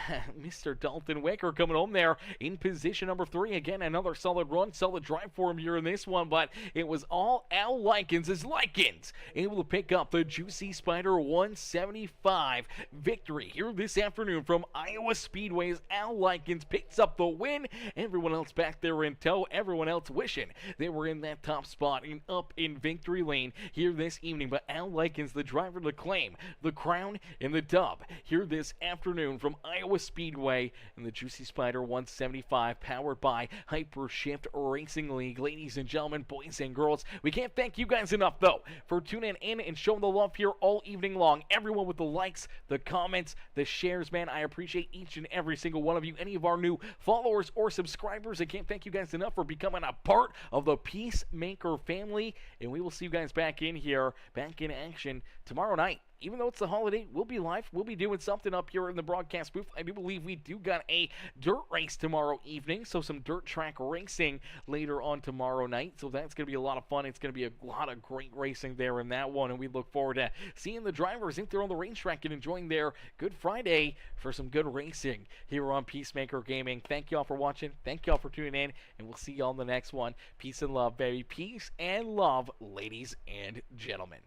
Dalton Wicker coming home there in position number 3. Again, another solid run, solid drive for him here in this one, but it was all Al Likens as Likens able to pick up the JuicySpider 175 victory here this afternoon from Iowa Speedway as Al Likens picks up the win. Everyone else back there in tow, everyone else wishing they were in that top spot and up in victory lane here this evening, but Al Likens, the driver to claim the crown and the dub here this afternoon from Iowa Speedway in the JuicySpider 175 powered by Hypershift Racing League. Ladies and gentlemen, boys and girls, we can't thank you guys enough though for tuning in and showing the love here all evening long. Everyone with the likes, the comments, the shares, man, I appreciate each and every single one of you. Any of our new followers or subscribers, I can't thank you guys enough for becoming a part of the Peacemaker family, and we will see you guys back in here, back in action tomorrow night. Even though it's the holiday, we'll be live. We'll be doing something up here in the broadcast booth. I do believe we do got a dirt race tomorrow evening, so some dirt track racing later on tomorrow night. So that's going to be a lot of fun. It's going to be a lot of great racing there in that one, and we look forward to seeing the drivers out there on the racetrack and enjoying their Good Friday for some good racing here on Peacemaker Gaming. Thank you all for watching. Thank you all for tuning in, and we'll see you all in the next one. Peace and love, baby. Peace and love, ladies and gentlemen.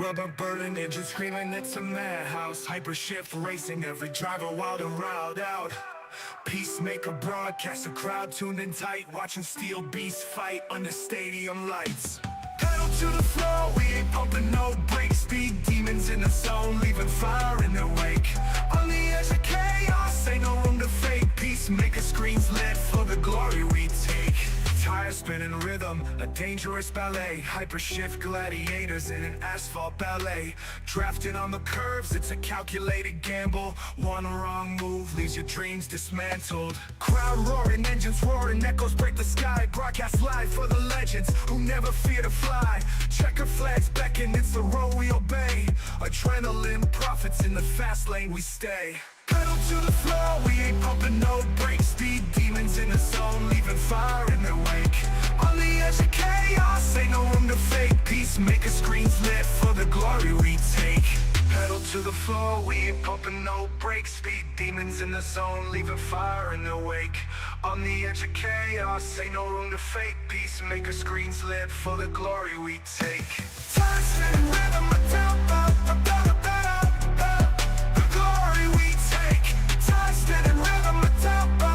Rubber burning engine screaming, it's a madhouse. Hypershift racing, every driver wild and riled out. Peacemaker broadcast, a crowd tuned in tight, watching steel beasts fight under stadium lights. Pedal to the floor, we ain't pumping no brakes. Speed demons in the zone, leaving fire in their wake. On the edge of chaos, ain't no room to fake. Peacemaker screens lit for the glory we take. Tires spinning rhythm, a dangerous ballet. Hypershift gladiators in an asphalt ballet. Drafting on the curves, it's a calculated gamble. One wrong move leaves your dreams dismantled. Crowd roaring, engines roaring, echoes break the sky. Broadcast live for the legends who never fear to fly. Checker flags beckon, it's the road we obey. Adrenaline profits, in the fast lane we stay. Pedal to the floor, we ain't pumping no brakes. Speed demons in the zone, leaving fire in their wake. On the edge of chaos, ain't no room to fake. Peacemaker screens lit for the glory we take. Pedal to the floor, we ain't pumping no brakes. Speed demons in the zone, leaving fire in their wake. On the edge of chaos, ain't no room to fake. Peacemaker screens lit for the glory we take. Time spinning rhythm, a tempo, the glory we take. Time spinning rhythm, a tempo,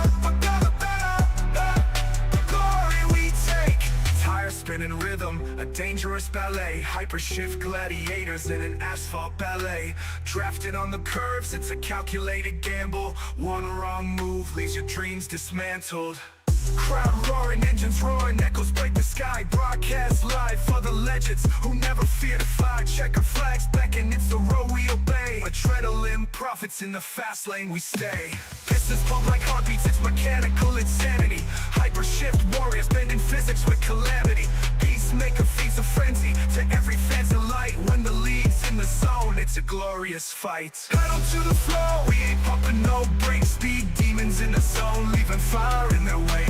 the glory we take. Tire spinning rhythm, a dangerous ballet. Hypershift gladiators in an asphalt ballet. Drafted on the curves, it's a calculated gamble. One wrong move leaves your dreams dismantled. Crowd roaring, engines roaring, echoes break the sky. Broadcast live for the legends who never fear to fly. Checker flags beckon, it's the road we obey. Adrenaline profits, in the fast lane we stay. Pistons pump like heartbeats, it's mechanical insanity. Hypershift warriors bending physics with calamity. Peacemaker feeds a frenzy to every fan's delight. When the lead's in the zone, it's a glorious fight. Pedal to the floor, we ain't pumping no brakes. Speed demons in the zone, leaving fire in their wake.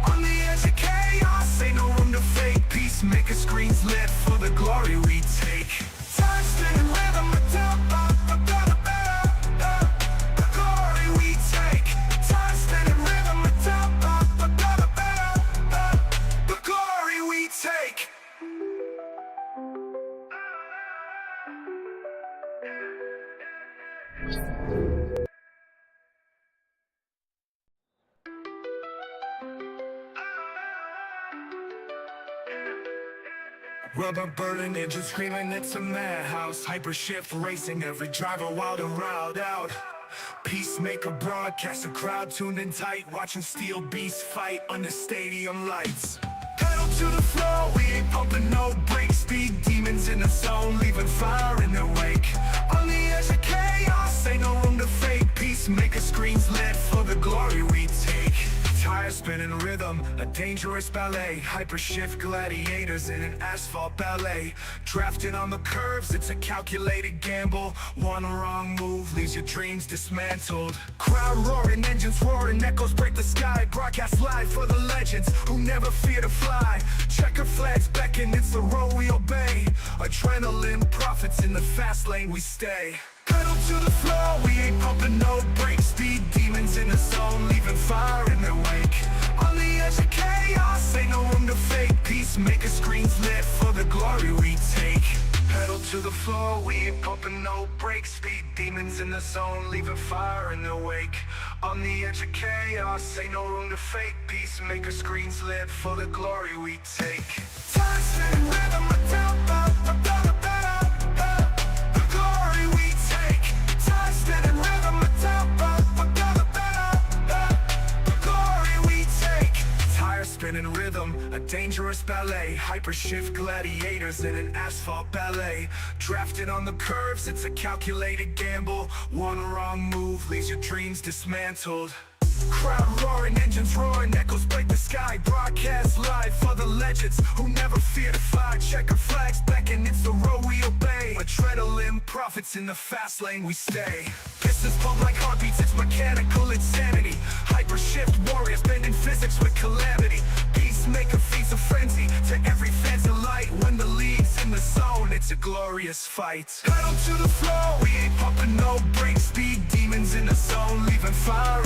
On the edge of chaos, ain't no room to fake. Peacemaker screens lit for the glory we take. Time spinning rhythm, a tempo, the glory we take. Time spinning rhythm, a tempo, the glory we take. Rubber burning engine screaming, it's a madhouse. Hypershift racing, every driver wild and riled out. Peacemaker broadcast, a crowd tuned in tight, watching steel beasts fight under stadium lights. Pedal to the floor, we ain't pumping no brakes. Speed demons in the zone, leaving fire in their wake. On the edge of chaos, ain't no room to fake. Peacemaker screens lit for the glory we take. Tire spinning rhythm, a dangerous ballet. Hypershift gladiators in an asphalt ballet. Drafted on the curves, it's a calculated gamble. One wrong move leaves your dreams dismantled. Crowd roaring, engines roaring, echoes break the sky. Broadcast live for the legends who never fear to fly. Checker flags beckon, it's the road we obey. Adrenaline profits, in the fast lane we stay. Pedal to the floor, we ain't pumping no brakes. Speed demons in the zone, leaving fire in their wake. On the edge of chaos, ain't no room to fake. Peacemaker screens lit for the glory we take. Pedal to the floor, we ain't pumping no brakes. Speed demons in the zone, leaving fire in their wake. On the edge of chaos, ain't no room to fake. Peacemaker screens lit for the glory we take. Time spinning rhythm, a tempo, the glory we take. Time spinning rhythm, a tempo, the glory we take. Tire spinning rhythm, a dangerous ballet. Hypershift gladiators in an asphalt ballet. Drafted on the curves, it's a calculated gamble. One wrong move leaves your dreams dismantled. Crowd roaring, engines roaring, echoes break the sky. Broadcast live for the legends who never fear to fly. Checker flags beckon, it's the road we obey. Adrenaline profits, in the fast lane we stay. Pistons pump like heartbeats, it's mechanical insanity. Hypershift warriors bending physics with calamity. Peacemaker feeds a frenzy to every fan's delight. When the lead's in the zone, it's a glorious fight. Pedal to the floor, we ain't pumping no brakes. Speed demons in the zone, leaving fire